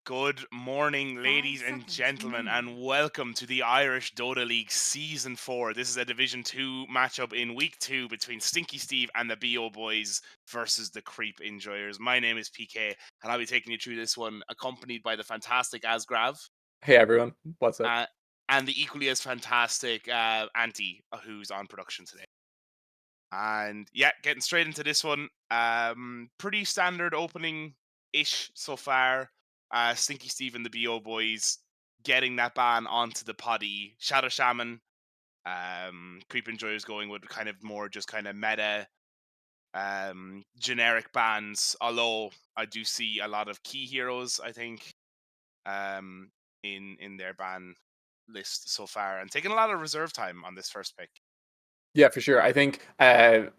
Good morning, ladies and gentlemen, and welcome to the Irish Dota League Season 4. This is a Division 2 matchup in Week 2 between Stinky Steve and the BO Boys versus the Creep Enjoyers. My name is PK, and I'll be taking you through this one, accompanied by the fantastic Asgrav Hey everyone, what's up? uh, and the equally as fantastic Auntie, who's on production today. And yeah, getting straight into this one. Pretty standard opening ish so far. Stinky Steve and the BO boys getting that ban onto the poddy. Shadow Shaman, Creep Enjoyers going with kind of more just kind of meta generic bans. Although I do see a lot of key heroes, I think, um in their ban list so far, and taking a lot of reserve time on this first pick. Yeah, for sure. I think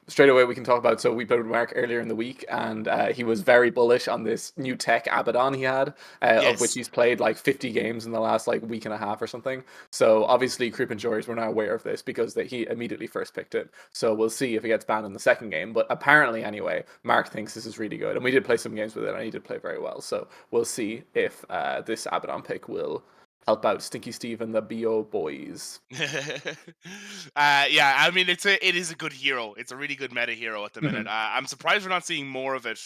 straight away we can talk about. So we played with Mark earlier in the week, and he was very bullish on this new tech Abaddon he had, of which Yes. he's played like 50 games in the last like week and a half or something. So obviously, Creep and Jories were now aware of this because he immediately first picked it. So we'll see if he gets banned in the second game. But apparently, anyway, Mark thinks this is really good, and we did play some games with it, and he did play very well. So we'll see if this Abaddon pick will help out Stinky Steve and the BO boys. Yeah, I mean it is a good hero. It's a really good meta hero at the minute. Mhm. I'm surprised we're not seeing more of it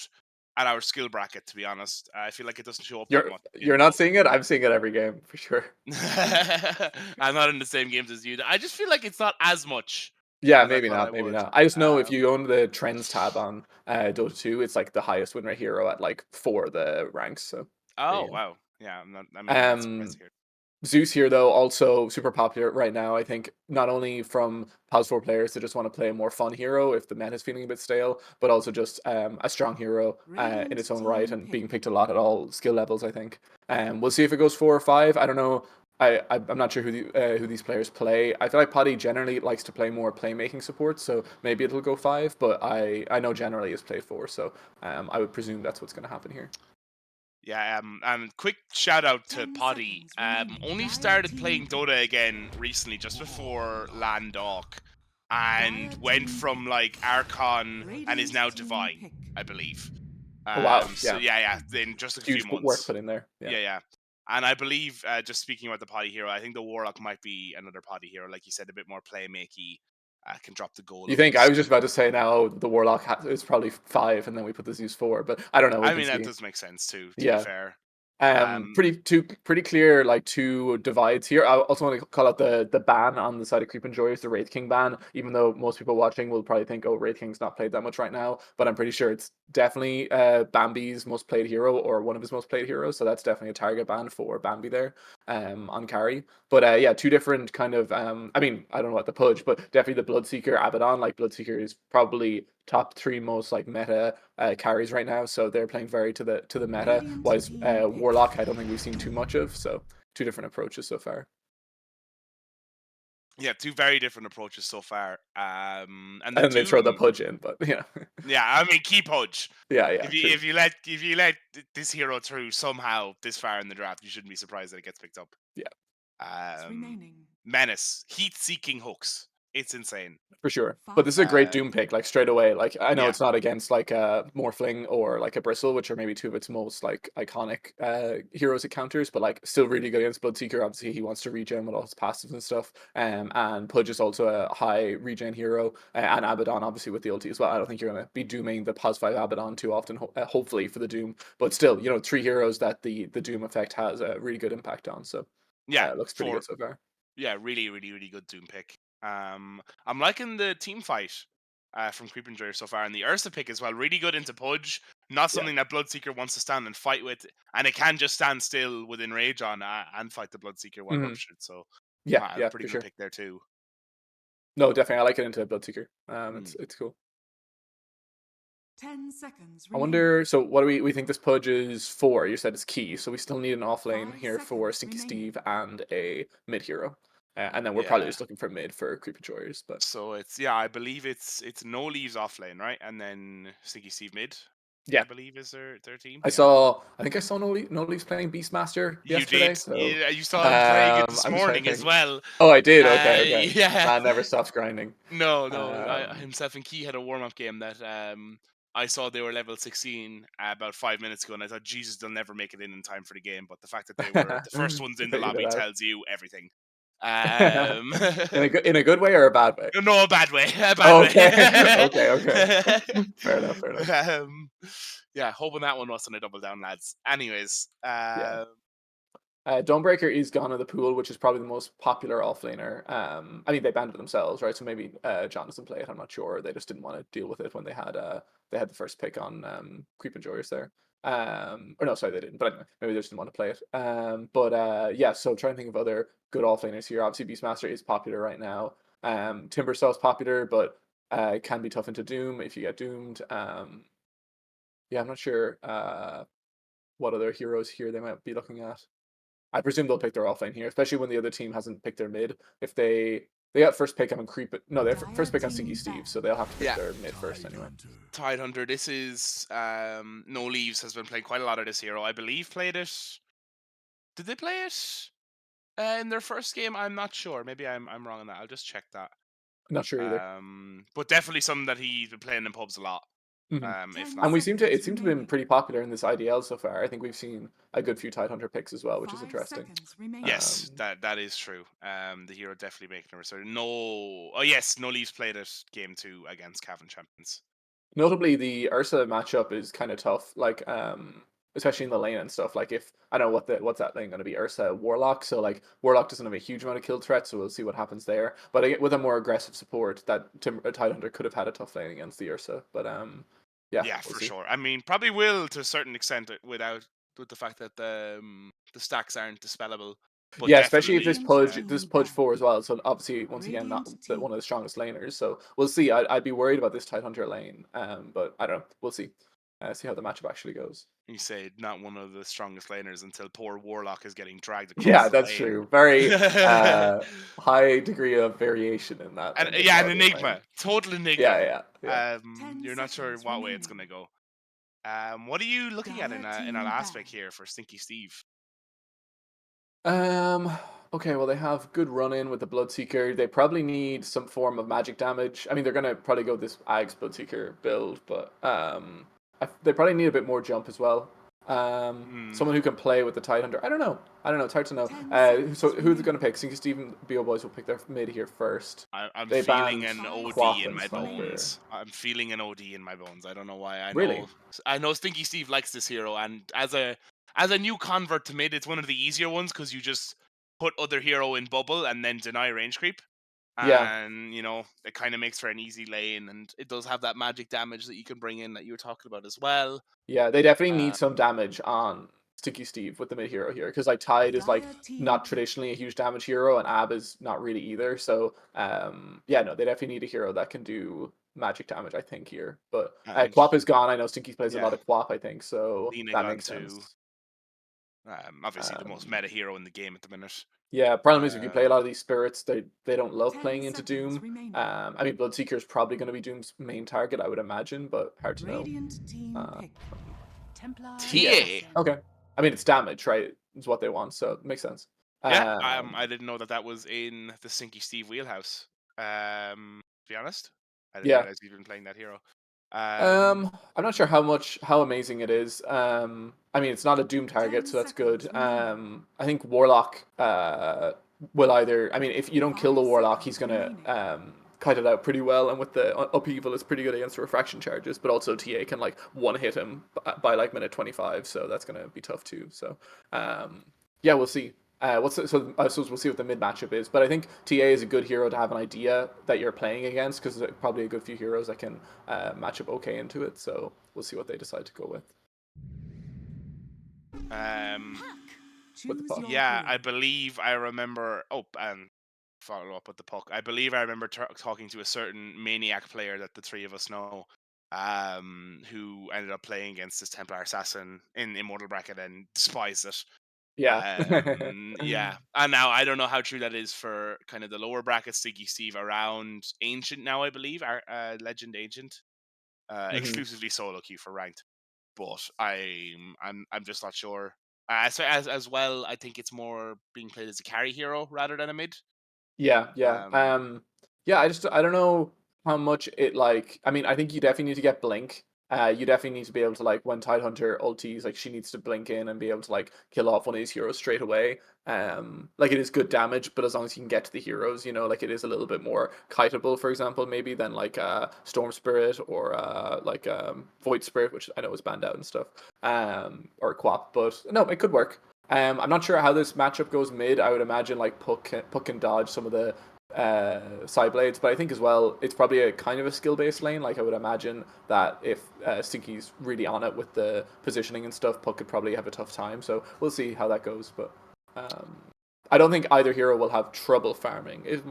at our skill bracket. To be honest, I feel like it doesn't show up that You're much you're in not both. seeing it? I'm seeing it every game for sure. I'm not in the same games as you. I just feel like it's not as much Yeah, as I maybe thought I not, maybe would. not. I just know if Um, you own the trends tab on Dota 2, it's like the highest win rate hero at like four of the ranks. So there oh you wow, yeah. I'm not. I go. mean, I'm not surprised here. Zeus here though also super popular right now. I think not only from POS 4 players that just want to play a more fun hero if the meta is feeling a bit stale, but also just a strong hero in its own right and being picked a lot at all skill levels. I think. We'll see if it goes 4 or 5. I don't know. I'm not sure who these players play. I feel like Potty generally likes to play more playmaking support, so maybe it'll go 5. But I know generally it's play 4, so I would presume that's what's going to happen here. Yeah, and quick shout out to Poddy. Only started playing Dota again recently, just before Landok, and went from like Archon and is now Divine, I believe. Oh wow, So yeah, yeah, in just a few work months. put in there. Yeah. Yeah. And I believe, just speaking about the Poddy hero, I think the Warlock might be another Poddy hero, like you said, a bit more playmakey, can drop the You think I golems. was just about to say now the Warlock is probably 5, and then we put the Zeus 4, but I don't know. We I can mean, that see. does make sense too, to be Yeah. fair. Um, Pretty clear like two divides here. I also want to call out the ban on the side of Creep and Joy is the Wraith King ban, even though most people watching will probably think, oh, Wraith King's not played that much right now, but I'm pretty sure it's definitely Bambi's most played hero or one of his most played heroes, so that's definitely a target ban for Bambi there on carry. But yeah, two different kind of I mean, I don't know what the Pudge, but definitely the Bloodseeker Abaddon. Like Bloodseeker is probably top 3 most like meta carries right now, so they're playing very to the meta. Whereas Warlock, I don't think we've seen too much of. So two different approaches so far. yeah, two very different approaches so far. And the And then they throw the Doom, Pudge in, but yeah, yeah, I mean, keep Hodge. yeah, true. If you let this hero through somehow this far in the draft, you shouldn't be surprised that it gets picked up. Yeah, Menace, heat-seeking hooks. It's insane. for sure. But this is a great Uh, Doom pick, like straight away. Like I know yeah, it's not against like a Morphling or like a Bristle, which are maybe two of its most like iconic heroes it counters, but like still really good against Bloodseeker. Obviously, he wants to regen with all his passives and stuff. And Pudge is also a high regen hero, and Abaddon obviously with the ulti as well. I don't think you're gonna be dooming the Pos 5 Abaddon too often, hopefully for the Doom. But still, you know, three heroes that the Doom effect has a really good impact on. So yeah, it looks pretty for good so far. yeah, really, really, really good Doom pick. I'm liking the team fight from Creep and Joy so far, and the Ursa pick as well. Really good into Pudge. Not Yeah. something that Bloodseeker wants to stand and fight with, and it can just stand still within rage on and fight the Bloodseeker while Hmm. ruptured. So, Yeah, pretty for good sure. pick there too. No, definitely. I like it into Bloodseeker. Hmm. It's cool. I wonder. So, what do we think this Pudge is for? You said it's key, so we still need an off lane here for Stinky Steve and a mid hero, and then we're probably Yeah. just looking for mid for Creepy Warriors. But So I believe it's no leaves off lane, right? And then Stinky Steve mid, yeah, I believe is their team. I Yeah. saw. I think I saw No Leafs playing Beastmaster You did. yesterday. So, Yeah, you saw him playing it this I'm just trying to morning as think. well. Oh, I did. Okay, okay. Yeah. Man never stops grinding. No, Um, himself and Key had a warm up game that I saw they were level 16 about 5 minutes ago, and I thought, Jesus, they'll never make it in time for the game. But the fact that they were the first ones They in the figured it lobby out. tells you everything. Um, In a good way or a bad way? no, a bad way, a bad Okay. Okay, okay. way. Fair enough, fair enough. um, yeah, hoping that one wasn't a double down, lads. Anyways, Yeah. Dawnbreaker is gone in the pool, which is probably the most popular offlaner. I mean, they banned it themselves, right? So maybe John doesn't play it. I'm not sure. They just didn't want to deal with it when they had the first pick on Creep and Joyous there. Or no, sorry, they didn't. But anyway, maybe they just didn't want to play it. But yeah, so trying to think of other good offlaners here. Obviously, Beastmaster is popular right now. Timbersaw is popular, but it can be tough into Doom if you get doomed. Yeah, I'm not sure what other heroes here they might be looking at. I presume they'll pick their offlane here, especially when the other team hasn't picked their mid. If they got first pick on Creep, no, they have first pick on Stinky Steve, so they'll have to pick yeah, their mid first anyway. Tidehunter. This is No Leaves has been playing quite a lot of this hero. I believe played it. Did they play it in their first game? I'm not sure. Maybe I'm wrong on that. I'll just check that. Not sure either. But definitely something that he's been playing in pubs a lot. Hmm. If And not, we seem to it seems to have been pretty popular in this IDL so far. I think we've seen a good few Tidehunter picks as well, which is interesting. yes, Um, that is true. The hero definitely making a return. No, oh yes, No Leaves played it game 2 against Cavan Champions. Notably, the Ursa matchup is kind of tough. Like, especially in the lane and stuff. Like, if I don't know what's that lane going to be, Ursa Warlock. So like, Warlock doesn't have a huge amount of kill threat, so we'll see what happens there. But with a more aggressive support, that Tidehunter could have had a tough lane against the Ursa. But yeah, Yeah, we'll for see. sure. I mean, probably will to a certain extent with the fact that the stacks aren't dispellable, but Yeah, especially if definitely, this Pudge 4 as well. So obviously, once again, not one of the strongest laners. So we'll see. I'd be worried about this Tidehunter lane. But I don't know. We'll see. See how the matchup actually goes. you say not one of the strongest laners until poor Warlock is getting dragged across Yeah, the that's lane. true. Very high degree of variation in that And in the yeah, an Guardian lane. enigma, total Yeah, enigma. yeah, yeah. You're not sure what way it's gonna go. What are you looking at in a last pick here for Stinky Steve? Um. Okay. Well, they have good run in with the Bloodseeker. They probably need some form of magic damage. I mean, they're gonna probably go this Ags Bloodseeker build, but they probably need a bit more jump as well. Hmm. Someone who can play with the Tidehunter. I don't know. I don't know. It's hard to know. So who's it gonna pick? Stinky Steve BO Boys will pick their mid here first. I'm They feeling banned an OD Quap in and my Sniper. bones. I'm feeling an OD in my bones. I don't know why. Really? I know Stinky Steve likes this hero, and as a new convert to mid, it's one of the easier ones because you just put other hero in bubble and then deny range creep, Yeah. and it kind of makes for an easy lane, and it does have that magic damage that you can bring in that you were talking about as well. Yeah, they definitely need Uh, some damage on Sticky Steve with the mid hero here because like Tide is like not traditionally a huge damage hero and Ab is not really either. So yeah, no, they definitely need a hero that can do magic damage. I think here, but and Quap is gone. I know Stinky plays a yeah, lot of Quap. I think so leaning that on makes to sense. obviously the most Um, meta hero in the game at the minute. yeah, problem is if you play a Um, lot of these spirits, they don't love playing into Doom. I mean, Bloodseeker is probably going to be Doom's main target, I would imagine, but hard to know. Uh, Yeah. TA. Okay. I mean, it's damage, right? Is what they want, so it makes sense. Yeah, Um, I didn't know that was in the Sinky Steve wheelhouse. To be honest, I didn't yeah. realize you've been playing that hero. Um, I'm not sure how amazing it is. I mean, it's not a Doom target, so that's good. I think Warlock will either. I mean, if you don't kill the Warlock, he's gonna kite it out pretty well, and with the upheaval, it's pretty good against the refraction charges. But also, TA can like one hit him by like minute 25, so that's gonna be tough too. So, um, yeah, we'll see. So I suppose we'll see what the mid matchup is, but I think TA is a good hero to have an idea that you're playing against because there's probably a good few heroes that can match up okay into it. So we'll see what they decide to go um, with the puck. yeah, I believe I remember. Oh, and follow up with the puck. I believe I remember talking to a certain maniac player that the three of us know, who ended up playing against this Templar assassin in Immortal Bracket and despised it. Yeah. Yeah, and now I don't know how true that is for kind of the lower bracket. Stiggy Steve around Ancient now, I believe, Legend Ancient, Hmm. exclusively solo queue for ranked. But I'm just not sure. As well, I think it's more being played as a carry hero rather than a mid. Yeah, yeah. Um, Yeah, I don't know how much it like I mean, I think you definitely need to get Blink. You definitely need to be able to, like, when Tidehunter ulties, like, she needs to blink in and be able to, like, kill off one of these heroes straight away. Like, it is good damage, but as long as you can get to the heroes, you know, like, it is a little bit more kiteable, for example, maybe than like Storm Spirit or like Void Spirit, which I know is banned out and stuff, or Quap, but no, it could work. I'm not sure how this matchup goes mid. I would imagine like Puck can dodge some of the side blades, but I think as well it's probably a kind of a skill based lane. Like I would imagine that if Stinky's really on it with the positioning and stuff, Puck could probably have a tough time. So we'll see how that goes. But I don't think either hero will have trouble farming. Is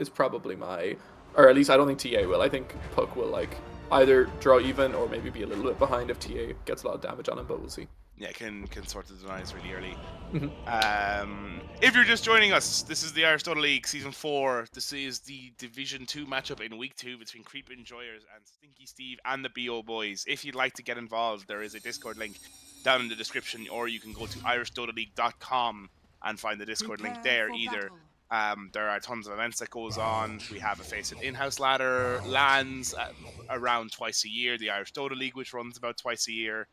probably my, or at least I don't think TA will. I think Puck will like either draw even or maybe be a little bit behind if TA gets a lot of damage on him. But we'll see. Yeah, can sort the denies really early. Mm-hmm. If you're just joining us, this is the Irish Dota League Season 4. This is the Division 2 matchup in Week 2 between Creep Enjoyers and Stinky Steve and the BO Boys. If you'd like to get involved, there is a Discord link down in the description, or you can go to irishdotaleague.com and find the Discord link there either. There are tons of events that goes on. We have a Face It in-house ladder, lands around twice a year, the Irish Dota League, which runs about twice a year.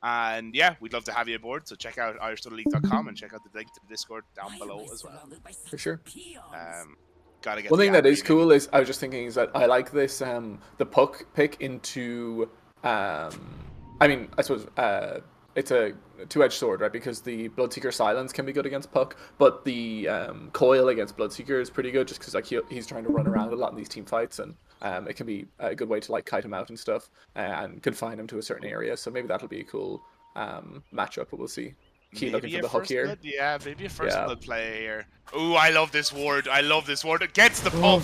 And yeah, we'd love to have you aboard. So check out irishdotaleague.com and check out the link to the Discord down below as well. For sure. Gotta get one thing that is reading. cool is I was just thinking is that I like this the Puck pick into I mean I suppose it's a two-edged sword, right? Because the Bloodseeker silence can be good against Puck, but the coil against Bloodseeker is pretty good just because like he's trying to run around a lot in these team fights, and it can be a good way to like kite him out and stuff and confine him to a certain area. So maybe that'll be a cool matchup, but we'll see. Key looking for the hook here. Blood, yeah, maybe a first blood play here. Ooh, I love this ward. I love this ward. It gets the Puck.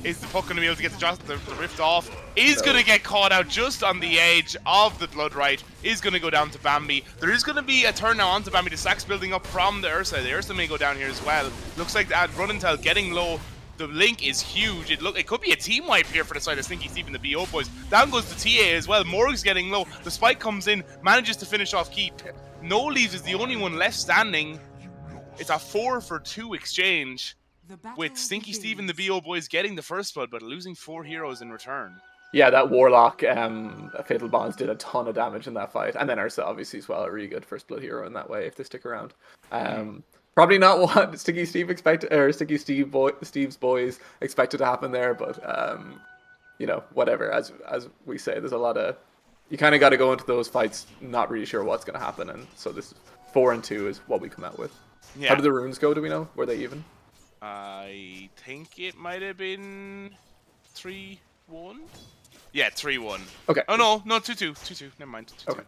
Is the Puck going to be able to get the rift off? Is going to get caught out just on the edge of the blood right. Is going to go down to Bambi. There is going to be a turn now onto Bambi. The stack's building up from the Ursa. The Ursa may go down here as well. Looks like that run intel getting low. The link is huge. It could be a team wipe here for the side of Stinky Steve and the BO Boys. Down goes the TA as well. Morg's getting low. The spike comes in, manages to finish off Keep. No Leaves is the only one left standing. It's a 4-for-2 exchange, with Stinky Steve and the BO Boys getting the first blood, but losing 4 heroes in return. Yeah, that Warlock Fatal Bonds did a ton of damage in that fight. And then Ursa, obviously, as well, a really good first blood hero in that way, if they stick around. Probably not what Stinky Steve expected, or Stinky Steve's boys expected to happen there, but, you know, whatever. As we say, there's a lot of... You kind of got to go into those fights not really sure what's going to happen, and so this 4-2 is what we come out with. Yeah. How did the runes go, do we know? Were they even? I think it might have been 3-1. Yeah, 3-1. Okay. Oh no, 2-2. 2-2. Never mind. 2-2. Okay.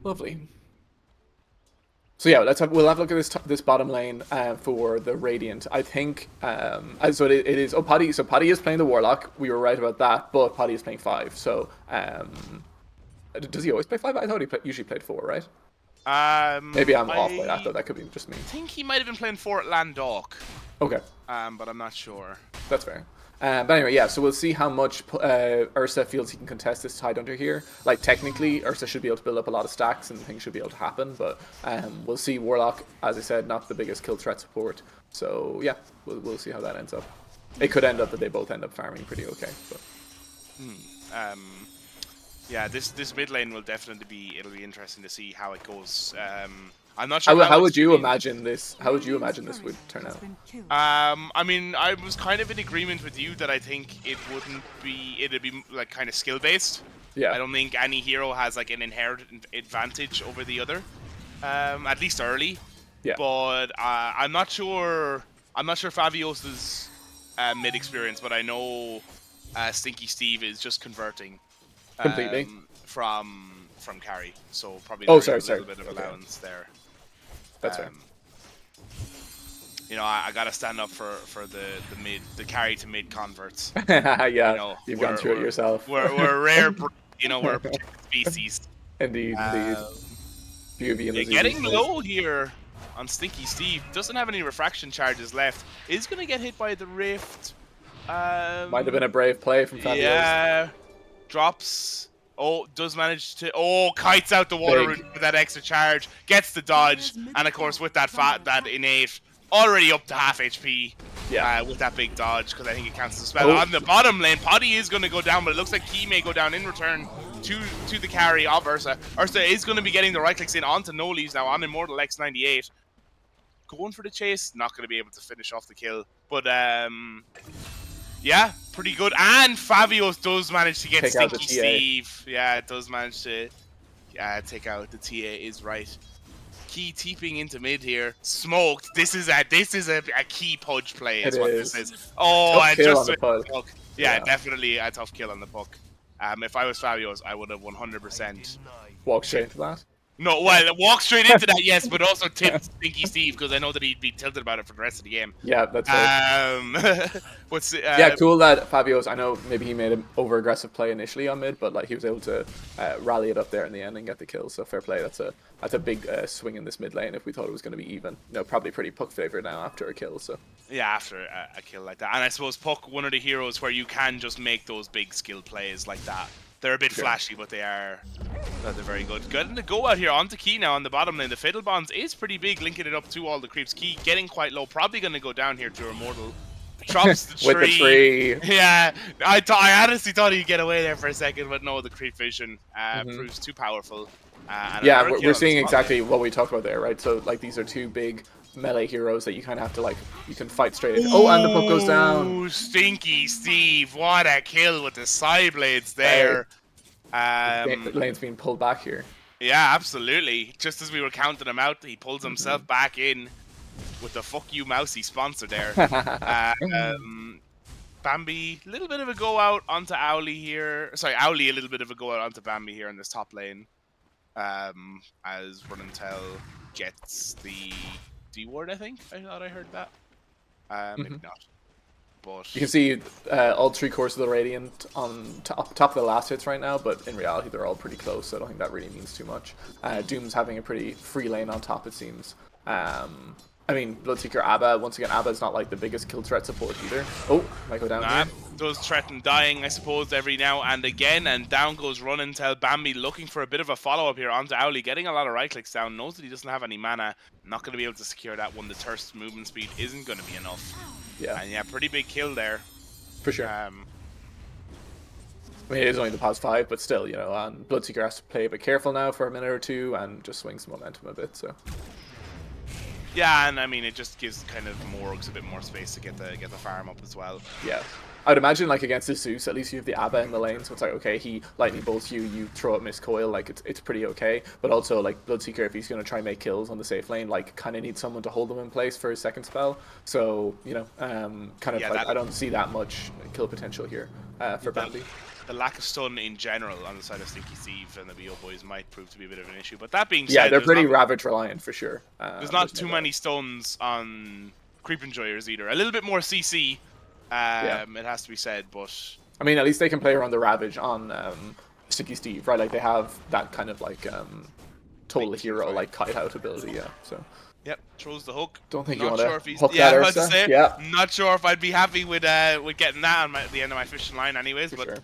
Lovely. So yeah, we'll have a look at this bottom lane for the Radiant. I think so it is. Oh, Paddy. So Paddy is playing the Warlock. We were right about that, but Paddy is playing 5. So does he always play 5? I thought he usually played 4, right? Maybe I'm off by that though. That could be just me. I think he might have been playing 4 at Landok. Okay. But I'm not sure. That's fair. But anyway, yeah, so we'll see how much Ursa feels he can contest this Tidehunter here. Like, technically, Ursa should be able to build up a lot of stacks and things should be able to happen, but we'll see. Warlock, as I said, not the biggest kill threat support. So, yeah, we'll see how that ends up. It could end up that they both end up farming pretty okay. But. Yeah, this mid lane will definitely be, it'll be interesting to see how it goes. I'm not sure how would you imagine this? How would you imagine this would turn out? I mean, I was kind of in agreement with you that I think it'd be like kind of skill based. Yeah. I don't think any hero has like an inherent advantage over the other, at least early. Yeah. But I'm not sure. I'm not sure Favios's mid experience, but I know Stinky Steve is just converting completely from carry, so probably a little bit of allowance there. That's fair. You know, I gotta stand up for the carry to mid converts. Yeah, you know, you've gone through it yourself. We're a rare, you know, we're a protected species. Indeed. Getting low here on Stinky Steve. Doesn't have any refraction charges left. Is gonna get hit by the rift. Might have been a brave play from Fabios. Yeah. Drops. Oh, does manage to... Oh, kites out the water with that extra charge. Gets the dodge. And, of course, with that innate, already up to half HP. with that big dodge, because I think it counts as a spell. Oh. On the bottom lane, Poddy is going to go down, but it looks like Key may go down in return to the carry of Ursa. Ursa is going to be getting the right clicks in onto No Leaves now on Immortal X98. Going for the chase, not going to be able to finish off the kill. But yeah, pretty good. And Fabios does manage to get Take out the Stinky TA. Steve. Yeah, it does manage to take out the TA. Is right. Key teeping into mid here. Smoked. This is a key pudge play. Is what this is. Oh, Tough and kill just on the puck. yeah, definitely a tough kill on the puck. If I was Fabios, I would have 100% Walk straight into that. No, well, walk straight into that, yes, but also tip Stinky Steve, because I know that he'd be tilted about it for the rest of the game. Yeah, that's right. Yeah, cool that Fabios, I know maybe he made an over-aggressive play initially on mid, but like he was able to rally it up there in the end and get the kill, so fair play. That's a big swing in this mid lane if we thought it was going to be even. Probably pretty puck favored now after a kill, so. Yeah, after a kill like that. And I suppose Puck, one of the heroes where you can just make those big skill plays like that. They're a bit flashy, but they're very good. Getting the go out here onto Key now on the bottom lane. The Fatal Bonds is pretty big, linking it up to all the creeps. Key getting quite low, probably going to go down here to Immortal. Drops the tree. With the tree. Yeah, I honestly thought he'd get away there for a second, but no, the creep vision proves too powerful. Yeah, we're seeing exactly what we talked about there, right? So like these are two big melee heroes that you kind of have to like, you can fight straight into. Oh, and the puck goes down. Ooh, Stinky Steve, what a kill with the side blades there. The lane's being pulled back here. Yeah, absolutely. Just as we were counting him out, he pulls himself back in with the "fuck you, mousy" sponsor there. Bambi, a little bit of a go out onto Owly here. Sorry, Owly, a little bit of a go out onto Bambi here in this top lane. As Run and Tell gets the D ward, I think. I thought I heard that. Maybe not. But you can see all three cores of the Radiant on top of the last hits right now, but in reality they're all pretty close, so I don't think that really means too much. Doom's having a pretty free lane on top, it seems. I mean, Bloodseeker Abba, once again, Abba's not like the biggest kill threat support either. Oh, might go down here. Does threaten dying, I suppose, every now and again, and down goes Run and Tell. Bambi looking for a bit of a follow-up here onto Owly, getting a lot of right clicks down, knows that he doesn't have any mana, not going to be able to secure that one. The Thirst movement speed isn't going to be enough. Yeah. And yeah, pretty big kill there. For sure. I mean, it is only the past 5, but still, you know, Bloodseeker has to play a bit careful now for a minute or two and just swings the momentum a bit, so. Yeah, and I mean, it just gives kind of Morgs a bit more space to get the farm up as well. Yeah. I'd imagine, like, against the Zeus, at least you have the Abba in the lane, so it's like, okay, he lightning bolts you, you throw up Miss Coil, like, it's pretty okay. But also, like, Bloodseeker, if he's going to try and make kills on the safe lane, like, kind of needs someone to hold him in place for his second spell. So, you know, I don't see that much kill potential here for Bambi. The lack of stun in general on the side of Stinky Steve and the BO boys might prove to be a bit of an issue. But that being said, yeah, they're pretty Ravage reliant for sure. There's not too many stuns on Creep Enjoyers either. A little bit more CC, it has to be said, but I mean, at least they can play around the Ravage on Stinky Steve, right? Like they have that kind of like total hero like kite out ability, yeah. So. Yep, throws the hook. Don't think not you sure want if to hook that Ursa. Yeah. Not sure if I'd be happy with getting that on the end of my fishing line, anyways. But sure.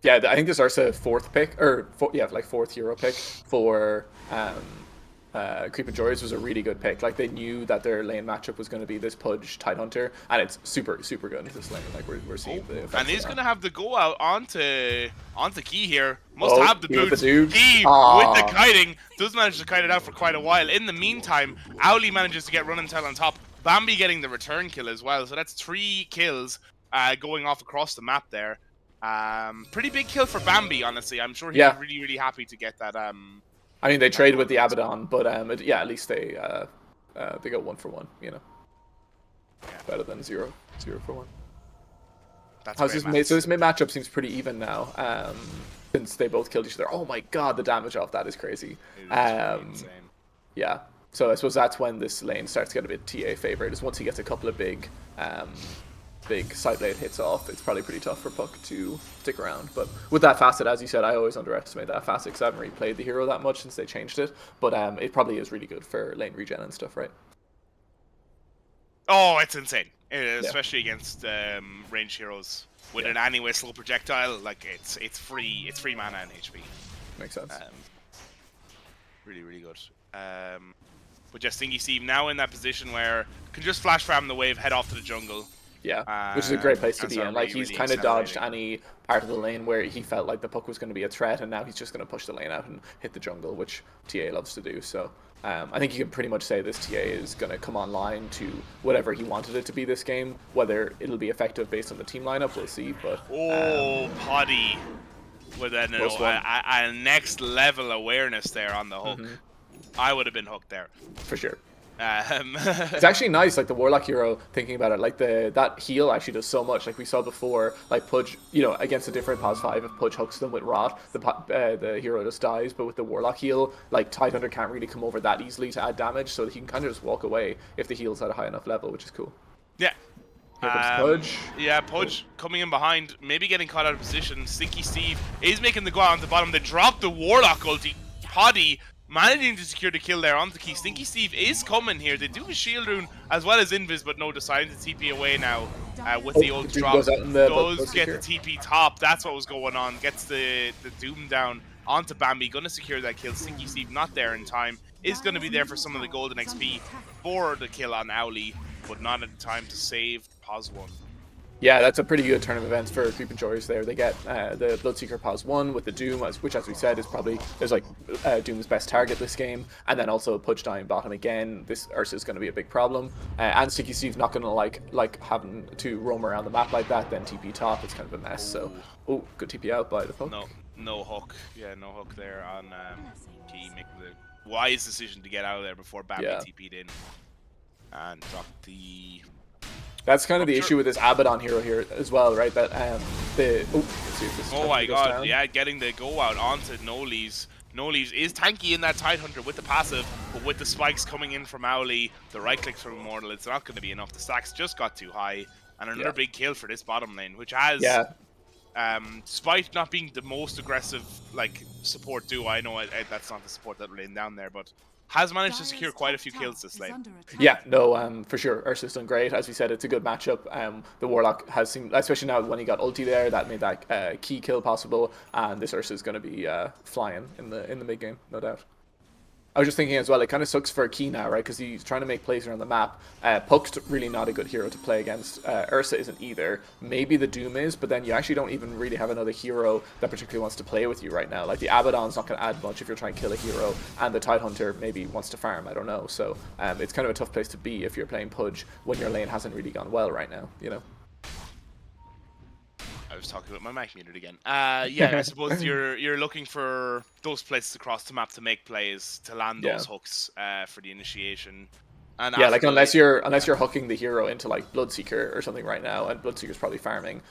Yeah, I think this Ursa fourth hero pick for Creep Enjoyers was a really good pick. Like they knew that their lane matchup was going to be this Pudge Tidehunter, and it's super good in this lane. Like we're seeing the effects. And he's going to have the go out onto Key here. Must Oh, have the boots. Key with the kiting does manage to kite it out for quite a while. In the meantime, Owly manages to get Run and Tell on top. Bambi getting the return kill as well. So that's 3 kills going off across the map there. Pretty big kill for Bambi, honestly. I'm sure he's really happy to get that. I mean, they trade with the Abaddon, but at least they go 1 for 1. You know, better than 0 for 1. That's so this mid matchup seems pretty even now. Since they both killed each other. Oh my god, the damage off that is crazy. Insane. Yeah. So I suppose that's when this lane starts to get a bit TA favored. Is once he gets a couple of big side blade hits off, it's probably pretty tough for Puck to stick around. But with that facet, as you said, I always underestimate that facet because I haven't really played the hero that much since they changed it. But it probably is really good for lane regen and stuff, right? Oh, it's insane, especially against ranged heroes with an anyway slow projectile. Like it's free mana and HP. Makes sense. Really good. But just Stinky Steve now in that position where can just flash farm the wave, head off to the jungle. Yeah, which is a great place to And be start in. Like, really, he's really kind of dodged accelerating. any part of the lane where he felt like the puck was going to be a threat, and now he's just going to push the lane out and hit the jungle, which TA loves to do. So I think you can pretty much say this TA is going to come online to whatever he wanted it to be this game. Whether it'll be effective based on the team lineup, we'll see. But Oh, Poddy with a, close one. a next level awareness there on the hook. I would have been hooked there. For sure. Um, It's actually nice, like the Warlock hero, thinking about it, like that heal actually does so much. Like we saw before, like Pudge, against a different pos 5, if Pudge hooks them with Rot, the hero just dies. But with the Warlock heal, like Tidehunter can't really come over that easily to add damage, so he can kind of just walk away if the heal's at a high enough level, which is cool. yeah. Here comes Pudge. Yeah, Pudge coming in behind, maybe getting caught out of position. Stinky Steve is making the go out on the bottom. They drop the Warlock ulti. Poddy managing to secure the kill there on the key. Stinky Steve is coming here. They do a shield rune as well as invis, but no, deciding to TP away now with the ult drop. Goes out in the Does get the TP top. That's what was going on. Gets the Doom down onto Bambi. Gonna secure that kill. Stinky Steve not there in time. Is going to be there for some of the golden XP for the kill on Owly, but not at the time to save the pos 1. Yeah, that's a pretty good turn of events for Creep Enjoyers there. They get the Bloodseeker pos 1 with the Doom, which as we said is probably Doom's best target this game, and then also Pudge dying bottom again. This Ursa is going to be a big problem, and Stinky Steve's not going to like having to roam around the map like that. Then TP top, it's kind of a mess. So, good TP out by the hook. No hook. Yeah, no hook there on Key, making the wise decision to get out of there before Bambi TP'd in and dropped the. That's kind of the issue with this Abaddon hero here as well, right? That let's see if this oh my god, down. Yeah, getting the go out onto No Leaves. No Leaves is tanky in that Tidehunter with the passive, but with the spikes coming in from Owly, the right click from Immortal, it's not going to be enough. The stacks just got too high, and another big kill for this bottom lane, which has, despite not being the most aggressive support duo, I know that's not the support that we're laying down there, but has managed to secure quite a few kills this lane. Yeah, no, for sure. Ursa's done great. As we said, it's a good matchup. The Warlock has seemed, especially now when he got ulti there, that made that key kill possible. And this Ursa is going to be flying in the mid game, no doubt. I was just thinking as well, it kind of sucks for Key now, right? Because he's trying to make plays around the map. Puck's really not a good hero to play against. Ursa isn't either. Maybe the Doom is, but then you actually don't even really have another hero that particularly wants to play with you right now. Like the Abaddon's not going to add much if you're trying to kill a hero, and the Tidehunter maybe wants to farm, I don't know. So it's kind of a tough place to be if you're playing Pudge when your lane hasn't really gone well right now, I was talking about my mic muted again. Yeah, I suppose you're looking for those places across the map to make plays, to land those hooks for the initiation. And yeah, like unless you're hooking the hero into like Bloodseeker or something right now, and Bloodseeker's probably farming,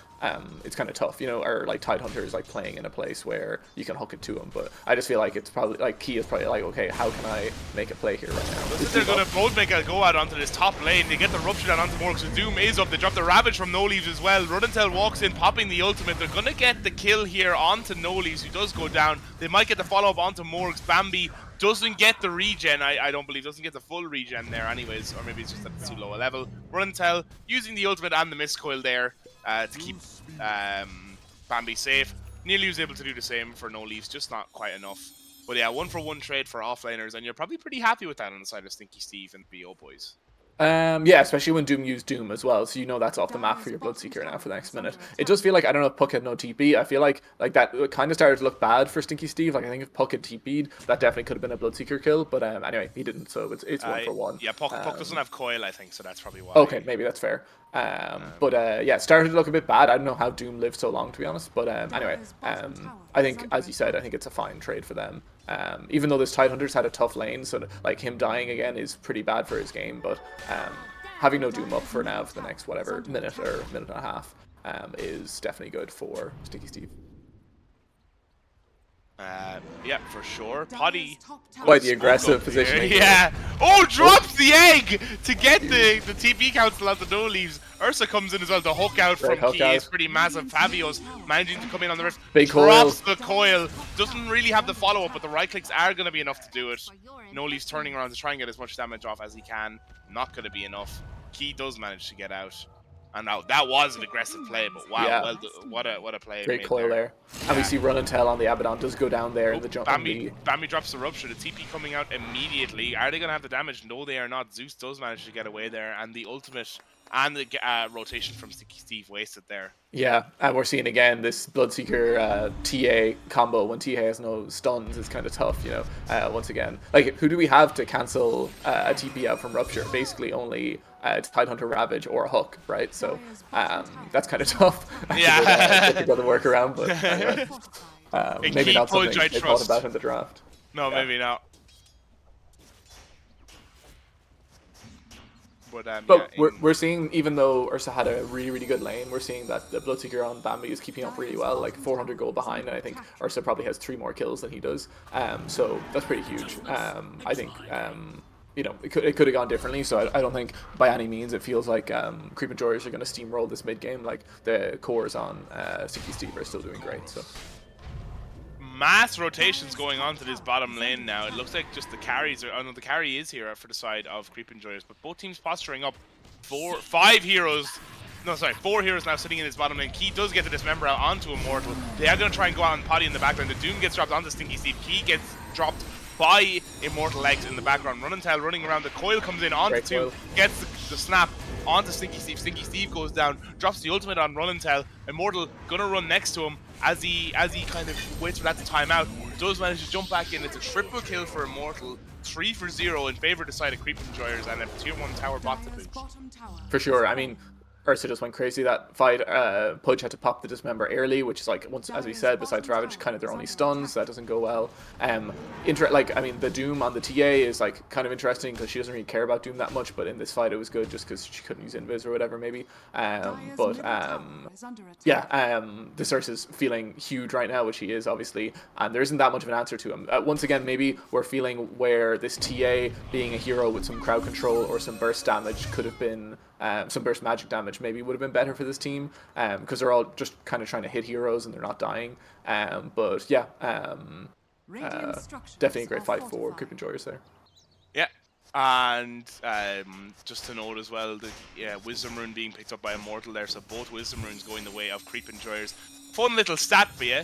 it's kind of tough, or like Tidehunter is like playing in a place where you can hook it to him. But I just feel like it's probably like Key is probably like, okay, how can I make a play here right now? They're gonna both make a go out onto this top lane. They get the rupture down onto Morgs. The Doom is up. They drop the Ravage from No Leaves as well. Rudintel walks in, popping the ultimate. They're gonna get the kill here onto No Leaves, who does go down. They might get the follow up onto Morgs. Bambi doesn't get the regen, I don't believe, doesn't get the full regen there anyways, or maybe it's just at too low a level. Rudintel using the ultimate and the miscoil there to keep Bambi safe. Nearly was able to do the same for No Leaves, just not quite enough. But yeah, 1-for-1 trade for offlaners, and you're probably pretty happy with that on the side of Stinky Steve and BO boys. Yeah, especially when Doom used Doom as well, so that's off the map for your Bloodseeker now for the next minute. It does feel like, I don't know if Puck had no TP, I feel like that kind of started to look bad for Stinky Steve. Like I think if Puck had TP'd, that definitely could have been a Bloodseeker kill, but anyway, he didn't, so it's 1-for-1. Yeah, Puck doesn't have coil, I think, so that's probably why. Okay, maybe that's fair. But yeah, it started to look a bit bad. I don't know how Doom lived so long, to be honest, but anyway, I think, as you said, I think it's a fine trade for them. Even though this Tidehunter's had a tough lane, so like him dying again is pretty bad for his game, but having no Doom up for now for the next minute or minute and a half is definitely good for Stinky Steve. Yeah, for sure. Poddy. Quite the aggressive positioning. Yeah. Oh, drops the egg to get the TP council out the No Leaves. Ursa comes in as well. The hook out from Key is pretty massive. Fabio's managing to come in on the rift. Big drops the coil. Doesn't really have the follow-up, but the right clicks are going to be enough to do it. No Leaves turning around to try and get as much damage off as he can. Not going to be enough. Key does manage to get out. And now that was an aggressive play, but wow, Yeah. well, what a play Great made coil there. there. And we Yeah. see Run and Tell on the Abaddon does go down there in Oh, the jump. Bambi drops the rupture. The TP coming out immediately. Are they going to have the damage? No, they are not. Zeus does manage to get away there, and the ultimate and the rotation from Stinky Steve wasted there. Yeah, and we're seeing again this Bloodseeker TA combo when TA has no stuns is kind of tough, you know. Once again, like who do we have to cancel a TP out from Rupture? Basically, only Tidehunter Ravage or a Hook, right? So that's kind of tough. Yeah. Difficult to work around, but anyway, maybe key not punch something I they thought trust. about in the draft. No, Yeah. maybe not. But yeah, we're seeing, even though Ursa had a really good lane, we're seeing that the Bloodseeker on Bambi is keeping up really well, like 400 gold behind, and I think Ursa probably has 3 more kills than he does. So that's pretty huge. I think you know, it could have gone differently. So I don't think by any means it feels like Creep and Joyers are going to steamroll this mid game. Like the cores on Stinky Steve are still doing great. So. Mass rotations going on to this bottom lane now. It looks like just the carries are. Oh no, the carry is here for the side of Creep Enjoyers, but both teams posturing up. 4 heroes now sitting in his bottom lane. Key does get the Dismember out onto Immortal. They are going to try and go out on Potty in the background. The Doom gets dropped onto Stinky Steve. Key gets dropped by Immortal Legs in the background. Run and Tell running around. The coil comes in onto 2. Gets the snap onto Stinky Steve. Stinky Steve goes down. Drops the ultimate on Run and Tell. Immortal gonna run next to him as he kind of waits for that to time out. Does manage to jump back in. It's a triple kill for Immortal. 3 for 0 in favor of the side of Creep Enjoyers and a tier 1 tower bot to boot. For sure. I mean, Ursa just went crazy that fight. Pudge had to pop the Dismember early, which is like, once, as we said, besides Ravage, kind of their only stuns. That doesn't go well. I mean, the Doom on the TA is like kind of interesting because she doesn't really care about Doom that much, but in this fight it was good just because she couldn't use Invis or whatever, maybe. This Ursa's feeling huge right now, which he is, obviously, and there isn't that much of an answer to him. Once again, maybe we're feeling where this TA being a hero with some crowd control or some burst damage could have been, some burst magic damage maybe would have been better for this team, because they're all just kind of trying to hit heroes and they're not dying. But yeah, definitely a great fight for Creep Enjoyers there. Yeah, and just to note as well, the Wisdom Rune being picked up by Immortal there, so both Wisdom Runes going the way of Creep Enjoyers. Fun little stat for you,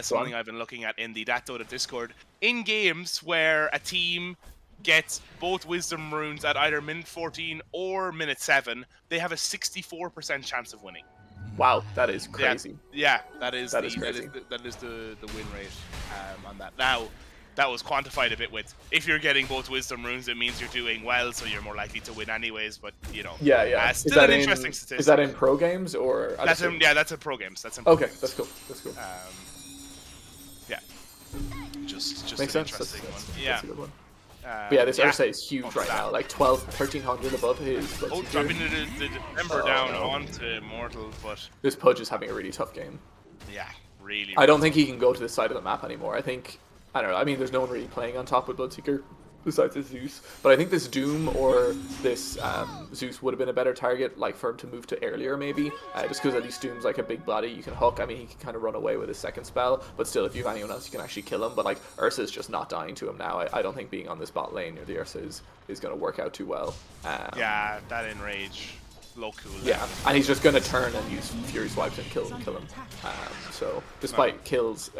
something I've been looking at in the Dota Discord. In games where a team gets both Wisdom Runes at either minute 14 or minute 7, they have a 64% chance of winning. Wow, that is crazy. Yeah, that is crazy. That is the win rate on that. Now, that was quantified a bit with, if you're getting both Wisdom Runes, it means you're doing well, so you're more likely to win anyways, but, you know. Yeah. Still an interesting statistic. Is that in pro games, or? That's in pro games. That's in okay, games. that's cool. Yeah. Just makes an sense. interesting one. That's a good one. But yeah, this Ursa is huge right now, like 1300 above his. Dropping the number down onto Immortal, but this Pudge is having a really tough game. Yeah, really. I don't think he can go to this side of the map anymore. I don't know. I mean, there's no one really playing on top with Bloodseeker besides this Zeus. But I think this Doom or this Zeus would have been a better target, like for him to move to earlier maybe. Just because at least Doom's like a big body you can hook. I mean, he can kind of run away with his second spell, but still, if you have anyone else, you can actually kill him. But like Ursa's just not dying to him now. I don't think being on this bot lane near the Ursa is going to work out too well. Yeah, that enrage. Low cool. Yeah, and he's just going to turn and use Fury Swipes and kill him. So, despite Key's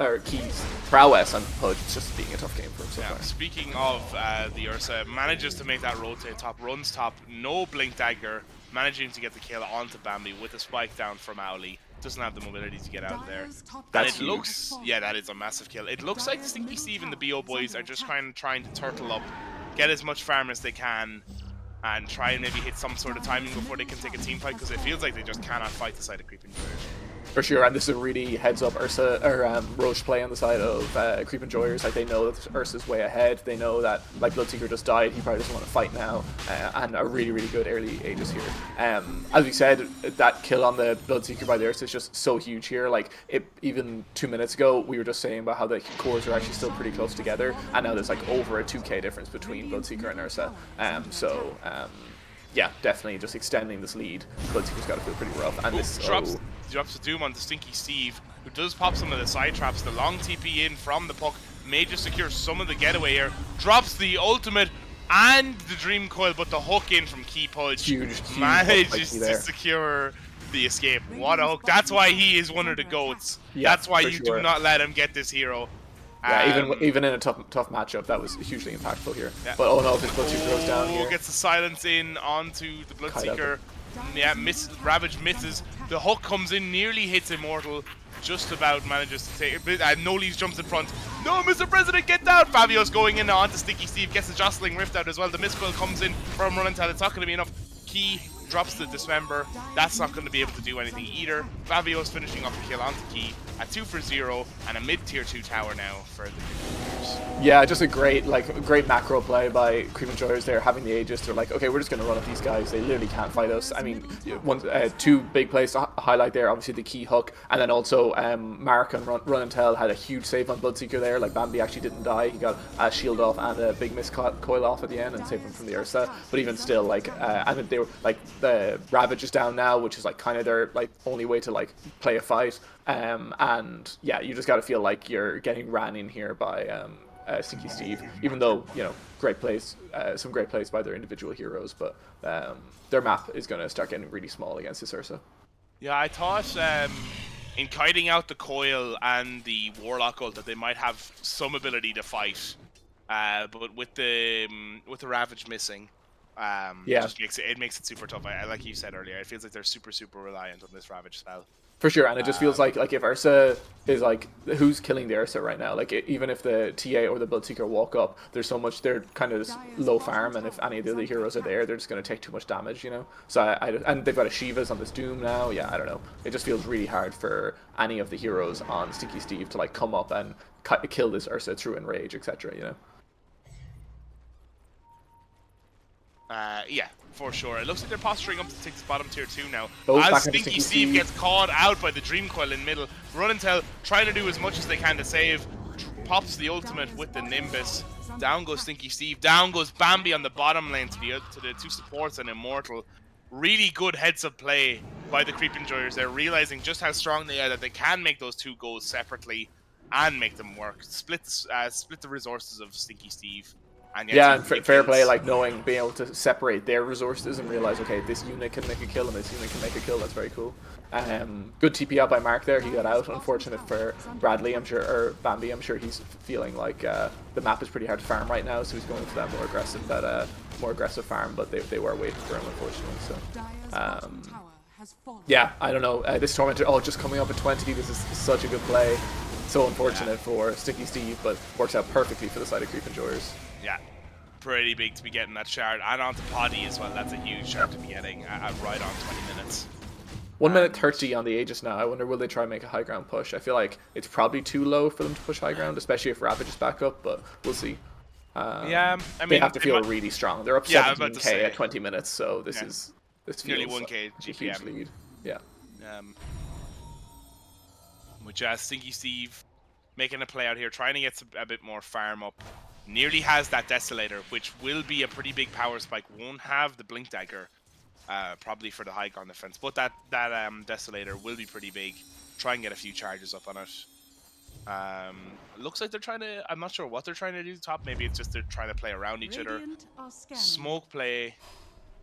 prowess on Pudge, it's just being a tough game for him so far. Speaking of the Ursa, manages to make that rotate top, runs top, no Blink Dagger, managing to get the kill onto Bambi with a spike down from Owly. Doesn't have the mobility to get out there. That's and it looks, that is a massive kill. It looks like Stinky Steve and the BO boys are just trying to turtle up, get as much farm as they can, and try and maybe hit some sort of timing before they can take a team fight, because it feels like they just cannot fight the side of Creep Enjoyers. For sure, and this is a really heads up Ursa or Roche play on the side of Creep Enjoyers. Like, they know that Ursa's way ahead. They know that like Bloodseeker just died. He probably doesn't want to fight now, and a really good early Aegis here. As we said, that kill on the Bloodseeker by the Ursa is just so huge here. Like, even 2 minutes ago we were just saying about how the cores are actually still pretty close together, and now there's like over a 2k difference between Bloodseeker and Ursa. Yeah, definitely just extending this lead. Bloodseeker's got to feel pretty rough. And this drops the Doom on the Stinky Steve, who does pop some of the side traps. The long TP in from the puck may just secure some of the getaway here. Drops the ultimate and the Dream Coil, but the hook in from Key Punch Huge hook by manages Key to there. secure the escape. What a hook. That's why he is one of the GOATs. Yeah, That's why for you do sure. not let him get this hero. Yeah, even in a tough matchup, that was hugely impactful here. Yeah. But oh no, this Bloodseeker goes down here. Gets the silence in onto the Kite out Bloodseeker. Yeah, misses. Ravage misses. The hook comes in, nearly hits Immortal. Just about manages to take it. No Leaves jumps in front. No, Mr. President, get down! Fabio's going in now onto Stinky Steve. Gets the Jostling Rift out as well. The Mistquill comes in from Runnintel. It's not going to be enough. Key drops the Dismember. That's not going to be able to do anything either. Fabio's finishing off the kill onto Key at 2 for 0 and a mid-tier 2 tower now for the Creep. Yeah, just a great macro play by Creep Enjoyers there, having the Aegis. They're like, okay, we're just going to run at these guys. They literally can't fight us. I mean, two big plays to highlight there. Obviously the Key hook, and then also Mark and Run and Tell had a huge save on Bloodseeker there. Like Bambi actually didn't die. He got a shield off and a big coil off at the end and saved him from the Ursa. But even still, like, and they were like the Ravage is down now, which is like kind of their like only way to like play a fight. And yeah, you just got to feel like you're getting ran in here by Stinky Steve, even though, you know, great plays, some great plays by their individual heroes, but their map is going to start getting really small against this Ursa. Yeah, I thought in kiting out the coil and the Warlock ult that they might have some ability to fight, but with the Ravage missing, yeah, it makes it super tough. Like you said earlier, it feels like they're super reliant on this Ravage spell. For sure, and it just feels like if Ursa is like, who's killing the Ursa right now? Like even if the TA or the Bloodseeker walk up, there's so much, they're kind of low farm, and if any of the other heroes are there, they're just going to take too much damage, you know. So and they've got a Shivas on this Doom now. Yeah, I don't know. It just feels really hard for any of the heroes on Stinky Steve to like come up and kill this Ursa through Enrage, etc. You know. Yeah, for sure. It looks like they're posturing up to take this bottom tier 2 now. As Stinky Steve gets caught out by the Dream Coil in middle. Run and Tell trying to do as much as they can to save. Pops the ultimate with the Nimbus. Down goes Stinky Steve. Down goes Bambi on the bottom lane to the two supports and Immortal. Really good heads-up play by the Creep Enjoyers. They're realizing just how strong they are, that they can make those two goals separately and make them work. Split the resources of Stinky Steve. And yeah, and fair play, like being able to separate their resources and realize, okay, this unit can make a kill and this unit can make a kill. That's very cool. Good TP out by Mark there. He got out. Unfortunate for Bradley, I'm sure, or Bambi. I'm sure he's feeling like the map is pretty hard to farm right now, so he's going for that more aggressive farm. But they were waiting for him, unfortunately. So yeah, I don't know. This Tormentor, just coming up at 20. This is such a good play. So unfortunate for Stinky Steve, but works out perfectly for the side of Creep Enjoyers. Yeah, pretty big to be getting that shard. And onto Poddy as well. That's a huge shard to be getting right on 20 minutes. 1 minute 30 on the Aegis now. I wonder, will they try and make a high ground push? I feel like it's probably too low for them to push high ground, especially if Ravage is back up, but we'll see. Yeah, I mean, they have to feel really strong. They're up 17k at 20 minutes, so this feels nearly 1k a huge lead. Yeah. With Stinky Steve making a play out here, trying to get a bit more farm up. Nearly has that Desolator, which will be a pretty big power spike. Won't have the Blink Dagger, probably for the high ground defense, but that Desolator will be pretty big. Try and get a few charges up on it. Looks like they're trying to. I'm not sure what they're trying to do top. Maybe it's just they're trying to play around each other. Smoke play.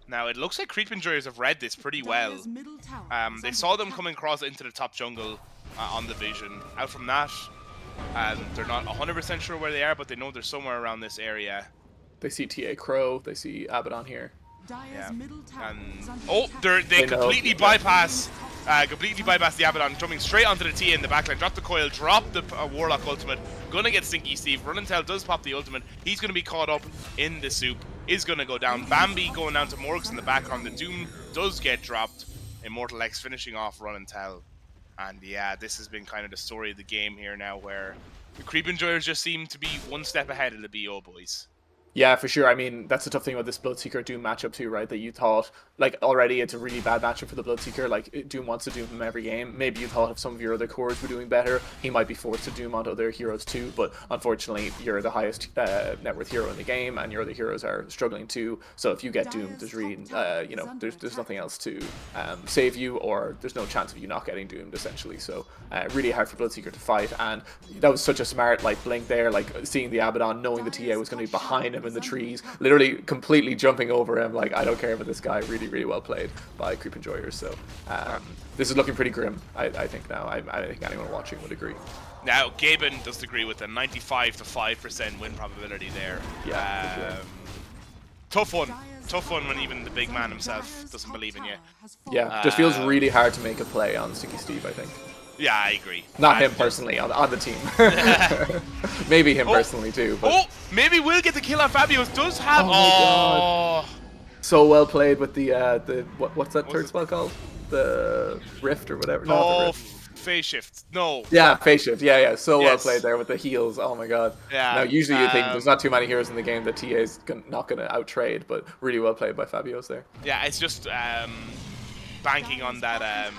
Now it looks like Creep Enjoyers have read this pretty well. They saw them coming across into the top jungle on the vision. Out from that. They're not 100% sure where they are, but they know they're somewhere around this area. They see TA Crow, they see Abaddon here. Yeah. And they completely bypass the Abaddon, jumping straight onto the TA in the backline. Drop the coil, drop the Warlock ultimate. Gonna get Stinky Steve. Run and Tell does pop the ultimate. He's gonna be caught up in the soup. Is gonna go down. Bambi going down to Morgs in the background. The Doom does get dropped. Immortal X finishing off Run and Tell. And yeah, this has been kind of the story of the game here now, where the Creep Enjoyers just seem to be one step ahead of the BO boys. Yeah, for sure. I mean, that's the tough thing about this Bloodseeker Doom matchup too, right? That you thought, like, already it's a really bad matchup for the Bloodseeker. Like, Doom wants to Doom him every game. Maybe you thought if some of your other cores were doing better, he might be forced to Doom onto other heroes too. But unfortunately, you're the highest net worth hero in the game, and your other heroes are struggling too. So if you get doomed, there's really, there's nothing else to save you, or there's no chance of you not getting doomed essentially. So really hard for Bloodseeker to fight, and that was such a smart blink there, like seeing the Abaddon, knowing the TA was going to be behind him him in the trees, literally completely jumping over him. Like, I don't care about this guy. Really, really well played by Creep Enjoyers. So this is looking pretty grim, I think now. I think anyone watching would agree. Now, Gaben does agree with the 95 to 5% win probability there. Yeah. Tough one. Tough one when even the big man himself doesn't believe in you. Yeah, just feels really hard to make a play on Stinky Steve, I think. Yeah, I agree. Not him personally, on the team. Maybe him personally too. But... maybe we'll get the kill on Fabio. Does have... Oh my god. So well played with the what's that third spell called? The Rift or whatever. No, the Rift. Phase shift. No. Yeah, phase shift. Yeah. So well played there with the heals. Oh my god. Yeah. Now usually you think there's not too many heroes in the game that TA is not going to out-trade, but really well played by Fabios there. Yeah, it's just banking on that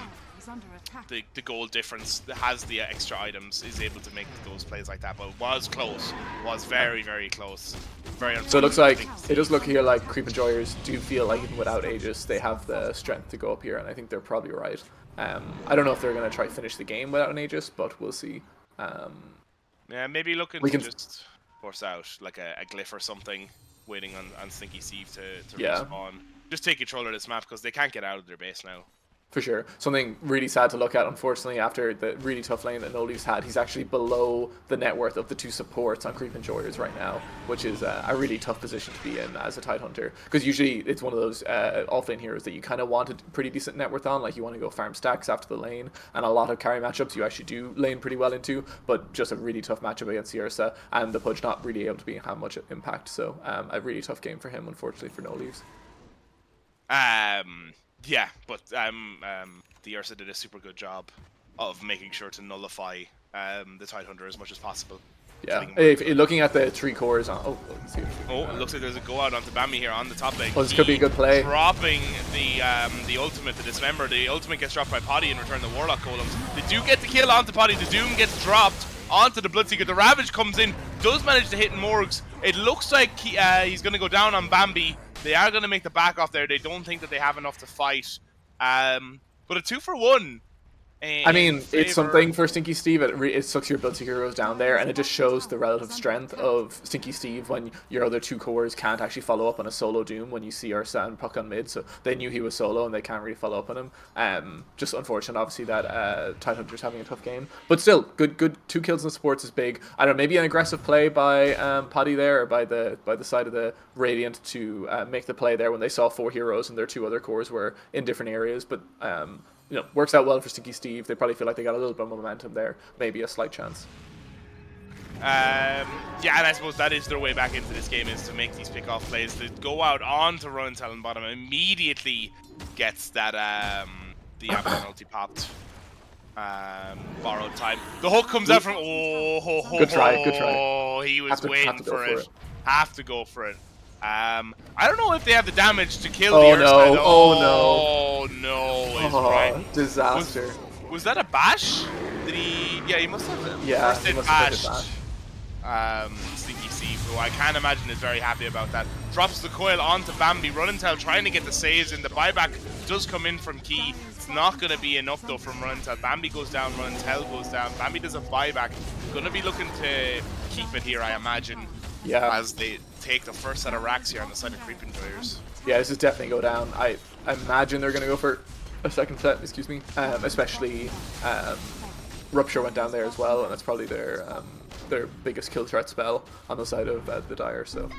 the gold difference that has the extra items is able to make those plays like that. But it was close. Was very, very close. Very unfortunate. So it looks like it does look here like Creep Enjoyers do feel like even without Aegis they have the strength to go up here, and I think they're probably right. I don't know if they're going to try to finish the game without an Aegis, but we'll see. Yeah, maybe looking to just force out like a glyph or something, waiting on Stinky Steve to respawn. Just take control of this map because they can't get out of their base now. For sure. Something really sad to look at, unfortunately, after the really tough lane that Nolive's had. He's actually below the net worth of the two supports on Creep Enjoyers right now, which is a really tough position to be in as a Tidehunter. Because usually it's one of those off-lane heroes that you kind of want a pretty decent net worth on, like you want to go farm stacks after the lane, and a lot of carry matchups you actually do lane pretty well into, but just a really tough matchup against Ursa, and the Pudge not really able to have much impact. So a really tough game for him, unfortunately, for Nolive's. Yeah, but the Ursa did a super good job of making sure to nullify the Tidehunter as much as possible. Yeah, if looking at the 3 cores on... let's see. It looks like there's a go out onto Bambi here on the top lane. This could be a good play. Dropping the ultimate, the Dismember. The ultimate gets dropped by Potty in return the Warlock Golems. They do get the kill onto Potty. The Doom gets dropped onto the Bloodseeker. The Ravage comes in, does manage to hit Morgs. It looks like he's going to go down on Bambi. They are going to make the back off there. They don't think that they have enough to fight. But a 2-for-1. I mean, it's something for Stinky Steve. It sucks your Bloodseeker goes down there, and it just shows the relative strength of Stinky Steve when your other 2 cores can't actually follow up on a solo Doom when you see Ursa and Puck on mid. So they knew he was solo, and they can't really follow up on him. Just unfortunate, obviously, that Tidehunter's having a tough game. But still, good 2 kills in the supports is big. I don't know, maybe an aggressive play by Paddy there, or by the side of the Radiant to make the play there when they saw 4 heroes and their 2 other cores were in different areas. But you know, works out well for Stinky Steve. They probably feel like they got a little bit of momentum there. Maybe a slight chance. Yeah, and I suppose that is their way back into this game, is to make these pick-off plays. To go out onto Run Talon bottom immediately gets that the Abaddon ulti popped. Borrowed time. The hook comes out from... Good try. He was waiting for it. Have to go for it. I don't know if they have the damage to kill the Ursa. Oh no! Disaster. Was that a bash? Did he? Yeah, he must have. Yeah, first hit bashed. Stinky Steve, who I can't imagine is very happy about that. Drops the coil onto Bambi. Runnintel trying to get the saves, and the buyback does come in from Key. It's not going to be enough though from Runnintel. Bambi goes down, Runnintel goes down. Bambi does a buyback. Going to be looking to keep it here, I imagine. Yeah. As they take the first set of racks here on the side of Creep Enjoyers. Yeah, this is definitely go down. I imagine they're going to go for a second set, excuse me. Especially Rupture went down there as well, and that's probably their biggest kill threat spell on the side of the Dire. So,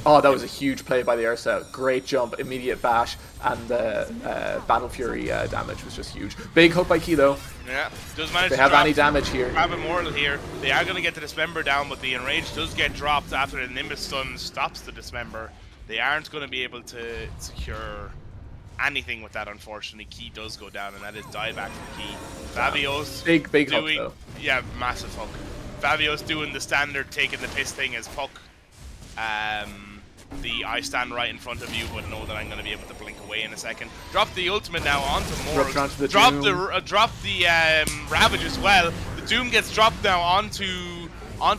oh, that was a huge play by the Ursa. Great jump, immediate bash, and the Battle Fury damage was just huge. Big hook by Key though. Yeah, does manage they to have drop, any damage here. Grab Immortal here. They are going to get the Dismember down, but the Enrage does get dropped after the Nimbus Stun stops the Dismember. They aren't going to be able to secure anything with that, unfortunately. Key does go down, and that is dieback from Key. Fabios big doing, hook though. Yeah, massive hook. Fabios doing the standard taking the piss thing as Puck. I stand right in front of you, but know that I'm going to be able to blink away in a second. Drop the ultimate now onto Morg. Drop the Ravage as well. The Doom gets dropped now onto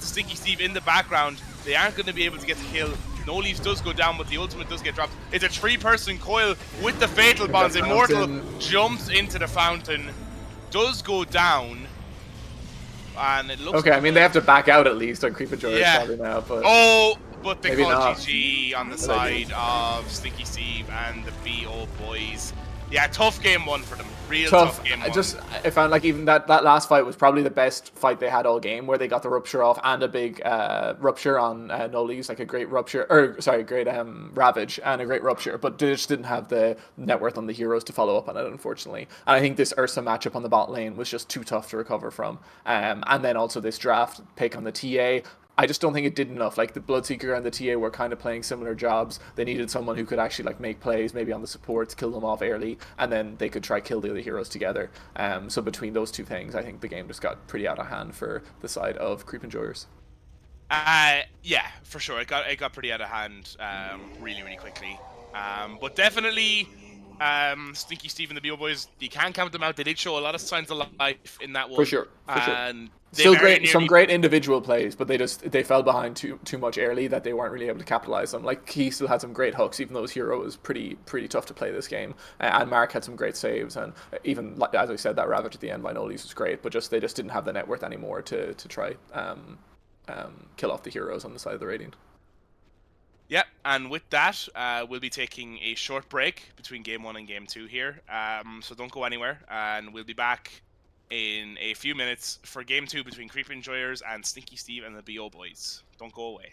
Stinky Steve in the background. They aren't going to be able to get the kill. No Leaves does go down, but the ultimate does get dropped. It's a 3-person coil with the Fatal Bonds. Immortal jumps into the fountain, does go down. And it looks okay, I mean, they have to back out at least on Creep Enjoyers probably now, but... Oh, but they Maybe call not. GG on the But they do. side of Stinky Steve and the BO boys. Yeah, tough game one for them. Real tough Tough. game I one. just I found like even that last fight was probably the best fight they had all game, where they got the rupture off and a big rupture on Noli's, like a great rupture, or sorry, great ravage and a great rupture, but they just didn't have the net worth on the heroes to follow up on it, unfortunately. And I think this Ursa matchup on the bot lane was just too tough to recover from. And then also this draft pick on the TA. I just don't think it did enough. Like the Bloodseeker and the TA were kind of playing similar jobs. They needed someone who could actually like make plays, maybe on the supports, kill them off early, and then they could try kill the other heroes together. So between those two things, I think the game just got pretty out of hand for the side of Creep Enjoyers. Yeah, for sure. It got pretty out of hand really, really quickly. But definitely, Stinky Steve and the BO boys, you can't count them out. They did show a lot of signs of life in that For one, sure, for sure. and they Still very great, some nearly. great individual plays, but they fell behind too much early that they weren't really able to capitalize on. Like he still had some great hooks, even though his hero was pretty tough to play this game. And Mark had some great saves, and even like, as I said, that ravage at the end by Noli's was great, but just they just didn't have the net worth anymore to try kill off the heroes on the side of the Radiant. Yeah, and with that, we'll be taking a short break between game one and game two here. So don't go anywhere, and we'll be back in a few minutes for game two between Creep Enjoyers and Stinky Steve and the BO boys. Don't go away.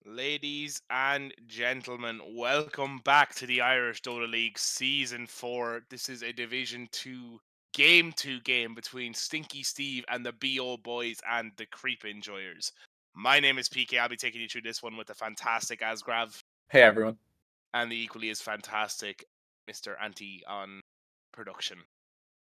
Ladies and gentlemen, welcome back to the Irish Dota League Season 4. This is a Division 2 Game 2 game between Stinky Steve and the BO Boys and the Creep Enjoyers. My name is PK. I'll be taking you through this one with the fantastic Asgrav Hey everyone. and the equally as fantastic Mr. Anti on production.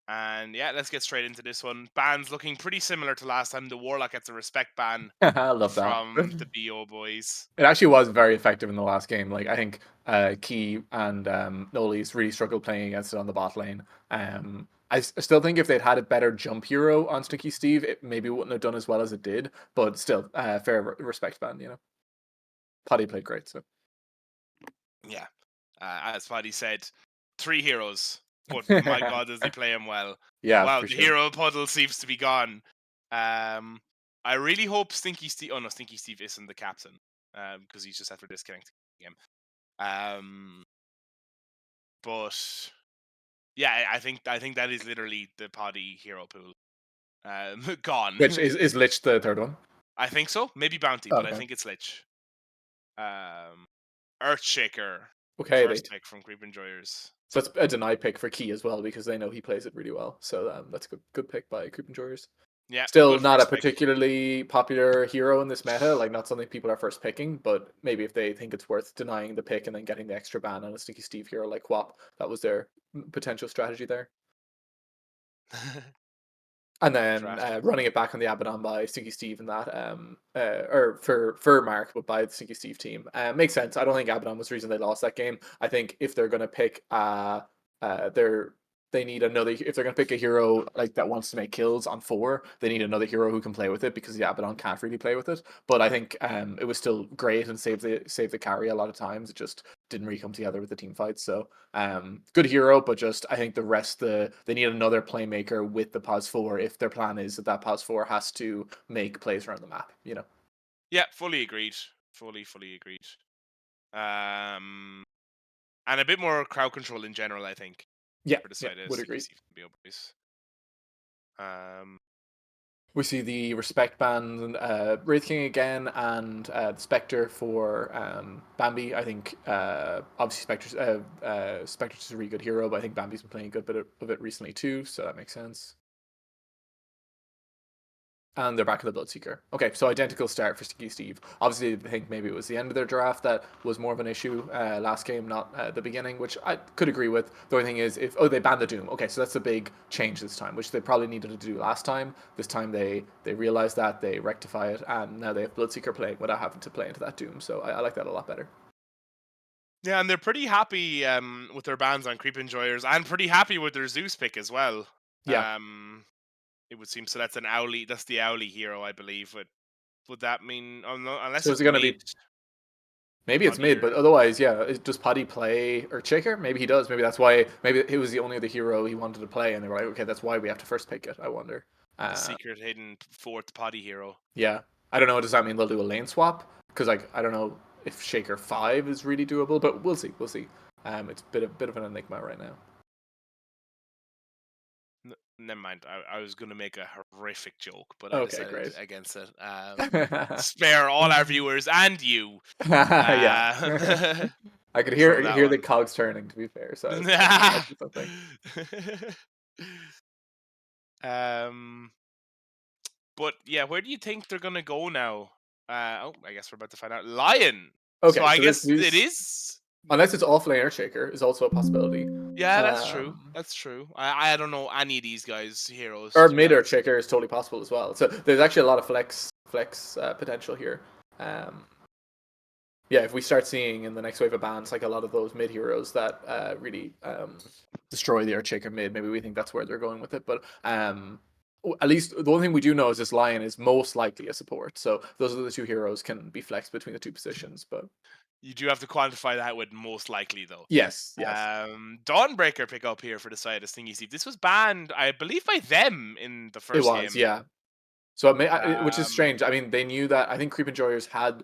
And yeah, let's get straight into this one. Bans looking pretty similar to last time. The Warlock gets a respect ban I love that. from the BO Boys. It actually was very effective in the last game. Like I think Key and Noli's really struggled playing against it on the bot lane. I still think if they'd had a better jump hero on Stinky Steve, it maybe wouldn't have done as well as it did. But still, fair respect band. Paddy played great. So Yeah, as Paddy said, 3 heroes, but my God, does he play him well? yeah, Wow, for the sure. hero puddle seems to be gone. I really hope Stinky Steve. Oh no, Stinky Steve isn't the captain, because he's just after disconnecting the game. But yeah, I think that is literally the Paddy hero pool. Which Gone. is Lich the third one? I think so. Maybe Bounty, Oh, but I okay. think it's Lich. Um, Earthshaker, Okay, first pick from Creep Enjoyers. so it's a deny pick for Key as well because they know he plays it really well. So that's a good pick by Creep Enjoyers. Yeah, Still good not a first pick. particularly popular hero in this meta, like not something people are first picking, but maybe if they think it's worth denying the pick and then getting the extra ban on a Sticky Steve hero like Quap, that was their potential strategy there. And then Drafted. running it back on the Abaddon by Stinky Steve and that, or for Mark, but by the Stinky Steve team. Makes sense. I don't think Abaddon was the reason they lost that game. I think if they're going to pick, their they need another. If they're going to pick a hero like that wants to make kills on 4, they need another hero who can play with it because the Abaddon can't really play with it. But I think it was still great and saved the carry a lot of times. It just didn't really come together with the team fight. So good hero, but just I think the rest they need another playmaker with the pos 4 if their plan is that pos 4 has to make plays around the map. Yeah, fully agreed. Fully agreed. Um, and a bit more crowd control in general, I think, Yeah, for the yeah, side of would Stinky agree. Steve and BO Boys. Um, We see the respect band Wraith King again and the Spectre for Bambi. I think obviously Spectre's a really good hero, but I think Bambi's been playing a good bit of it recently too, so that makes sense. And they're back in the Bloodseeker. Okay, so identical start for Sticky Steve. Obviously, I think maybe it was the end of their draft that was more of an issue last game, not the beginning, which I could agree with. The only thing is, if they banned the Doom. Okay, so that's a big change this time, which they probably needed to do last time. This time they realized that, they rectify it, and now they have Bloodseeker playing without having to play into that Doom. So I like that a lot better. yeah, and they're pretty happy with their bans on Creep Enjoyers, and pretty happy with their Zeus pick as well. Yeah. It would seem so. That's an Owly. That's the Owly hero, I believe. But would that mean? Oh, no, unless So is it's it going to mid, be? Maybe it's Paddy mid, or but otherwise, yeah. Does Paddy play or Shaker? Maybe he does. Maybe that's why. Maybe he was the only other hero he wanted to play, and they were like, okay, that's why we have to first pick it. I wonder. the Uh, secret hidden fourth Paddy hero. yeah, I don't know. Does that mean they'll do a lane swap? Because like I don't know if Shaker 5 is really doable, but we'll see. We'll see. It's a bit of an enigma right now. Never mind. I was going to make a horrific joke, but I Okay, decided great. against it. Spare all our viewers and you Yeah, uh, I could hear from that hear the one. cogs turning. To be fair, so I was like, there might be something. um, but yeah, where do you think they're gonna go now? Oh, I guess we're about to find out. Lion. So Okay, I so this guess it is is. unless it's offlane Shaker is also a possibility. Yeah, that's true. Um, That's true. I don't know any of these guys' heroes or to be mid honest. Shaker is totally possible as well. So there's actually a lot of flex potential here. Um, yeah, if we start seeing in the next wave of bans like a lot of those mid heroes that really destroy the Earthshaker mid, maybe we think that's where they're going with it. But at least the one thing we do know is this Lion is most likely a support. So those are the two heroes can be flexed between the two positions. But You do have to quantify that with most likely though. yes, Dawnbreaker pick up here for the side of Stingy Steve. This was banned, I believe, by them in the it first was, game. yeah. So which is Um, strange. I mean, they knew that. I think Creep Enjoyers had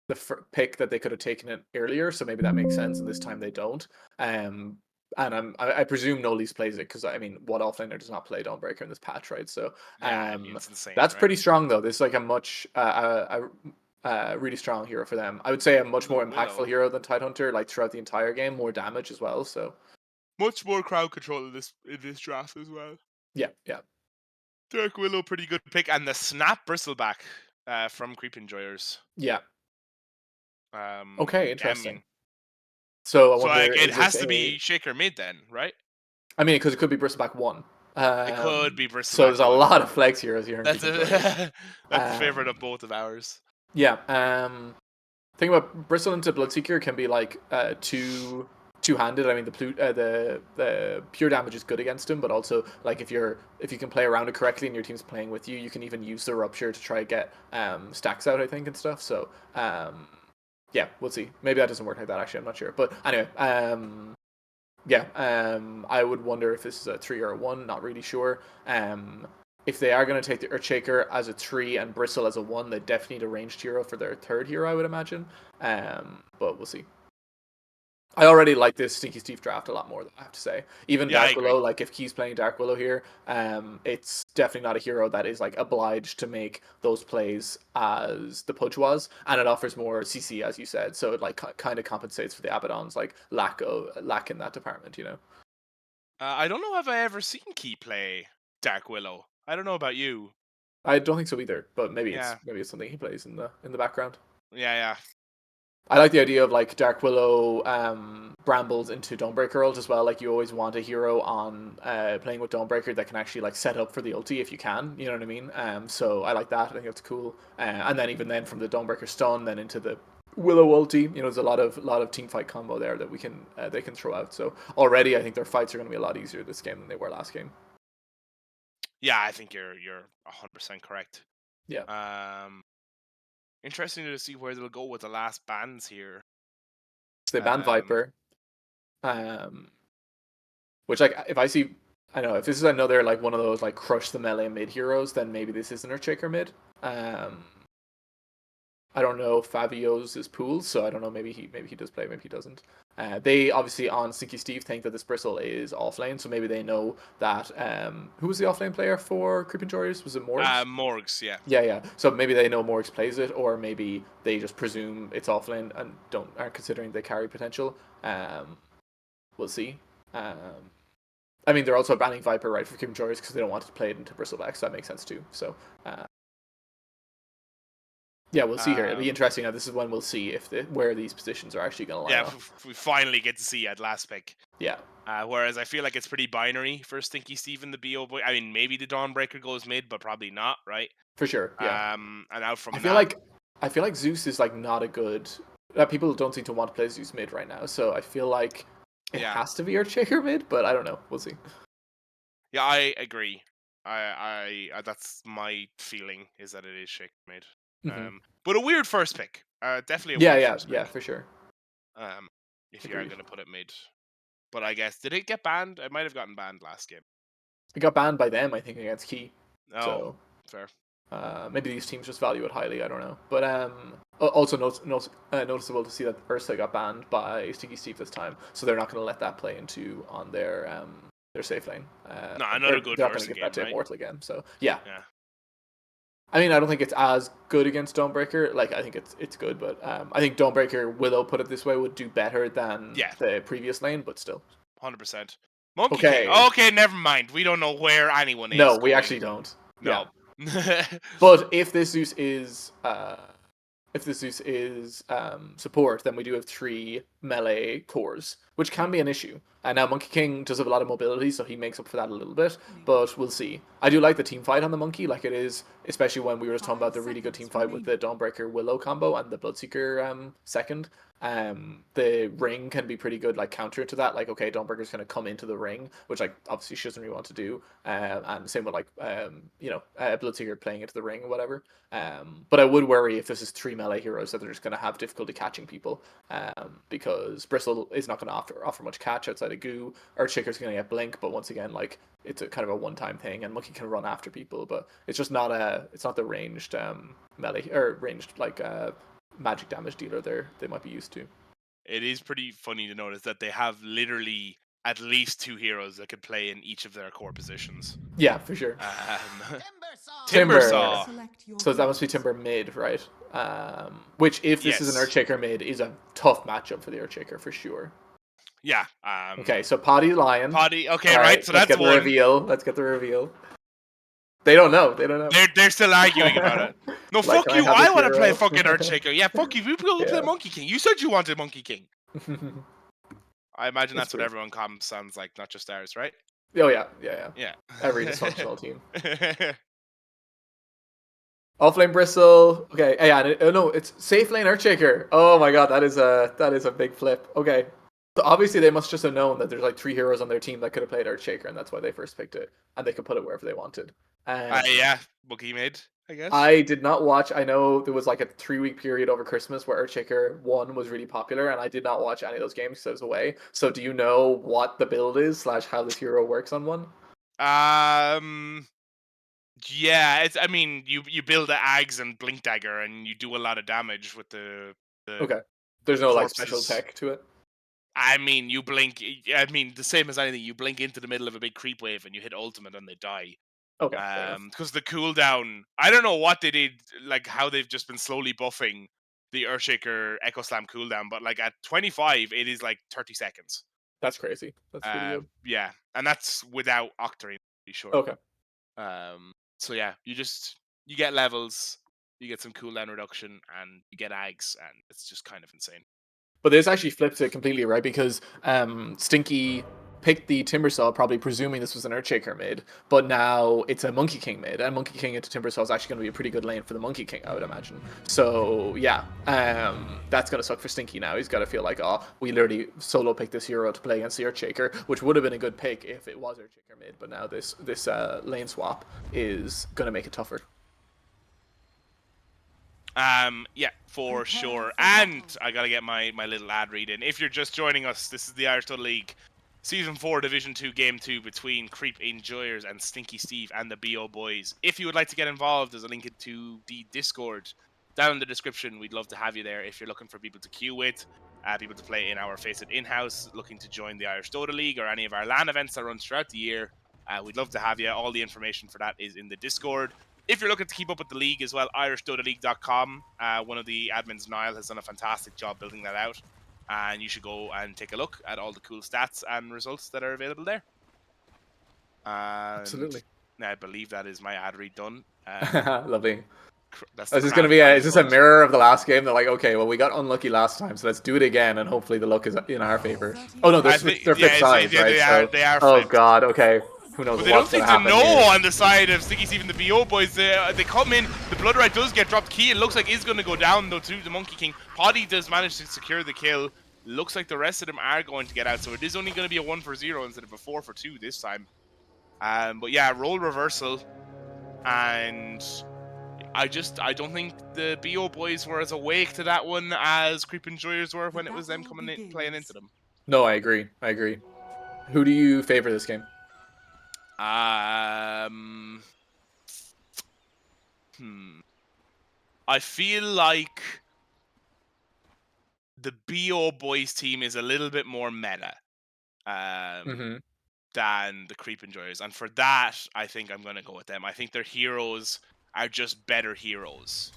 the pick that they could have taken it earlier, so maybe that makes sense. And this time they don't. Um, and I presume Nolise plays it because I mean, what offlaner does not play Dawnbreaker in this patch, right? So yeah, I mean it's insane, that's right? pretty strong though. This is like a much really strong hero for them. I would say a much more Ooh, impactful Willow. hero than Tidehunter, like throughout the entire game, more damage as well. So Much more crowd control in this draft as well. yeah, yeah, Dark Willow, pretty good pick, and the Snap Bristleback from Creep Enjoyers. yeah. Okay, Yeah, I interesting. mean, So I so wonder, like it is this has to a? be Shaker mid then, right? I mean, because it could be Bristleback one. It could be So Bristleback there's a one. lot of flex heroes here in That's Creep Enjoyers. a that's a favorite of Um, both of ours. yeah. Thing about Bristle into Bloodseeker can be like two-handed. I mean, the pure damage is good against him, but also like if you can play around it correctly and your team's playing with you, you can even use the Rupture to try to get stacks out, I think, and stuff. So yeah, we'll see. Maybe that doesn't work like that. Actually, I'm not sure. But anyway, yeah, I would wonder if this is a 3 or a 1. Not really sure. If they are going to take the Earthshaker as a 3 and Bristle as a 1, they definitely need a ranged hero for their third hero, I would imagine. But we'll see. I already like this Stinky Steve draft a lot more, I have to say. Even Yeah, I Dark agree. Willow, like if Key's playing Dark Willow here, it's definitely not a hero that is like obliged to make those plays as the Pudge was, and it offers more CC, as you said, so it like kind of compensates for the Abaddon's like lack in that department, you know. I don't know if I ever seen Key play Dark Willow. I don't know about you. I don't think so either, but Yeah, maybe it's something he plays in the background. yeah, yeah. I like the idea of like Dark Willow brambles into Dawnbreaker ult as well. Like you always want a hero on playing with Dawnbreaker that can actually like set up for the ulti if you can. You know what I mean? So I like that. I think that's cool. And then even then from the Dawnbreaker stun then into the Willow ulti, you know, there's a lot of team fight combo there that we can they can throw out. So already I think their fights are going to be a lot easier this game than they were last game. Yeah, I think you're 100% correct. Yeah. Um, Interesting to see where they'll go with the last bans here. So they banned Um, Viper. Um, which like if I see, I know if this is another like one of those like crush the melee mid heroes, then maybe this isn't a shaker mid. Um, I don't know Fabio's is pools, so I don't know. Maybe he does play, maybe he doesn't. They obviously on Stinky Steve think that this Bristle is offlane, so maybe they know that. Who was the offlane player for Creeping Warriors? Was it Morgs? Morgs, yeah. Yeah, yeah. So maybe they know Morgs plays it, or maybe they just presume it's offlane and aren't considering the carry potential. Um, we'll see. Um, I mean, they're also banning Viper right for Creeping Warriors because they don't want to play it into Bristleback, so that makes sense too. So uh, yeah, we'll see here. It'll be Um, interesting. Now, this is when we'll see if where these positions are actually going to line yeah, up. we finally get to see at last pick. Yeah, Whereas I feel like it's pretty binary for Stinky Steve and the BO boy. I mean, maybe the Dawnbreaker goes mid, but probably not, right? for sure. Yeah, And out I from feel that, like I feel like Zeus is like not a good. People don't seem to want to play Zeus mid right now, so I feel like it yeah, has to be Earthshaker mid, but I don't know. We'll see. yeah, I agree. That's my feeling is that it is Shake mid. Hmm. But a weird first pick. Definitely a Yeah, weird yeah, first yeah, pick. for sure. Um, if you are Agreed. gonna put it mid, but I guess did it get banned? It might have gotten banned last game. It got banned by them, I think, against Key. Oh, So fair. maybe these teams just value it highly. I don't know. But also noticeable to see that Ursa got banned by Sticky Steve this time, so they're not going to let that play into on their safe lane. No, Or another good they're not going to Ursa give that game, to right? Immortal again. So yeah, Yeah. I mean I don't think it's as good against Dawnbreaker. Like I think it's good, but I think Dawnbreaker Willow put it this way would do better than Yeah, the previous lane, but still. 100%. Monkey King. Okay, Okay, never mind. We don't know where anyone no, is we going. actually don't. Yeah, No. but if this Zeus is support, then we do have 3 melee cores, which can be an issue. And now Monkey King does have a lot of mobility, so he makes up for that a little bit. But we'll see. I do like the team fight on the Monkey, like it is, especially when we were just talking about the really good team fight with the Dawnbreaker Willow combo and the Bloodseeker second. The ring can be pretty good, like counter to that. Like, okay, Dawnbreaker's gonna come into the ring, which like obviously she doesn't really want to do. And same with like Bloodseeker playing into the ring or whatever. But I would worry if this is 3 melee heroes that they're just going to have difficulty catching people, because Bristle is not going to offer much catch outside of Goo. Earthshaker's going to get Blink, but once again, like it's a kind of a one-time thing, and Monkey can run after people, but it's not the ranged melee or ranged like magic damage dealer they might be used to. It is pretty funny to notice that they have literally at least 2 heroes that could play in each of their core positions. Yeah, for sure. Um, Timber. Timbersaw. So that must be Timber mid, right? Which, if this is an Yes. Earthshaker mid, is a tough matchup for the Earthshaker for sure. Yeah. Okay, so Potty Lion. Potty. All Okay, right. right, So let's that's get the one. reveal. Let's get the reveal. They don't know. They don't know. They're still arguing about it. No, Like, fuck can I you. have I this want to play hero? fucking Earthshaker. Yeah, fuck you. You go play Yeah. Monkey King. You said you wanted Monkey King. I imagine That's that's what true. everyone comms sounds like, not just ours, right? Oh yeah, yeah, yeah. Yeah. Every dysfunctional team. Offlane Bristle. Okay, yeah. Oh no, it's safe lane Earthshaker. Oh my god, that is a big flip. Okay, so obviously they must just have known that there's like 3 heroes on their team that could have played Earthshaker, and that's why they first picked it, and they could put it wherever they wanted. Yeah, Monkey made, I guess. I did not watch. I know there was like a 3 week period over Christmas where Earthshaker 1 was really popular, and I did not watch any of those games because I was away. So do you know what the build is / how this hero works on one? Yeah, I mean, you build the Ags and Blink Dagger, and you do a lot of damage with the Okay, there's no like special corpses. tech to it. I mean, you blink. I mean, the same as anything. You blink into the middle of a big creep wave, and you hit ultimate, and they die. Okay, fair enough. Because the cooldown, I don't know what they did, like how they've just been slowly buffing the Earthshaker Echo Slam cooldown, but like at 25, it is like 30 seconds. That's crazy. That's really good. Yeah, and that's without Octarine, to be sure. Okay. So yeah, you get levels, you get some cooldown reduction, and you get Ags, and it's just kind of insane. But this actually flips it completely, right? Because Stinky picked the Timbersaw, probably presuming this was an Earthshaker mid, but now it's a Monkey King mid, and Monkey King into Timbersaw is actually going to be a pretty good lane for the Monkey King, I would imagine. So yeah, that's going to suck for Stinky now. He's got to feel like, oh, we literally solo picked this hero to play against the Earthshaker, which would have been a good pick if it was Earthshaker mid, but now this lane swap is going to make it tougher. Yeah, for sure. And I gotta get my little ad read in. If you're just joining us, this is the Irish Dota League Season 4 Division 2 Game 2 between Creep Enjoyers and Stinky Steve and the BO Boys. If you would like to get involved, there's a link to the Discord down in the description. We'd love to have you there if you're looking for people to queue with, people to play in our Face It in-house, looking to join the Irish Dota League or any of our LAN events that run throughout the year. We'd love to have you. All the information for that is in the Discord. If you're looking to keep up with the league as well, IrishDotaLeague.com. One of the admins, Niall, has done a fantastic job building that out. And you should go and take a look at all the cool stats and results that are available there. And Absolutely. I believe that is my ad read done. Lovely. That's is this going to be is this a mirror of the last game? They're like, okay, well, we got unlucky last time, so let's do it again, and hopefully the luck is in our favor. Oh no, they're flip sides, right? They are oh flipped. god, okay. Who knows but they what's don't seem to know here. on the side of Stinky Steve and the BO Boys. They come in, the Blood Rite does get dropped key. It looks like it's going to go down, though, to the Monkey King. Poddy does manage to secure the kill. Looks like the rest of them are going to get out, so it is only going to be a 1-for-0 instead of a 4-for-2 this time. But yeah, role reversal. And I don't think the BO Boys were as awake to that one as Creep Enjoyers were when it was them coming in, playing into them. No, I agree. Who do you favor this game? I feel like the BO Boys team is a little bit more meta than the Creep Enjoyers. And for that, I think I'm going to go with them. I think their heroes are just better heroes.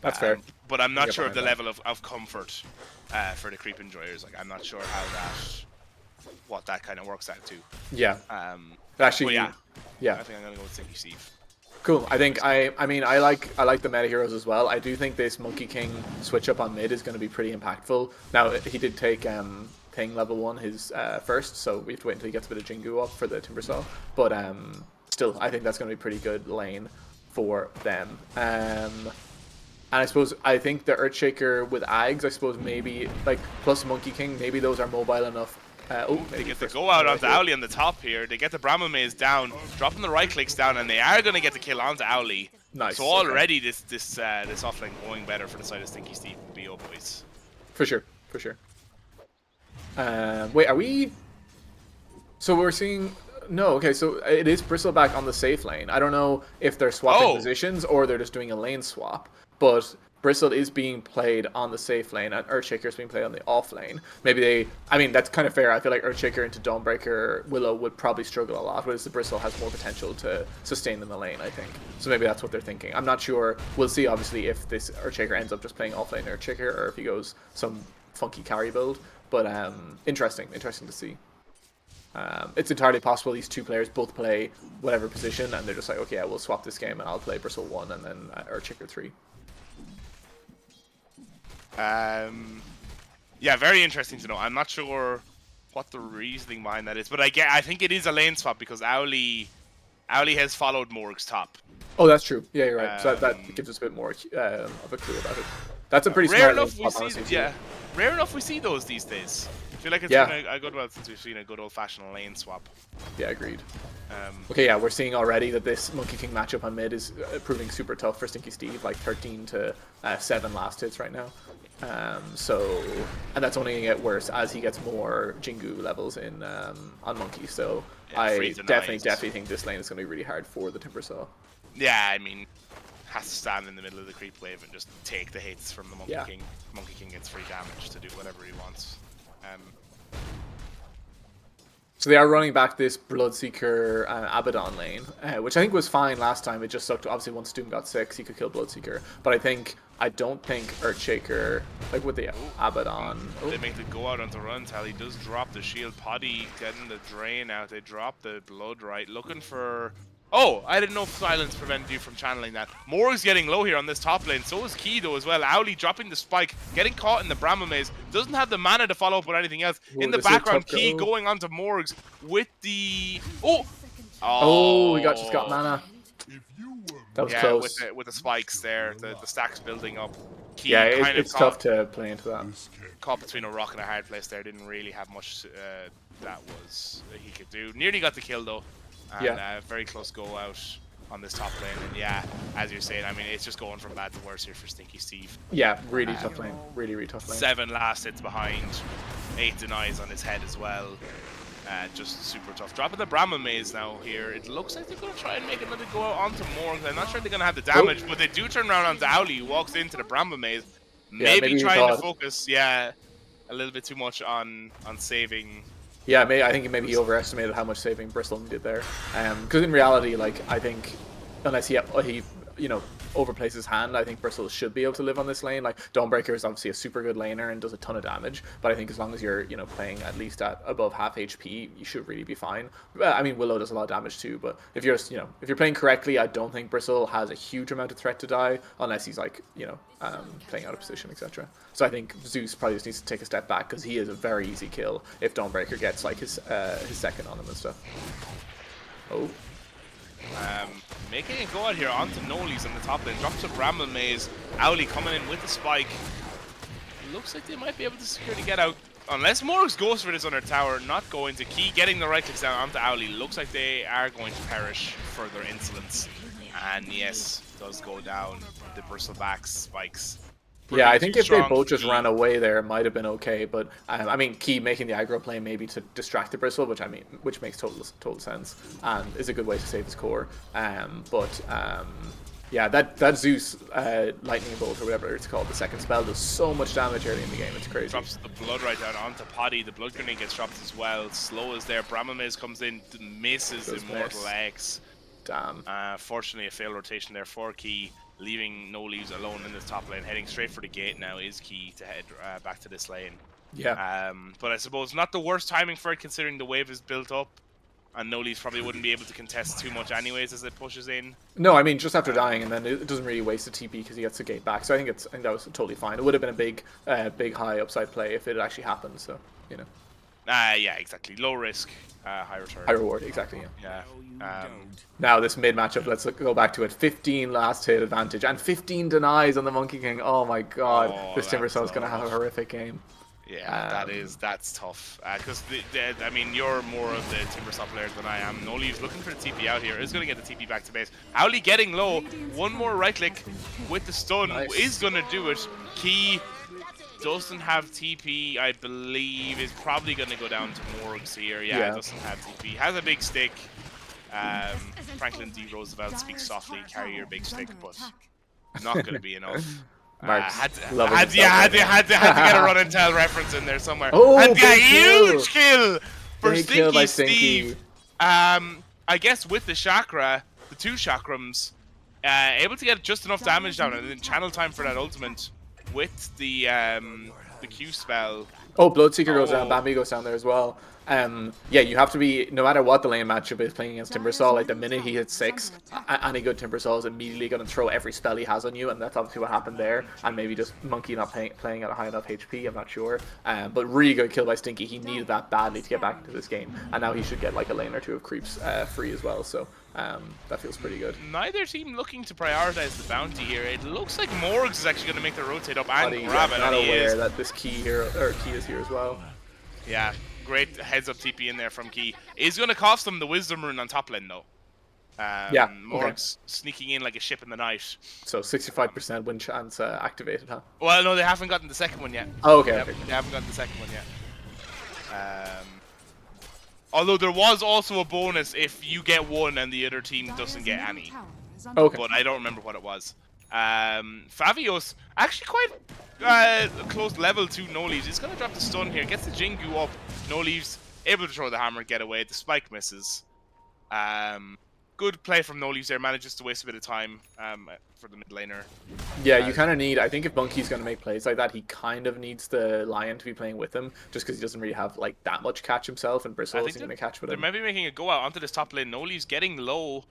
That's fair. But I'm not sure of the level of comfort for the Creep Enjoyers. Like, I'm not sure what that kind of works out to. Yeah. Actually, yeah. I think I'm going to go with Stinky Steve. Cool. I think I like the meta heroes as well. I do think this Monkey King switch up on mid is going to be pretty impactful. Now he did take Ping level 1 his first, so we have to wait until he gets a bit of Jingu up for the Timbersaw. But still, I think that's going to be a pretty good lane for them. And I think the Earthshaker with Ags, I suppose maybe like plus Monkey King, maybe those are mobile enough. They get the go out onto Owly on the top here. They get the Brahma Maze down, dropping the right clicks down, and they are going to get the kill onto Owly. Nice. So already this offlane going better for the side of Stinky Steve and BO Boys. For sure. Wait, are we? So we're seeing. No, okay, so it is Bristleback on the safe lane. I don't know if they're swapping positions or they're just doing a lane swap. But Bristle is being played on the safe lane and Earthshaker is being played on the off lane. Maybe they, I mean, that's kind of fair. I feel like Earthshaker into Dawnbreaker Willow would probably struggle a lot, whereas the Bristle has more potential to sustain in the lane, I think. So maybe that's what they're thinking. I'm not sure. We'll see, obviously, if this Earthshaker ends up just playing off lane Earthshaker or if he goes some funky carry build. But interesting to see. It's entirely possible these two players both play whatever position, and they're just like, okay, yeah, we'll swap this game, and I'll play Bristle 1 and then Earthshaker 3. Yeah, very interesting to know. I'm not sure what the reasoning behind that is, but I think it is a lane swap because Owly has followed Morg's top. Oh, that's true. Yeah, you're right. So that gives us a bit more of a clue about it. That's a pretty rare smart enough we see. Yeah, rare enough we see those these days. I feel like it's been a good while since we've seen a good old-fashioned lane swap. Yeah, agreed. Okay, yeah, we're seeing already that this Monkey King matchup on mid is proving super tough for Stinky Steve, like 13 to 7 last hits right now. And that's only going to get worse as he gets more Jingu levels in on Monkey. So yeah, I definitely think this lane is going to be really hard for the Timbersaw. Yeah, I mean, has to stand in the middle of the creep wave and just take the hits from the Monkey King. Monkey King gets free damage to do whatever he wants. So they are running back this Bloodseeker Abaddon lane, which I think was fine last time. It just sucked. Obviously, once Doom got 6, he could kill Bloodseeker. But I don't think Earthshaker, like with the Abaddon. They make the go out onto run. Tally does drop the shield. Poddy getting the drain out. They drop the blood right. Looking for. Oh, I didn't know if silence prevented you from channeling that. Morg's getting low here on this top lane. So is Key though as well. Owly dropping the spike, getting caught in the Brahma Maze. Doesn't have the mana to follow up with anything else. In the background, Key going onto Morg's with the... Oh, he just got mana. That was close. With the spikes there, the stacks building up. Key yeah, it's tough to play into that. Caught between a rock and a hard place there. Didn't really have much that he could do. Nearly got the kill though. And very close go out on this top lane. And yeah, as you're saying, I mean, it's just going from bad to worse here for Stinky Steve. Yeah, really tough lane. Really tough lane. 7 last hits behind. 8 denies on his head as well. Just super tough. Dropping the Brahma Maze now here. It looks like they're going to try and make another go out onto Morg. I'm not sure they're going to have the damage, but they do turn around onto Owly, who walks into the Brahma Maze. Maybe trying to focus, a little bit too much on saving... Yeah, I think maybe he overestimated how much saving Bristle did there. Because in reality, like, I think unless he overplays his hand, I think Bristle should be able to live on this lane. Like, Dawnbreaker is obviously a super good laner and does a ton of damage, but I think as long as you're playing at least at above half HP, you should really be fine. I mean, Willow does a lot of damage too, but if you're if you're playing correctly, I don't think Bristle has a huge amount of threat to die unless he's like playing out of position, etc. So I think Zeus probably just needs to take a step back because he is a very easy kill if Dawnbreaker gets like his second on him and stuff. Oh. Making a go out here onto Noli's on the top lane. Drops a Bramble Maze. Owly coming in with the spike. Looks like they might be able to secure the get out. Unless Morg's Ghostford is under tower, not going to. Key getting the right clicks down onto Owly. Looks like they are going to perish for their insolence. And yes, does go down. The bristleback spikes. Yeah, I think if they both just ran away there, it might have been okay. But I mean, Key making the aggro play maybe to distract the Bristle, which makes total sense and is a good way to save his core. Yeah, that Zeus lightning bolt or whatever it's called, the second spell, does so much damage early in the game. It's crazy. Drops the blood right down onto Poddy. The blood grenade gets dropped as well. Slow is there. Brahma Maze comes in, misses Immortal X. Damn. Fortunately, a fail rotation there for Key. Leaving No Leaves alone in this top lane, heading straight for the gate now is Key to head back to this lane. Yeah. But I suppose not the worst timing for it, considering the wave is built up, and No Leaves probably wouldn't be able to contest too much anyways as it pushes in. No, I mean just after dying, and then it doesn't really waste the TP because he gets the gate back. So I think that was totally fine. It would have been a big high upside play if it actually happened. So yeah, exactly. Low risk, high return. High reward, exactly. Yeah. Now this mid matchup, let's go back to it. 15 last hit advantage and 15 denies on the Monkey King. Oh my god, this Timbersaw is going to have a horrific game. Yeah, that's tough. Because I mean, you're more of the Timbersaw player than I am. No Leaves looking for the TP out here. Is going to get the TP back to base. Owly getting low. One more right click with the stun is going to do it. Key doesn't have TP, I believe, is probably going to go down to Morgs here. Yeah, doesn't have TP. Has a big stick. Franklin D. Roosevelt speaks softly, carry your big stick, but not going to be enough. Mark's Had loving to get a run and tell reference in there somewhere. Oh, And yeah, big kill! huge kill for Big kill by Stinky Stinky. Steve. I guess with the chakra, the 2 chakrams, able to get just enough damage down, and then channel time for that ultimate with the Q spell. Oh, Bloodseeker goes down, Oh. Bambi goes down there as well. Yeah, you have to be, no matter what the lane matchup is playing against Timbersaw, like the minute he hits 6, any good Timbersaw is immediately going to throw every spell he has on you, and that's obviously what happened there. And maybe just Monkey not playing at a high enough HP, I'm not sure. But really good kill by Stinky. He needed that badly to get back into this game, and now he should get like a lane or 2 of creeps free as well. So that feels pretty good. Neither team looking to prioritize the bounty here. It looks like Morgs is actually going to make the rotate up and grab it. Not and he aware is. that this key here, or key is here as well. Yeah, great heads up TP in there from Key. Is going to cost them the Wisdom Rune on top lane though. Yeah, Morgs sneaking in like a ship in the night. So 65% win chance activated, huh? Well, no, they haven't gotten the second one yet. Oh, okay. They haven't gotten the second one yet. Although there was also a bonus if you get one and the other team doesn't get any. Okay. But I don't remember what it was. Favios, actually quite close level to No Leaves. He's going to drop the stun here. Gets the Jingu up. No Leaves able to throw the hammer, get away. The spike misses. Good play from No Leaves there. Manages to waste a bit of time for the mid laner. Yeah, you kind of need, I think if Monkey's going to make plays like that, he kind of needs the Lion to be playing with him, just because he doesn't really have like that much catch himself, and Bristle isn't going to catch with him. They're maybe making a go out onto this top lane. No Leaves getting low.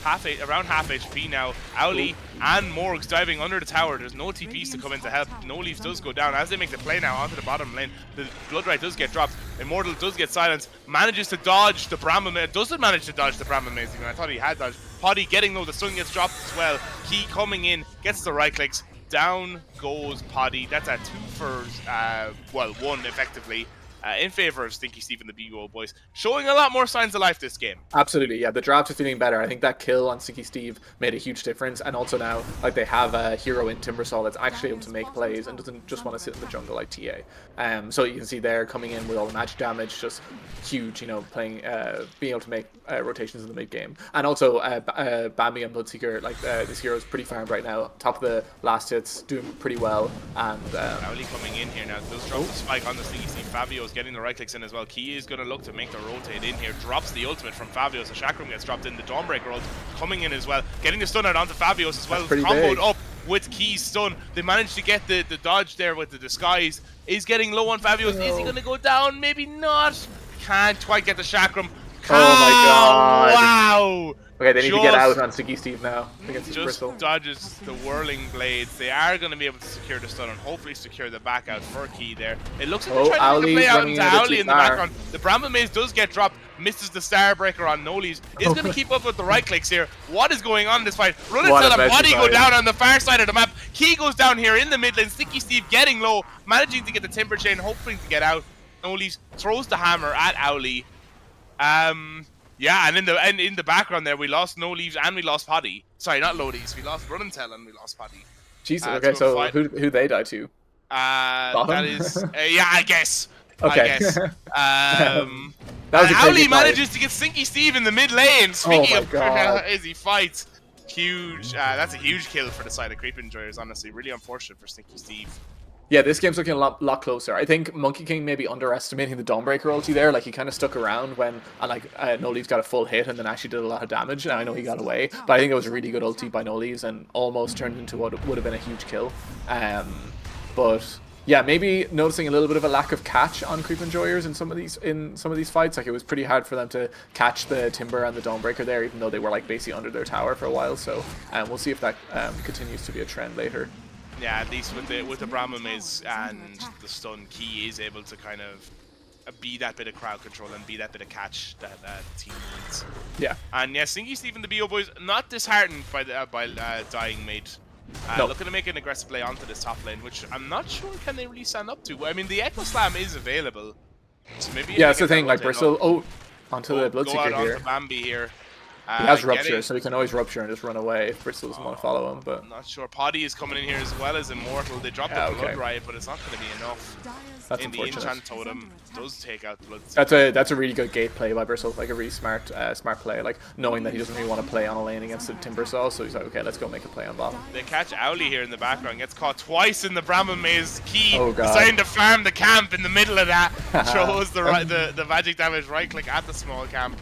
Around half HP now. Owly and Morgs diving under the tower. There's no TPs to come in to help. No Leaves does go down as they make the play now onto the bottom lane. The Bloodright does get dropped. Immortal does get silenced. Manages to dodge the Brahma Maze. Doesn't manage to dodge the Brahma Maze even. I thought he had dodged. Poddy getting low. The stun gets dropped as well. Key coming in. Gets the right clicks. Down goes Poddy. That's a 2 for, well, 1 effectively. In favor of Stinky Steve and the BO boys, showing a lot more signs of life this game. Absolutely, yeah. The draft is feeling better. I think that kill on Stinky Steve made a huge difference, and also now like they have a hero in Timbersaw that's actually able to make plays and doesn't just want to sit in the jungle like TA. So you can see there coming in with all the magic damage, just huge. You know, playing, being able to make rotations in the mid game, and also Bambi and Bloodseeker. Like this hero is pretty farmed right now. Top of the last hits, doing pretty well. And Owly coming in here now. Does drop the spike on the Stinky Steve. Fabio's getting the right clicks in as well. Key is going to look to make the rotate in here. Drops the ultimate from Fabios. The Chakram gets dropped in. The Dawnbreaker ult coming in as well. Getting the stun out onto Fabios as well. Comboed up with Key's stun. They managed to get the dodge there with the disguise. Is getting low on Fabios. Is he going to go down? Maybe not. Can't quite get the Chakram. Oh my god. Wow. Okay, they need to get out on Stinky Steve now against his Bristle. Dodges the whirling blades. They are going to be able to secure the stun and hopefully secure the back out for Key there. It looks like they're trying to play out into Owly in the background. The Brahma Maze does get dropped. Misses the Starbreaker on No Leaves. Is going to keep up with the right clicks here. What is going on in this fight? Run until a body go down on the far side of the map. Key goes down here in the mid lane. Stinky Steve getting low, managing to get the Timber Chain, hoping to get out. No Leaves throws the hammer at Owly. Yeah, and in the background there, we lost No Leaves and we lost Poddy. Sorry, not No Leaves. We lost Run and Tell and we lost Poddy. Jesus. Okay, so who they die to? That is yeah, I guess. Okay. I guess. That was a Owly manages to get Stinky Steve in the mid lane. Speaking of as he fights, huge. That's a huge kill for the side of Creep Enjoyers. Honestly, really unfortunate for Stinky Steve. Yeah, this game's looking a lot closer. I think Monkey King may be underestimating the Dawnbreaker ulti there. Like, he kind of stuck around when No Leaves got a full hit and then actually did a lot of damage. And I know he got away, but I think it was a really good ulti by No Leaves and almost turned into what would have been a huge kill. But yeah, maybe noticing a little bit of a lack of catch on Creep Enjoyers in some of these fights. Like, it was pretty hard for them to catch the Timber and the Dawnbreaker there, even though they were like basically under their tower for a while. So we'll see if that continues to be a trend later. Yeah, at least with the Brahma Maze and the stun, Key is able to kind of be that bit of crowd control and be that bit of catch that the team needs. Yeah. And yeah, Stinky Steve and the BO boys not disheartened by dying mate. Looking to make an aggressive play onto this top lane, which I'm not sure can they really stand up to. I mean, the Echo Slam is available, so maybe yeah, that's the thing. Like Bristle, onto the Bloodseeker go out here. onto Bambi here. He has Getting Rupture, so he can always Rupture and just run away if Bristol doesn't want to follow him, but... I'm not sure. Poddy is coming in here as well as Immortal. They dropped Yeah, the okay. Blood Riot, but it's not going to be enough. That's In the unfortunate. Enchant Totem does take out the Blood. That's a really good gate play by Bristol, like a really smart play, like knowing that he doesn't really want to play on a lane against the Timbersaw, so he's like, okay, let's go make a play on bottom. They catch Owly here in the background, gets caught twice in the Bramble Maze. Key Oh, God. deciding to farm the camp in the middle of that. Throws the magic damage right click at the small camp.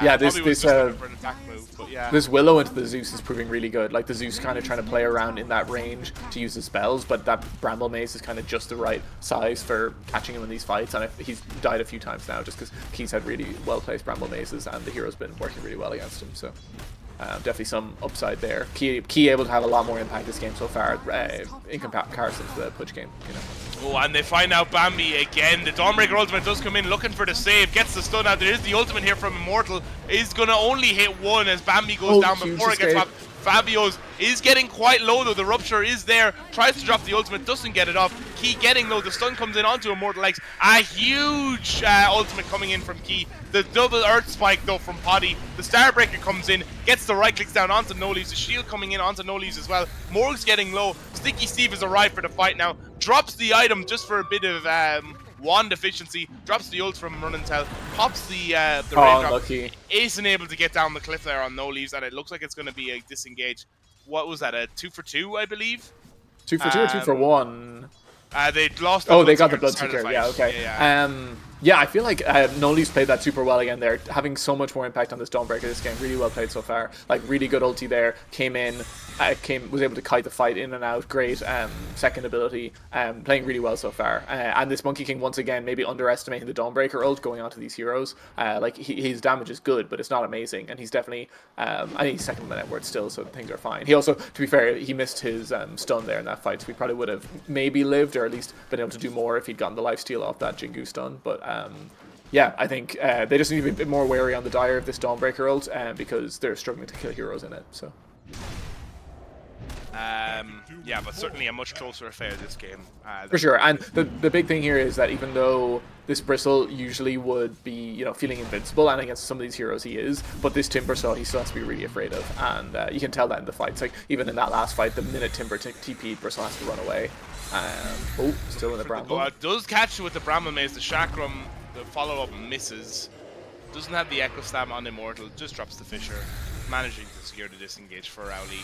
Yeah, for an attack move, but yeah. This Willow into the Zeus is proving really good. Like, the Zeus kind of trying to play around in that range to use his spells, but that Bramble Maze is kind of just the right size for catching him in these fights, and he's died a few times now just because Key's had really well-placed Bramble Mazes, and the hero's been working really well against him, so... definitely some upside there. Key able to have a lot more impact this game so far in comparison to the Pudge game, you know. Oh, and they find out Bambi again. The Dawnbreaker ultimate does come in looking for the save, gets the stun out. There is the ultimate here from Immortal. Is going to only hit one as Bambi goes down before it gets popped. Fabio's is getting quite low though. The Rupture is there. Tries to drop the ultimate, doesn't get it off. Key getting low. The stun comes in onto Immortal X. A huge ultimate coming in from Key. The double Earth Spike though from Poddy. The Starbreaker comes in, gets the right clicks down onto No Leaves. The shield coming in onto No Leaves as well. Morg's getting low. Stinky Steve has arrived for the fight now. Drops the item just for a bit of wand efficiency. Drops the ult from Run and Tell. Pops the raindrop. Isn't able to get down the cliff there on No Leaves, and it looks like it's going to be a disengage. What was that? A 2 for 2, I believe. 2 for 2 or 2 for 1? They lost. They got the Bloodseeker. Yeah, okay. Yeah. Yeah, I feel like No Leaves played that super well again there, having so much more impact on this Dawnbreaker this game. Really well played so far. Like, really good ulti there. Came in, was able to kite the fight in and out. Great second ability. Playing really well so far. And this Monkey King, once again, maybe underestimating the Dawnbreaker ult going onto these heroes. Like, his damage is good, but it's not amazing. And he's definitely, I think he's second in the net worth still, so things are fine. He also, to be fair, he missed his stun there in that fight, so he probably would have maybe lived, or at least been able to do more if he'd gotten the lifesteal off that Jingu stun. But yeah, I think they just need to be a bit more wary on the Dire of this Dawnbreaker ult, because they're struggling to kill heroes in it. So. Yeah, but certainly a much closer affair this game. For sure, and the big thing here is that even though this Bristle usually would be, you know, feeling invincible, and against some of these heroes he is, but this Timbersaw he still has to be really afraid of, and you can tell that in the fights. Like, even in that last fight, the minute Timber TP'd, Bristle has to run away. Oh, still in the Bramble. Does catch it with the Bramble Maze. The Chakram, the follow-up misses. Doesn't have the Echo Slam on Immortal, just drops the Fisher. Managing to secure the disengage for Rowley.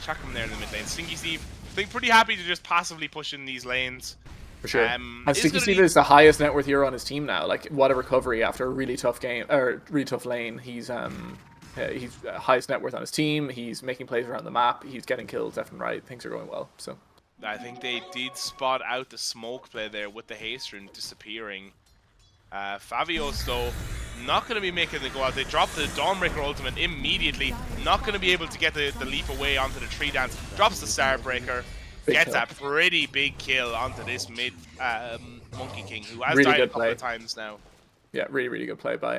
Chakram there in the mid lane. Stinky Steve, being pretty happy to just passively push in these lanes. For sure. And Stinky Steve is the highest net worth hero on his team now. Like, what a recovery after a really tough game, or really tough lane. He's highest net worth on his team. He's making plays around the map. He's getting kills left and right. Things are going well. So. I think they did spot out the smoke play there with the haste rune disappearing. Favios though, not going to be making the go out. They drop the Dawnbreaker ultimate immediately. Not going to be able to get the leap away onto the tree dance. Drops the Starbreaker. Gets a pretty big kill onto this mid Monkey King, who has died a couple of times now. Yeah, really, really good play by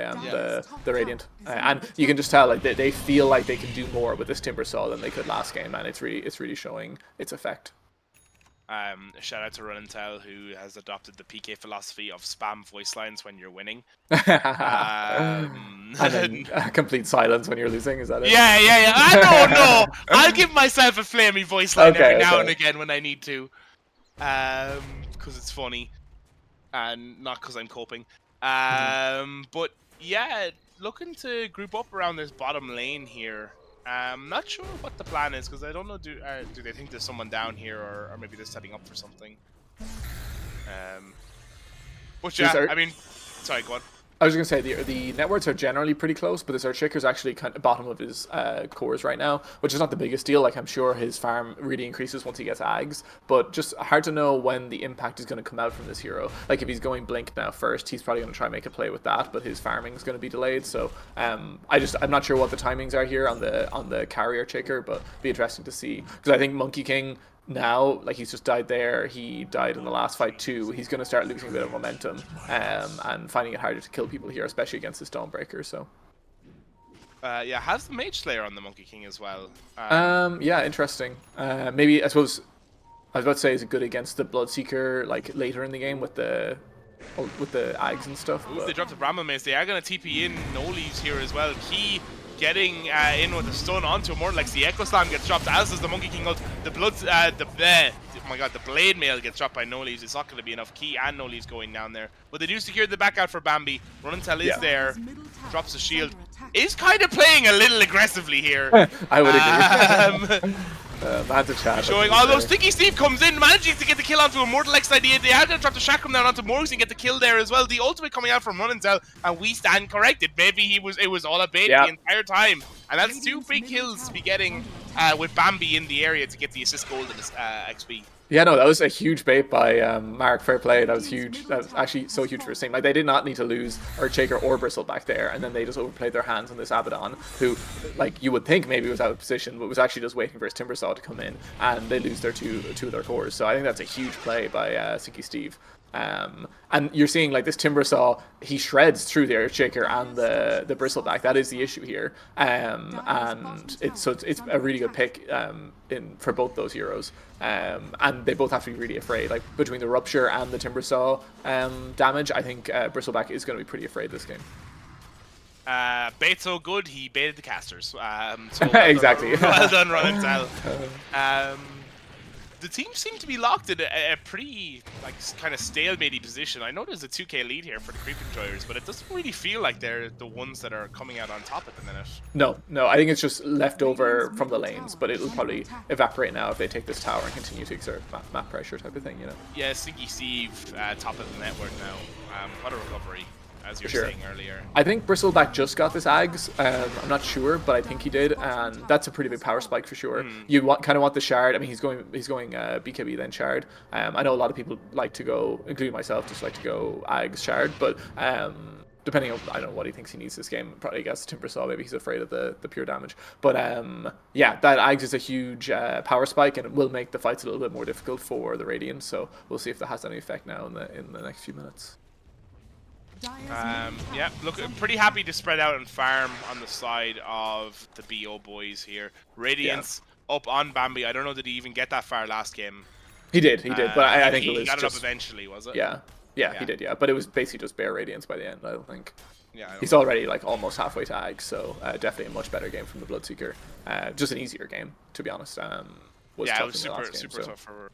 the Radiant. And you can just tell, like, they feel like they can do more with this Timbersaw than they could last game, and it's really showing its effect. Shout out to Run and Tell, who has adopted the PK philosophy of spam voice lines when you're winning. And then complete silence when you're losing, is that it? Yeah. I don't know. I'll give myself a flamey voice line every now and again when I need to. Because it's funny. And not because I'm coping. But yeah, looking to group up around this bottom lane here. I'm not sure what the plan is, because I don't know, do they think there's someone down here, or maybe they're setting up for something. But yeah, I mean, sorry, go on. I was going to say, the net worths are generally pretty close, but this Earthshaker is actually kind of bottom of his cores right now, which is not the biggest deal. Like, I'm sure his farm really increases once he gets Ags, but just hard to know when the impact is going to come out from this hero. Like, if he's going Blink now first, he's probably going to try and make a play with that, but his farming is going to be delayed. So I'm not sure what the timings are here on the carrier Shaker, but it'd be interesting to see, because I think Monkey King now, like, he's just died there, he died in the last fight too, he's going to start losing a bit of momentum, and finding it harder to kill people here, especially against this Dawnbreaker, so. Yeah, has the Mage Slayer on the Monkey King as well. Yeah, interesting. Maybe, I suppose, I was about to say, is it good against the Bloodseeker, like, later in the game with the Ags and stuff? Ooh, they dropped the Bramble Mace. They are going to TP in No Leaves here as well. Key getting in with the stun onto Immortal X. The Echo Slam gets dropped, as does the Monkey King ult. The oh my god, the Blade Mail gets dropped by No Leaves. It's not going to be enough. Key and No Leaves going down there. But they do secure the back out for Bambi. Runnintel is there, drops the shield. Is kind of playing a little aggressively here. I would agree. Man's a chat. Showing, although Stinky Steve comes in, managing to get the kill onto Immortal X idea. They are going to drop the Chakram down onto Morgs and get the kill there as well. The ultimate coming out from Runnintel, and we stand corrected. Maybe it was all a bait the entire time. And that's 2 free kills to be getting with Bambi in the area to get the assist gold in his XP. Yeah, no, that was a huge bait by Mark. Fair play. That was huge. That was actually so huge for his team. Like, they did not need to lose Earthshaker or Bristle back there, and then they just overplayed their hands on this Abaddon, who, like, you would think maybe was out of position, but was actually just waiting for his Timbersaw to come in, and they lose their two of their cores. So I think that's a huge play by Stinky Steve. And you're seeing, like, this Timbersaw, he shreds through the Earthshaker and the Bristleback. That is the issue here. And it's a really good pick for both those heroes. And they both have to be really afraid. Like, between the Rupture and the Timbersaw damage, I think Bristleback is going to be pretty afraid this game. Bait so good, he baited the casters. So well exactly. Well done, Runnintel. The team seem to be locked in a pretty, like, kind of stalematey position. I know there's a 2k lead here for the Creep Enjoyers, but it doesn't really feel like they're the ones that are coming out on top at the minute. No, I think it's just left over from the lanes, but it'll probably evaporate now if they take this tower and continue to exert map pressure type of thing, you know? Yeah, Stinky Steve, top of the network now. What a recovery, as you're saying earlier. I think Bristleback just got this Ags. I'm not sure, but I think he did, and that's a pretty big power spike for sure. You kind of want the Shard. I mean, he's going BKB then Shard. I know a lot of people like to go, including myself, just like to go Ags Shard, but depending on, I don't know what he thinks he needs this game. Probably, I guess, Timbersaw, maybe he's afraid of the pure damage. But yeah, that Ags is a huge power spike, and it will make the fights a little bit more difficult for the Radiant. So we'll see if that has any effect now in the next few minutes. Yeah, look, pretty happy to spread out and farm on the side of the BO boys here. Radiance up on Bambi. I don't know, did he even get that far last game? He did, but I think he it was got it up eventually, was it? Yeah, he did, but it was basically just bare Radiance by the end, I don't think. Yeah, he's already, like, almost halfway to Ag, so definitely a much better game from the Bloodseeker. Just an easier game, to be honest. It was super tough for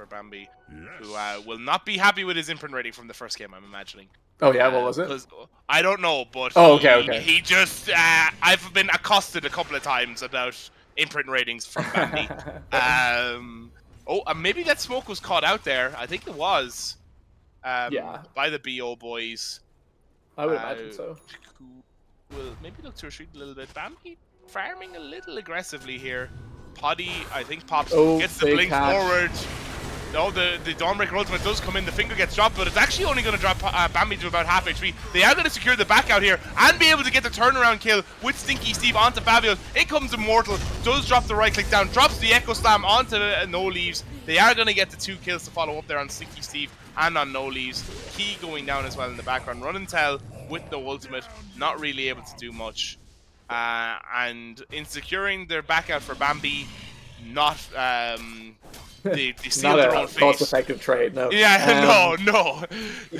Bambi, who will not be happy with his imprint rating from the first game, I'm imagining. Oh yeah, what was it? I don't know, but he just I've been accosted a couple of times about imprint ratings from Bambi. Maybe that smoke was caught out there. I think it was. By the BO boys. I would imagine so. Will maybe look to retreat a little bit. Bambi farming a little aggressively here. Poddy, I think, pops, gets the blink forward. No, the Dawnbreaker ultimate does come in. The finger gets dropped, but it's actually only going to drop Bambi to about half HP. They are going to secure the back out here and be able to get the turnaround kill with Stinky Steve onto Fabios. In comes Immortal, does drop the right click down, drops the Echo Slam onto No Leaves. They are going to get the 2 kills to follow up there on Stinky Steve and on No Leaves. Key going down as well in the background. Runnintel with the ultimate, not really able to do much. And in securing their back out for Bambi, not they seal their own fate. Cost-effective trade, no. Yeah, no.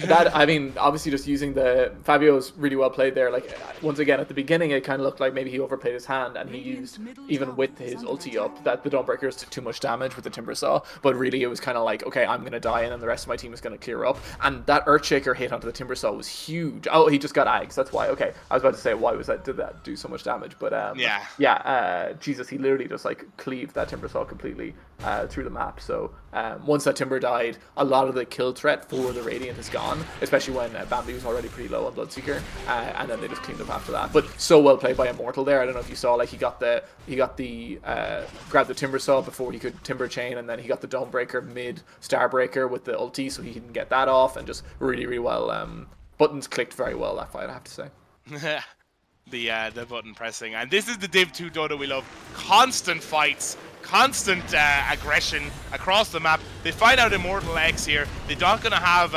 That, I mean, obviously just using the Fabio's really well played there. Like, once again, at the beginning, it kind of looked like maybe he overplayed his hand, and he used, even with his ulti up, that the Dawnbreakers took too much damage with the Timbersaw. But really, it was kind of like, okay, I'm going to die, and then the rest of my team is going to clear up. And that Earthshaker hit onto the Timbersaw was huge. Oh, he just got Ags, that's why. Okay, I was about to say, why did that do so much damage? But Jesus, he literally just, like, cleaved that Timbersaw completely through the map. So once that Timber died, a lot of the kill threat for the Radiant is gone, especially when Bambi was already pretty low on Bloodseeker, and then they just cleaned up after that. But so well played by Immortal there. I don't know if you saw, like, he grabbed the Timbersaw before he could Timber Chain, and then he got the Dawnbreaker mid Starbreaker with the ulti, so he didn't get that off, and just really well. Buttons clicked very well that fight, I have to say. The button pressing, and this is the Div 2 Dota we love. Constant fights, constant aggression across the map. They find out Immortal X here. They're not going to have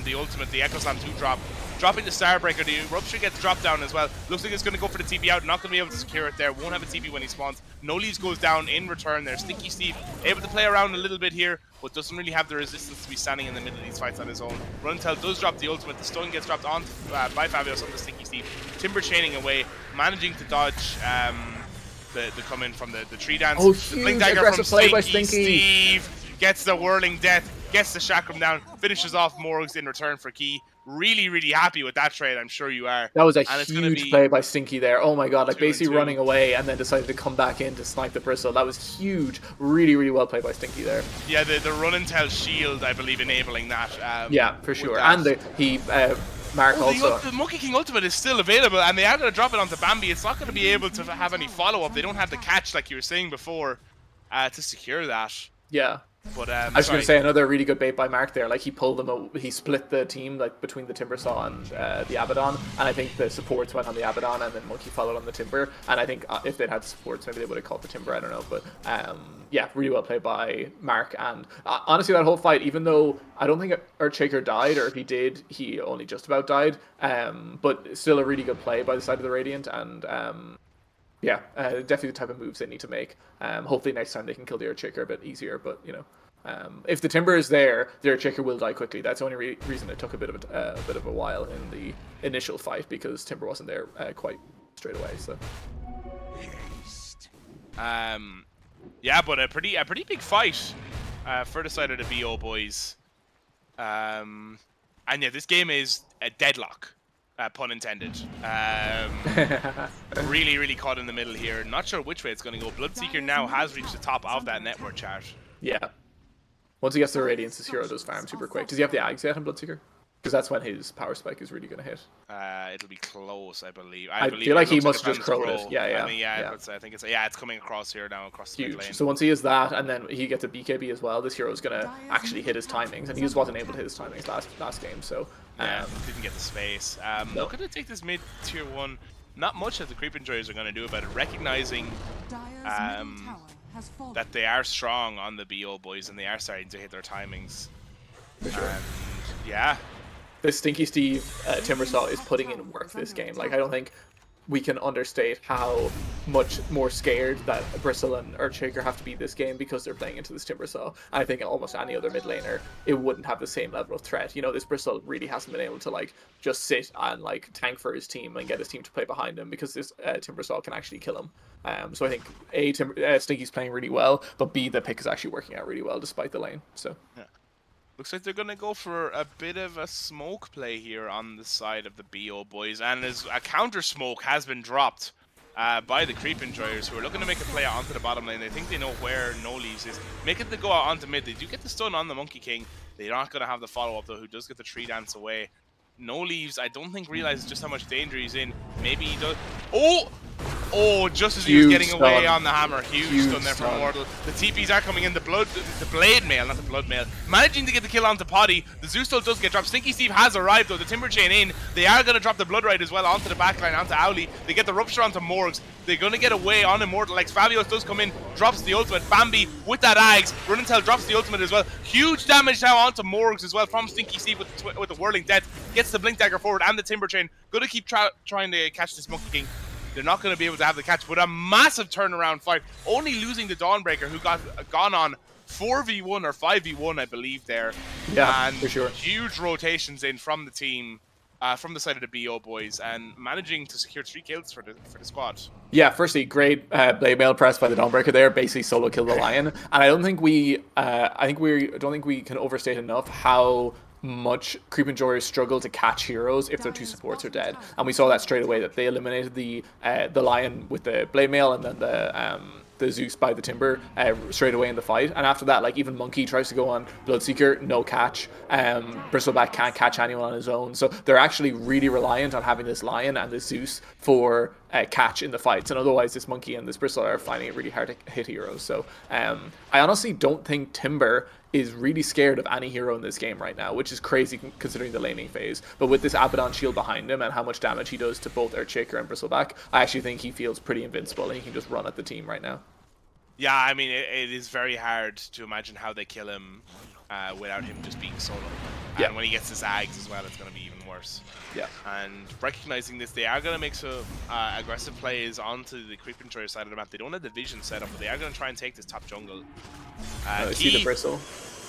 the ultimate, the Echo Slam 2 drop. Dropping the Starbreaker, the Rupture gets dropped down as well. Looks like it's going to go for the TP out, not going to be able to secure it there. Won't have a TP when he spawns. No Leaves goes down in return there. Stinky Steve able to play around a little bit here, but doesn't really have the resistance to be standing in the middle of these fights on his own. Runnintel does drop the ultimate. The stun gets dropped on by Fabios on the Stinky Steve. Timber chaining away. managing to dodge the come in from the tree dance. Oh, The blink huge dagger from aggressive play by Stinky Stinky. Steve gets the whirling death, gets the chakram down, finishes off Morgs in return for key. Really, really happy with that trade. I'm sure you are. That was a And it's going to huge be play by Stinky there. Oh my god, like 2 and basically 2. running away and then decided to come back in to snipe the bristle. That was huge. Really, really well played by Stinky there. Yeah, the run and tell shield, I believe, enabling that. Yeah, for sure. That. And Mark also. The Monkey King Ultimate is still available, and they are going to drop it onto Bambi. It's not going to be able to have any follow-up. They don't have the catch, like you were saying before, to secure that. Yeah. But I was going to say another really good bait by Mark there. Like he pulled them, he split the team like between the Timbersaw and the Abaddon, and I think the supports went on the Abaddon, and then Monkey followed on the Timber. And I think if they'd had supports, maybe they would have called the Timber. I don't know, but yeah, really well played by Mark. And honestly, that whole fight, even though I don't think Earthshaker died, or if he did, he only just about died. But still a really good play by the side of the Radiant, and yeah, definitely the type of moves they need to make. Hopefully next time they can kill the Earthshaker a bit easier, but you know. If the Timber is there, the Earthshaker will die quickly. That's the only reason it took a bit of a while in the initial fight, because Timber wasn't there quite straight away. So, yeah, but a pretty big fight for the side of the BO boys. And yeah, this game is a deadlock. Pun intended. Really, really caught in the middle here. Not sure which way it's going to go. Bloodseeker now has reached the top of that network chart. yeah. Once he gets the Radiance, his hero does farm super quick. Does he have the Ags yet in Bloodseeker? Because that's when his power spike is really going to hit. It'll be close, I believe. I feel like he must have just crowed it. Yeah. I mean, I think it's coming across here now, across the mid lane. So once he has that, and then he gets a BKB as well, this hero is going to actually hit his timings, and he just wasn't able to hit his timings last game. So didn't get the space. Looking to take this mid tier 1. Not much that the Creep Enjoyers are going to do about it. Recognizing that they are strong on the BO boys, and they are starting to hit their timings. Sure. Yeah. This Stinky Steve Timbersaw is putting in work this game. Like, I don't think we can understate how much more scared that Bristle and Earthshaker have to be this game, because they're playing into this Timbersaw. I think almost any other mid laner, it wouldn't have the same level of threat. You know, this Bristle really hasn't been able to like just sit and like tank for his team and get his team to play behind him, because this Timbersaw can actually kill him. So I think Stinky's playing really well, but B, the pick is actually working out really well despite the lane. So yeah. Looks like they're going to go for a bit of a smoke play here on the side of the BO boys. And as a counter smoke has been dropped by the Creep Enjoyers, who are looking to make a play out onto the bottom lane. They think they know where No Leaves is. Make it to go out onto mid. They do get the stun on the Monkey King. They're not going to have the follow-up, though, who does get the tree dance away. No Leaves, I don't think, realizes just how much danger he's in. Maybe he does. Oh, just as he was getting away on the hammer. Huge stun there from Mortal. The TPs are coming in. The Blade Mail, not the Blood Mail. Managing to get the kill onto Poddy. The Zeus still does get dropped. Stinky Steve has arrived, though. The Timber Chain in. They are going to drop the Blood Ride as well onto the backline, onto Owly. They get the Rupture onto Morgs. They're going to get away on Immortal X. Fabios does come in, drops the ultimate. Bambi with that Ags. Run and Tell drops the ultimate as well. Huge damage now onto Morgs as well from Stinky Steve with the Whirling Death. Gets the Blink Dagger forward and the Timber Chain. Going to keep trying to catch this Monkey King. They're not going to be able to have the catch, but a massive turnaround fight. Only losing the Dawnbreaker, who got gone on 4v1 or 5v1, I believe, there. Yeah, and for sure. Huge rotations in from the team, from the side of the BO boys, and managing to secure 3 kills for the squad. Yeah, firstly, great blade mail press by the Dawnbreaker there, basically solo kill the Lion. And I don't think we can overstate enough how much Creep Enjoyers struggle to catch heroes if their 2 supports are dead, and we saw that straight away, that they eliminated the Lion with the blade mail, and then the Zeus by the Timber straight away in the fight. And after that, like, even Monkey tries to go on Bloodseeker, no catch. Bristleback can't catch anyone on his own, so they're actually really reliant on having this Lion and this Zeus for catch in the fights, and otherwise this Monkey and this Bristle are finding it really hard to hit heroes. So I honestly don't think Timber is really scared of any hero in this game right now, which is crazy considering the laning phase. But with this Abaddon shield behind him and how much damage he does to both Earthshaker and Bristleback, I actually think he feels pretty invincible and he can just run at the team right now. Yeah, I mean, it is very hard to imagine how they kill him without him just being solo. Yeah. And when he gets his Ags as well, it's going to be even worse. Yeah. And recognizing this, they are going to make some aggressive plays onto the Creep Enjoyer side of the map. They don't have the vision set up, but they are going to try and take this top jungle. See the Bristle.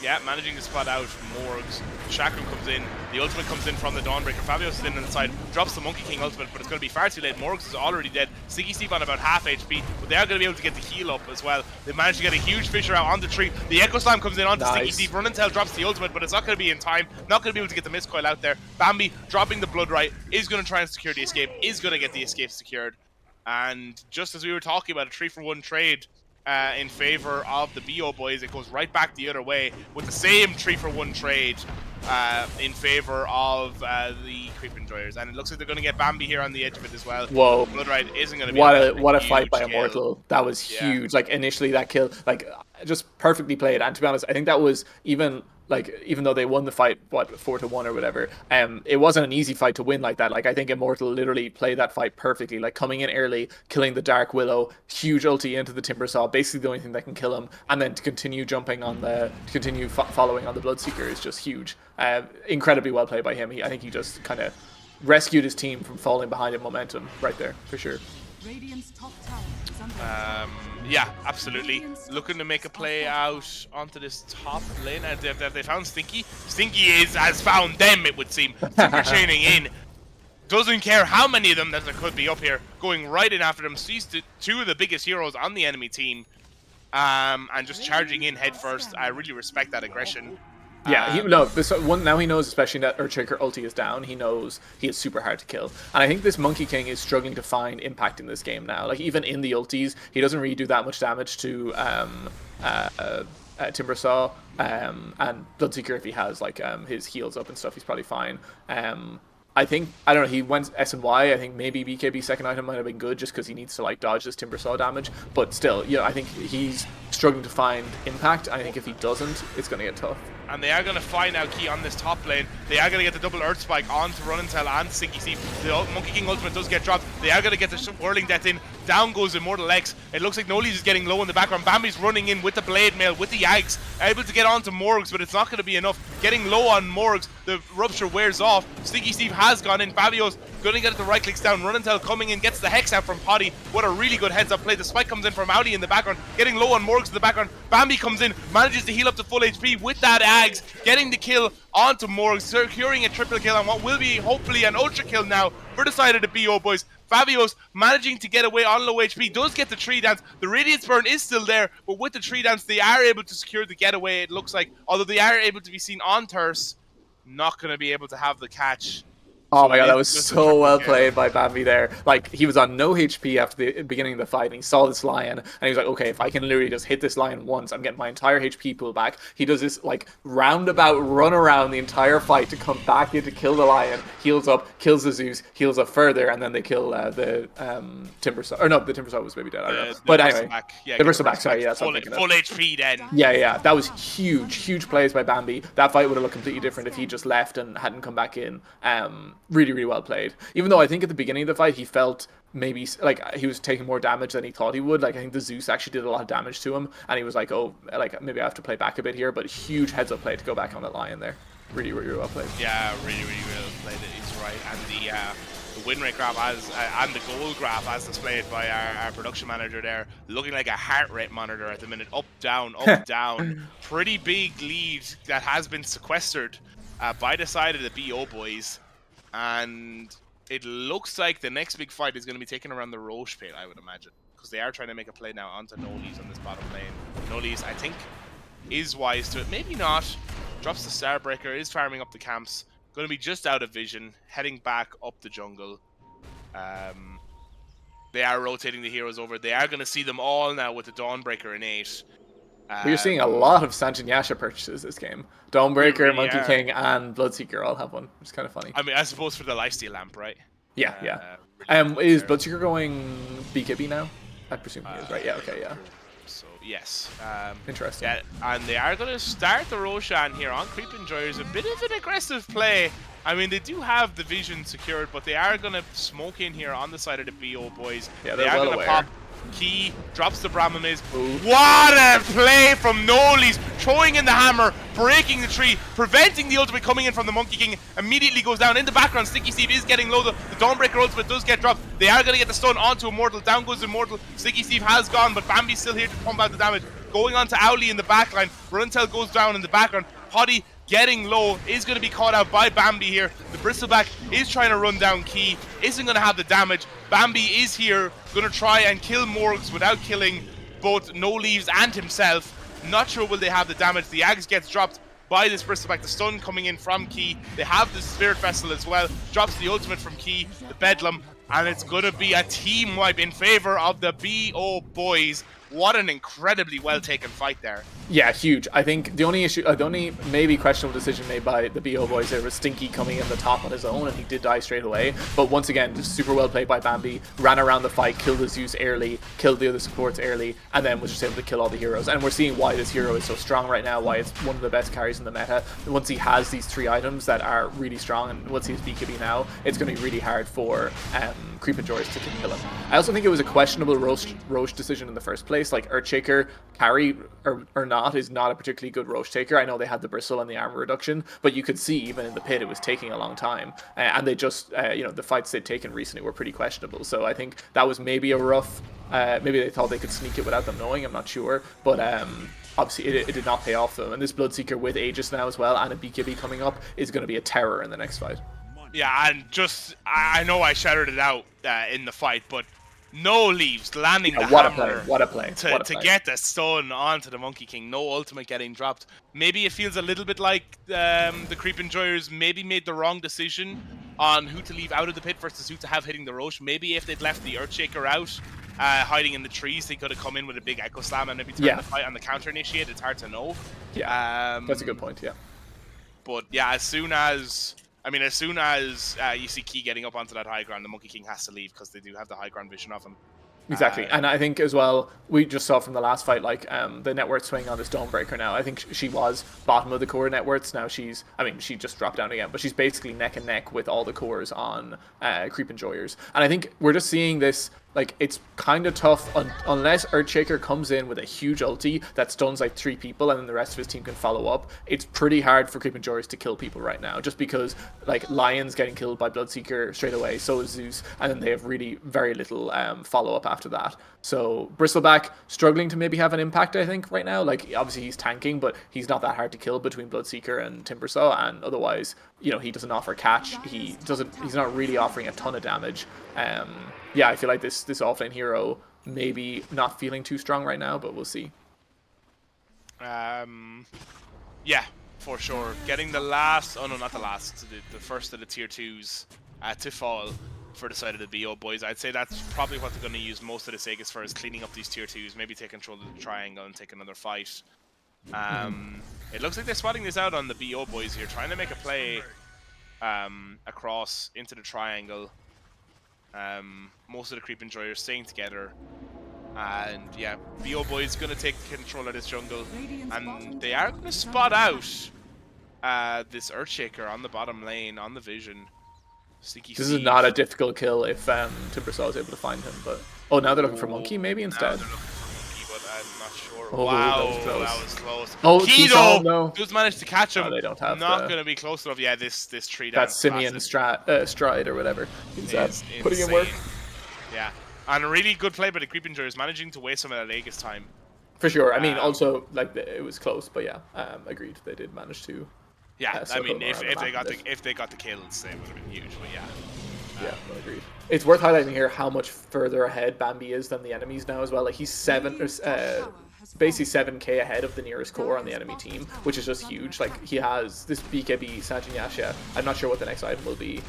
Yeah, managing to spot out Morgs. Chakram comes in. The ultimate comes in from the Dawnbreaker. Fabios is in on the side. Drops the Monkey King ultimate, but it's going to be far too late. Morgs is already dead. Stinky Steve on about half HP, but they are going to be able to get the heal up as well. They managed to get a huge Fisher out on the tree. The Echo Slam comes in onto Stinky Steve. Run and Tell drops the ultimate, but it's not going to be in time. Not going to be able to get the Mist Coil out there. Bambi dropping the Blood Right is going to try and secure the escape. Is going to get the escape secured. And just as we were talking about a 3-for-1 trade in favor of the BO boys, it goes right back the other way with the same 3-for-1 trade in favor of the Creep Enjoyers. And it looks like they're going to get Bambi here on the edge of it as well. Whoa. Bloodrite isn't going to be what a fight by kill. Immortal. That was huge. Like initially that kill, like just perfectly played. And to be honest, I think that was even though they won the fight, what, 4-1 or whatever, it wasn't an easy fight to win like that. Like I think Immortal literally played that fight perfectly, like coming in early, killing the Dark Willow, huge ulti into the Timbersaw, basically the only thing that can kill him, and then to continue following on the Bloodseeker is just huge. Incredibly well played by him. I think he just kind of rescued his team from falling behind in momentum right there, for sure. Yeah, absolutely. Looking to make a play out onto this top lane. Have they found Stinky? Stinky has found them, it would seem. Super chaining in. Doesn't care how many of them that there could be up here. Going right in after them. Sees two of the biggest heroes on the enemy team. And just charging in head first. I really respect that aggression. Yeah, now he knows, especially that Earthshaker ulti is down, he knows he is super hard to kill. And I think this Monkey King is struggling to find impact in this game now. Like, even in the ultis, he doesn't really do that much damage to Timbersaw. And Bloodseeker, if he has, like, his heals up and stuff, he's probably fine. I don't know, he went S and Y. I think maybe BKB's second item might have been good just because he needs to, like, dodge this Timbersaw damage. But still, I think he's struggling to find impact. I think if he doesn't, it's going to get tough. And they are going to find out key on this top lane. They are going to get the double Earth Spike onto Run and Tell and Stinky Steve. The Monkey King ultimate does get dropped. They are going to get the Whirling Death in. Down goes Immortal X. It looks like Noli's is getting low in the background. Bambi's running in with the Blade Mail, with the Yags. Able to get onto Morgs, but it's not going to be enough. Getting low on Morgs. The Rupture wears off. Stinky Steve has gone in. Fabio's going to get the right clicks down. Run and Tell coming in. Gets the Hex out from Potty. What a really good heads up play. The Spike comes in from Audi in the background. Getting low on Morgs in the background. Bambi comes in. Manages to heal up to full HP with that Ags. Getting the kill onto Morgs, securing a triple kill on what will be hopefully an ultra kill now for the side of the BO boys. Fabios managing to get away on low HP, does get the tree dance. The Radiance Burn is still there, but with the tree dance, they are able to secure the getaway, it looks like. Although they are able to be seen on Thirst, not going to be able to have the catch. Oh my god, that was so well played by Bambi there. Like, he was on no HP after the beginning of the fight, and he saw this lion, and he was like, okay, if I can literally just hit this lion once, I'm getting my entire HP pool back. He does this, like, roundabout run around the entire fight to come back in to kill the lion, heals up, kills the Zeus, heals up further, and then they kill the Timbersaw. Or no, the Timbersaw was maybe dead, I don't know. But anyway, the Versa back, sorry, yeah, that's what I'm thinking of. Full HP then. Yeah, that was huge plays by Bambi. That fight would have looked completely different if he just left and hadn't come back in. Really well played. Even though I think at the beginning of the fight he felt maybe like he was taking more damage than he thought he would. Like, I think the Zeus actually did a lot of damage to him, and he was like, oh, like maybe I have to play back a bit here. But huge heads up play to go back on that lion there. Really well played. Yeah, really well played. He's right. And the win rate graph and the goal graph as displayed by our production manager there, looking like a heart rate monitor at the minute. Up, down, up, down. Pretty big lead that has been sequestered by the side of the BO boys. And it looks like the next big fight is going to be taken around the Roche pit, I would imagine. Because they are trying to make a play now onto Noli's on this bottom lane. Noli's, I think, is wise to it. Maybe not. Drops the Starbreaker, is farming up the camps. Going to be just out of vision, heading back up the jungle. They are rotating the heroes over. They are going to see them all now with the Dawnbreaker in 8. We're seeing a lot of Sanjin Yasha purchases this game. Dawnbreaker, really Monkey King, and Bloodseeker all have one, which is kind of funny. I mean, I suppose for the lifesteal lamp, right? Yeah. Really is Bloodseeker going BKB now? I presume he is, right? Yeah, okay, yeah. So, yes. Interesting. Yeah, and they are going to start the Roshan here on Creep Enjoyers. A bit of an aggressive play. I mean, they do have the vision secured, but they are going to smoke in here on the side of the BO boys. Yeah, they are going well to aware. pop. Key drops the Brahmanes. What a play from Noli's, throwing in the hammer, breaking the tree, preventing the ultimate coming in from the Monkey King. Immediately goes down in the background. Stinky Steve is getting low. The Dawnbreaker ultimate does get dropped. They are going to get the stun onto Immortal. Down goes Immortal. Stinky Steve has gone, but Bambi's still here to pump out the damage. going on to Owly in the backline. Runtel goes down in the background. Poddy getting low, is going to be caught out by Bambi here. The Bristleback is trying to run down Key, isn't going to have the damage. Bambi is here, going to try and kill Morgs without killing both No Leaves and himself. Not sure will they have the damage. The Ags gets dropped by this Bristleback. The stun coming in from Key. They have the Spirit Vessel as well. Drops the ultimate from Key, the Bedlam, and it's going to be a team wipe in favor of the BO boys. What an incredibly well taken fight there. Yeah, huge. I think the only issue, the only maybe questionable decision made by the BO boys there was Stinky coming in the top on his own, and he did die straight away. But once again, just super well played by Bambi. Ran around the fight, killed the Zeus early, killed the other supports early, and then was just able to kill all the heroes. And we're seeing why this hero is so strong right now, why it's one of the best carries in the meta. Once he has these 3 items that are really strong, and once he's BKB now, it's going to be really hard for Creep and Joyce to kill him. I also think it was a questionable Roche decision in the first place. Like, Earthshaker carry or not is not a particularly good Roche taker. I know they had the bristle and the armor reduction, but you could see even in the pit it was taking a long time, and they just you know, the fights they'd taken recently were pretty questionable. So I think that was maybe a rough maybe they thought they could sneak it without them knowing, I'm not sure, but obviously it did not pay off for them. And this Bloodseeker with Aegis now as well and a BKB coming up is going to be a terror in the next fight. Yeah, and just I know I shouted it out in the fight, but No Leaves landing the hammer what a play to get the stun onto the Monkey King. No ultimate getting dropped. Maybe it feels a little bit like the Creep Enjoyers maybe made the wrong decision on who to leave out of the pit versus who to have hitting the Roche. Maybe if they'd left the Earthshaker out hiding in the trees, they could have come in with a big Echo Slam and maybe turned the fight on the counter initiate. It's hard to know. Yeah, that's a good point, yeah. But yeah, as soon as you see Key getting up onto that high ground, the Monkey King has to leave because they do have the high ground vision of him. Exactly, and I think as well, we just saw from the last fight, like, the net worth swing on this Dawnbreaker now. I think she was bottom of the core net worths. Now she's, I mean, she just dropped down again, but she's basically neck and neck with all the cores on Creep Enjoyers. And I think we're just seeing this, like, it's kind of tough unless Earthshaker comes in with a huge ulti that stuns like 3 people and then the rest of his team can follow up. It's pretty hard for Creep Enjoyers to kill people right now, just because, like, Lion's getting killed by Bloodseeker straight away, so is Zeus, and then they have really very little follow-up after that. So Bristleback struggling to maybe have an impact, I think, right now. Like, obviously he's tanking, but he's not that hard to kill between Bloodseeker and Timbersaw, and otherwise, you know, he doesn't offer catch. He's not really offering a ton of damage. Yeah, I feel like this offlane hero maybe not feeling too strong right now, but we'll see. Yeah, for sure. Getting the last, oh no, not the last, the first of the tier 2s to fall for the side of the BO boys. I'd say that's probably what they're going to use most of the Sagas for, is cleaning up these tier 2s, maybe take control of the triangle and take another fight. It looks like they're spotting this out on the BO boys here, trying to make a play across into the triangle. Most of the Creep Enjoyers staying together, and yeah, BO boys gonna take control of this jungle, and they are gonna spot out this Earthshaker on the bottom lane on the vision. Stinky this is not a difficult kill if Timbersaw is able to find him, but now they're looking for Monkey maybe instead. They're looking for Monkey, but I'm not sure. Oh, wow, that was close. Oh, Kido no. just managed to catch him. No, they don't have not gonna be close enough. Yeah, this tree down. That Simeon stride or whatever. He's putting in work. Yeah, and a really good play by the Creep Enjoyers, managing to waste some of that Aegis time. For sure. I mean, also, like, it was close, but yeah, agreed. They did manage to. Yeah, I mean, if they got the kills, they would have been huge. But yeah. Yeah, agreed. It's worth highlighting here how much further ahead Bambi is than the enemies now as well. Like, he's basically 7k ahead of the nearest core on the enemy team, which is just huge. Like, he has this BKB Sajin Yasha. I'm not sure what the next item will be,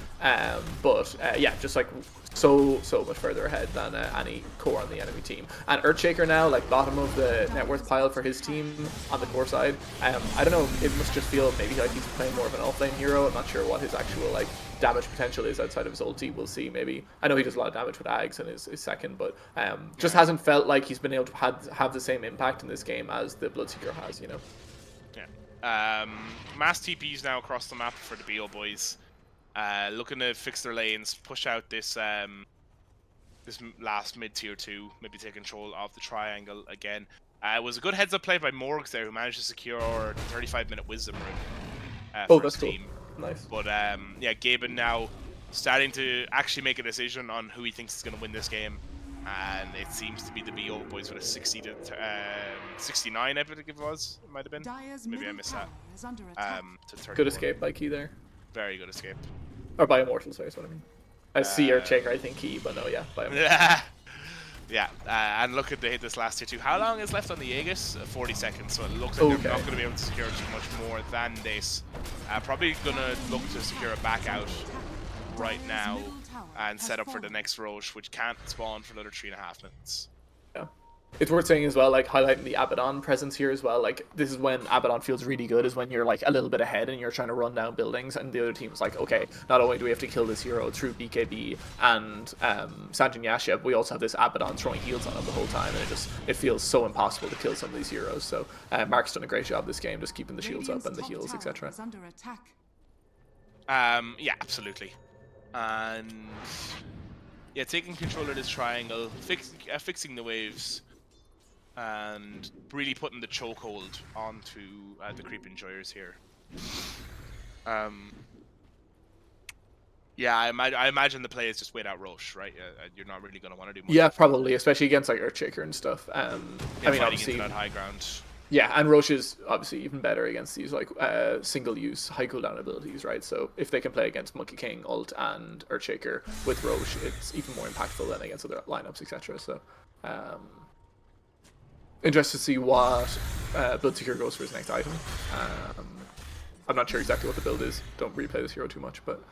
but yeah, just like so much further ahead than any core on the enemy team. And Earthshaker now, like, bottom of the net worth pile for his team on the core side. I don't know, it must just feel maybe like he's playing more of an offlane hero. I'm not sure what his actual, like, damage potential is outside of his ulti. We'll see. Maybe, I know he does a lot of damage with Ags and his second, but just hasn't felt like he's been able to have the same impact in this game as the Bloodseeker has, you know. Yeah. Mass TPs now across the map for the BO boys. Looking to fix their lanes, push out this this last mid tier 2, maybe take control of the triangle again. It was a good heads up play by Morgs there, who managed to secure the 35-minute wisdom room for his team. Nice. But yeah, Gaben now starting to actually make a decision on who he thinks is going to win this game. and it seems to be the BO boys with a 60 to 69, I think it was. It might have been. Maybe I missed that. To Good 31. escape by Key there. Very good escape. Or by Immortal, sorry, is what I mean. C or Shaker, I think Key, but no, yeah, by Immortal. Yeah, and look at they hit this last tier too. How long is left on the Aegis? 40 seconds, so it looks like they're not going to be able to secure too much more than this. Probably going to look to secure a back out right now and set up for the next Roche, which can't spawn for another 3.5 minutes. Yeah. It's worth saying as well, like highlighting the Abaddon presence here as well. Like this is when Abaddon feels really good, is when you're like a little bit ahead and you're trying to run down buildings, and the other team's like, okay, not only do we have to kill this hero through BKB and Sanjin Yasha, but we also have this Abaddon throwing heals on him the whole time, and it feels so impossible to kill some of these heroes. So Mark's done a great job this game, just keeping the shields up and the heals, etc. Yeah, absolutely. And yeah, taking control of this triangle, fixing the waves, and really putting the chokehold onto the creep enjoyers here. Yeah, I imagine the play is just wait out Roche, right? You're not really going to want to do much. Yeah, probably, especially against like Earthshaker and stuff. Yeah, I mean, obviously into that high ground. Yeah, and Roche is obviously even better against these like single-use high cooldown abilities, right? So if they can play against Monkey King, Ult, and Earthshaker with Roche, it's even more impactful than against other lineups, etc. So interested to see what Bloodseeker goes for his next item. I'm not sure exactly what the build is. Don't replay this hero too much, but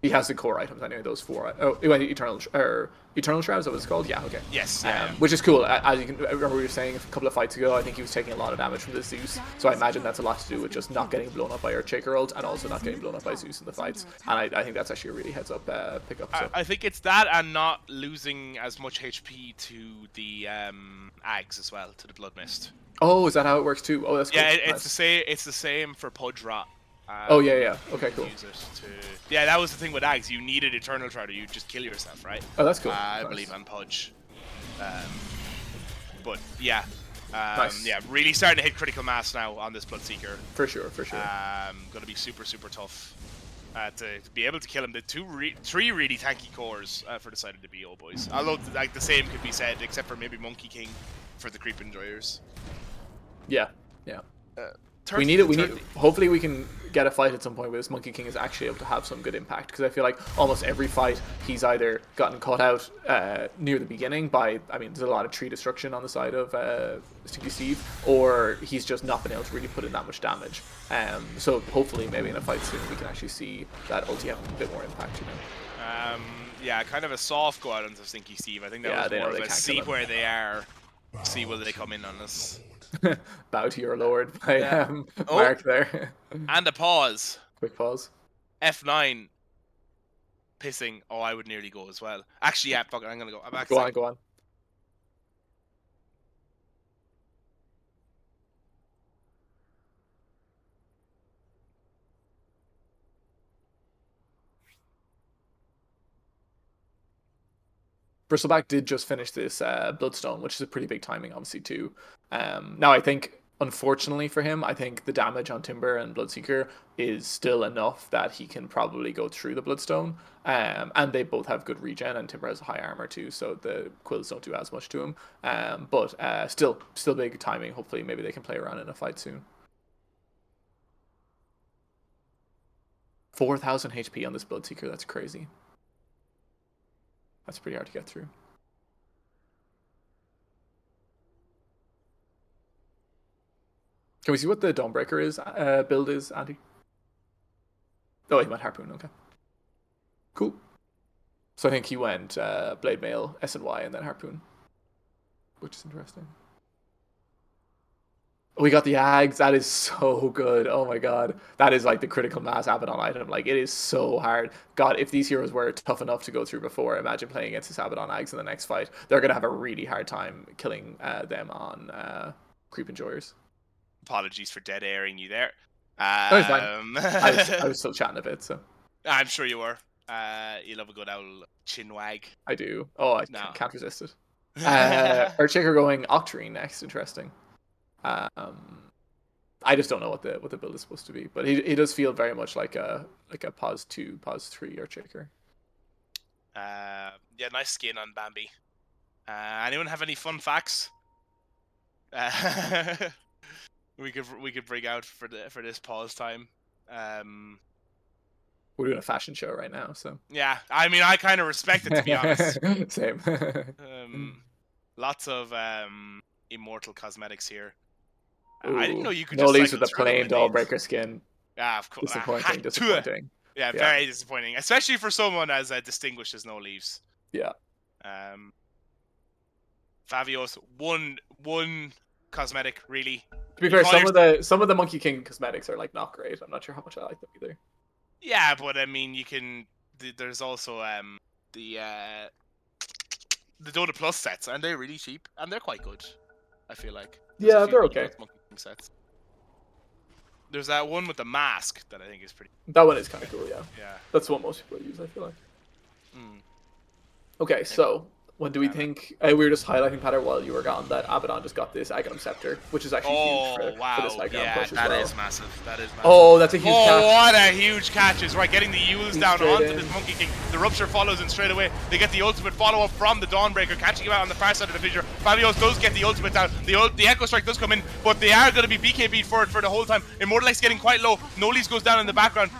he has the core items anyway. Those 4. Oh, it went Eternal Shroud. Is that what it's called? Yeah. Okay. Yes. Yeah. Which is cool. As you can remember, we were saying a couple of fights ago, I think he was taking a lot of damage from the Zeus. So I imagine that's a lot to do with just not getting blown up by Earthshaker ult and also not getting blown up by Zeus in the fights. And I think that's actually a really heads up pickup. So. I think it's that and not losing as much HP to the Ags as well, to the Blood Mist. Oh, is that how it works too? Oh, that's cool. Yeah, it's the same. It's the same for Pudge Rot. Oh yeah. Okay, cool. Use it to... Yeah, that was the thing with Ags. You needed Eternal Shroud, or you just kill yourself, right? Oh, that's cool. I nice. believe on Pudge. But yeah, nice. yeah, really starting to hit critical mass now on this Bloodseeker. For sure. Going to be super tough to be able to kill him. The 3 really tanky cores for the side of the BO boys. Although like the same could be said, except for maybe Monkey King for the creep enjoyers. Yeah. We need it. Hopefully, we can get a fight at some point where this Monkey King is actually able to have some good impact. Because I feel like almost every fight he's either gotten caught out near the beginning by, I mean, there's a lot of tree destruction on the side of Stinky Steve, or he's just not been able to really put in that much damage. So hopefully, maybe in a fight soon, we can actually see that ulti have a bit more impact. Yeah, kind of a soft go out onto Stinky Steve. I think that was more of a see where they are, see will they come in on us. Bow to your lord by Mark there. And a pause. Quick pause. F9. Pissing. Oh, I would nearly go as well. Actually, yeah, fuck it, I'm gonna go. Go on. Bristleback did just finish this Bloodstone, which is a pretty big timing, obviously, too. Now, I think, unfortunately for him, I think the damage on Timber and Bloodseeker is still enough that he can probably go through the Bloodstone. And they both have good regen, and Timber has high armor, too, so the Quills don't do as much to him. But still big timing. Hopefully, maybe they can play around in a fight soon. 4,000 HP on this Bloodseeker, that's crazy. That's pretty hard to get through. Can we see what the Dawnbreaker is build is, Andy? Oh, he went Harpoon, okay. Cool. So I think he went Blade Mail, SNY, and then Harpoon. Which is interesting. We got the Ags. That is so good. Oh my god. That is like the critical mass Abaddon item. Like, it is so hard. God, if these heroes were tough enough to go through before, imagine playing against this Abaddon Ags in the next fight. They're going to have a really hard time killing them on Creep Enjoyers. Apologies for dead airing you there. No, it's fine. I was still chatting a bit, so. I'm sure you were. You love a good owl chin wag. I do. Oh, I can't resist it. Earthshaker going Octarine next. Interesting. I just don't know what the build is supposed to be, but he does feel very much like a pause 2, pause 3 Earthshaker. Yeah, nice skin on Bambi. Anyone have any fun facts? Uh, we could bring out for this pause time. We're doing a fashion show right now, so. Yeah, I mean, I kind of respect it, to be honest. Same. Lots of immortal cosmetics here. I didn't know Ooh, you could no just leaves cycle with the through them plain with nades. Dawnbreaker skin. Yeah, of course. Disappointing, disappointing. Yeah, Yeah. very disappointing, especially for someone as distinguished as No Leaves. Yeah. Favios, one cosmetic, really. To be fair, some of the Monkey King cosmetics are like not great. I'm not sure how much I like them either. Yeah, but I mean, you can. There's also the Dota Plus sets, and they're really cheap, and they're quite good. I feel like. There's a Yeah, few they're Dota okay. Plus Monkey King sets. There's that one with the mask that I think is pretty. That one is kind of cool, yeah. Yeah. That's what most people use, I feel like. Mm. Okay, so when do we think we were just highlighting Patter while you were gone that Abaddon just got this Aghanim Scepter, which is actually huge for this high ground push as well. That is massive. That is massive. Oh, that's a huge catch. Oh, what a huge catch is right. Getting the Yules down straight onto in. this Monkey King. The Rupture follows in straight away. They get the ultimate follow-up from the Dawnbreaker, catching him out on the far side of the fissure. Fabios does get the ultimate down. The Echo Strike does come in, but they are going to be BKB'd for it for the whole time. Immortal X getting quite low. Noli's goes down in the background.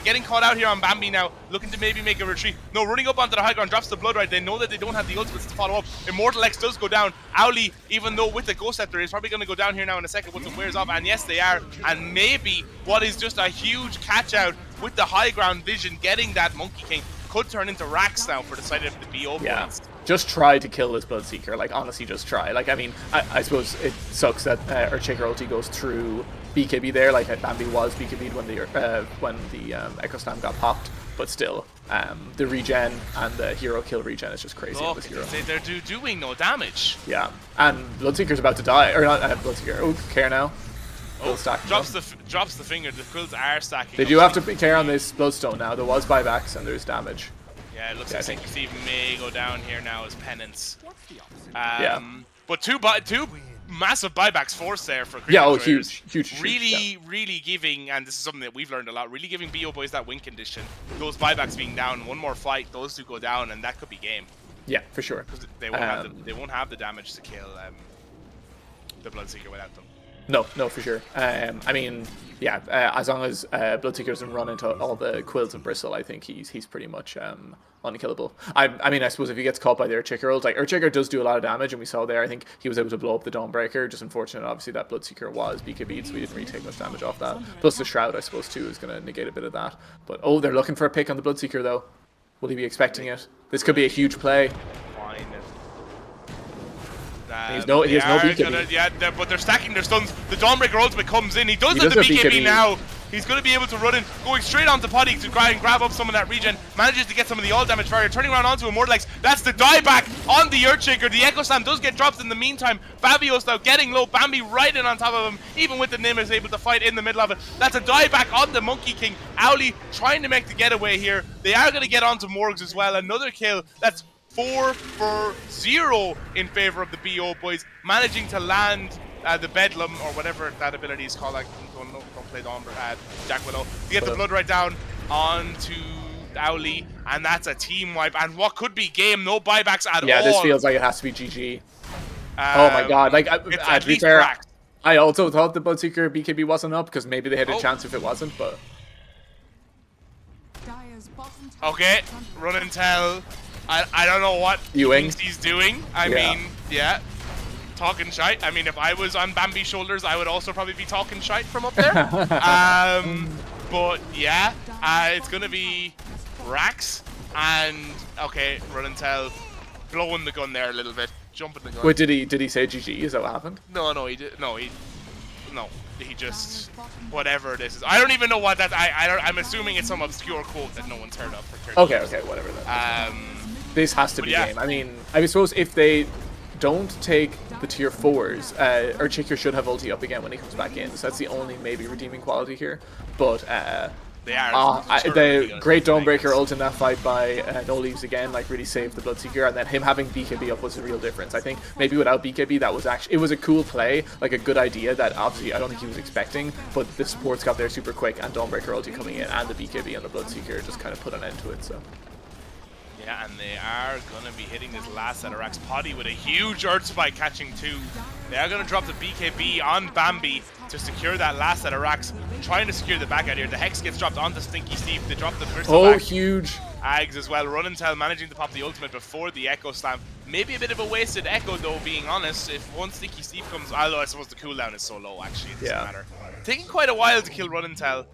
Getting caught out here on Bambi now, looking to maybe make a retreat. No, running up onto the high ground, drops the blood right. They know that they don't have the ultimates to follow up. Immortal X does go down. Owly, even though with the Ghost Scepter, is probably going to go down here now in a second once it wears off. And yes, they are. And maybe what is just a huge catch out with the high ground vision getting that Monkey King could turn into racks now for the side of the BO points. Just try to kill this Bloodseeker. Like, honestly, just try. Like, I mean, I suppose it sucks that Earthshaker ulti goes through BKB there. Like, Bambi was BKB'd when the Echo Slam got popped. But still, the regen and the hero kill regen is just crazy on this hero. They're doing no damage. Yeah, and Bloodseeker's about to die. Or not Bloodseeker. Oh, care now. Oh, drops the finger. The quills are stacking. They do have to be care on this Bloodstone now. There was buybacks and there's damage. Yeah, it looks like Stinky Steve may go down here now as penance. But two massive buybacks forced there for Creeping Joy. Huge. Really giving, and this is something that we've learned a lot, really giving BO boys that win condition. Those buybacks being down, one more fight, those two go down, and that could be game. Yeah, for sure. Because they won't have the damage to kill the Bloodseeker without them. No, for sure. I mean, yeah, as long as Bloodseeker doesn't run into all the quills and bristle, I think he's pretty much unkillable. I mean, I suppose if he gets caught by the Earthshaker ult, like Earthshaker does do a lot of damage, and we saw there, I think he was able to blow up the Dawnbreaker. Just unfortunate, obviously, that Bloodseeker was BKB'd, so we didn't really take much damage off that. Plus the Shroud, I suppose, too, is going to negate a bit of that. But, oh, they're looking for a pick on the Bloodseeker, though. Will he be expecting it? This could be a huge play. He has no BKB. But they're stacking their stuns. The Dawnbreaker ultimate comes in. He does have the BKB now. He's going to be able to run in, going straight onto Potty to try and grab up some of that regen. Manages to get some of the all damage barrier, turning around onto Immortal X. That's the dieback on the Earthshaker. The Echo Slam does get dropped in the meantime. Fabios now getting low. Bambi right in on top of him. Even with the Nim is able to fight in the middle of it. That's a dieback on the Monkey King. Owly trying to make the getaway here. They are going to get onto Morgs as well. Another kill. That's 4 for 0 in favor of the BO boys, managing to land the Bedlam or whatever that ability is called. I don't play Jack Willow. To get the blood right down onto Owly, and that's a team wipe. And what could be game, no buybacks at all. Yeah, this feels like it has to be GG. Oh my god! Like, to be fair, I also thought the Bloodseeker BKB wasn't up because maybe they had a chance if it wasn't, but. Okay, run and tell. I don't know what he's doing. I mean, yeah, talking shite. I mean, if I was on Bambi's shoulders, I would also probably be talking shite from up there. But yeah, it's gonna be Rax and okay, run and tell, blowing the gun there a little bit, jumping the gun. Wait, did he say GG? Is that what happened? No, he did. No, he just whatever this is. I don't even know what that. I'm assuming it's some obscure quote that no one's heard of. For okay, whatever. This has to be game. I mean, I suppose if they don't take the tier 4s, Earthshaker should have ulti up again when he comes back in. So that's the only maybe redeeming quality here. But the great Dawnbreaker ult in that fight by No Leaves again, like really saved the Bloodseeker, and then him having BKB up was the real difference. I think maybe without BKB, that was actually, it was a cool play, like a good idea that obviously I don't think he was expecting, but the supports got there super quick, and Dawnbreaker ulti coming in, and the BKB and the Bloodseeker just kind of put an end to it. So. Yeah, and they are going to be hitting this last set of racks. Poddy with a huge Earth Spike catching 2. They are going to drop the BKB on Bambi to secure that last set of racks. Trying to secure the back out here. The Hex gets dropped onto Stinky Steve. They drop the Bristleback. Oh, huge. Ags as well. Run and Tell managing to pop the ultimate before the Echo Slam. Maybe a bit of a wasted Echo though, being honest. If one Stinky Steve comes, although I suppose the cooldown is so low actually, it doesn't matter. Taking quite a while to kill Run and Tell.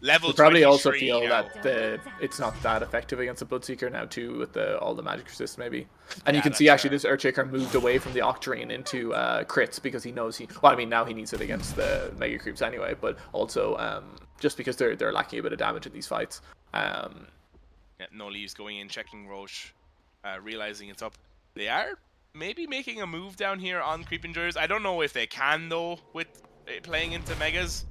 Level they probably also feel now. that it's not that effective against a Bloodseeker now too, with all the magic resist maybe. And you can see actually this Earthshaker moved away from the Octarine into crits because he knows well, I mean, now he needs it against the Mega Creeps anyway, but also just because they're lacking a bit of damage in these fights. Yeah, no leaves going in, checking Roche, realizing it's up. They are maybe making a move down here on Creep Enjoyers. I don't know if they can though with playing into Megas.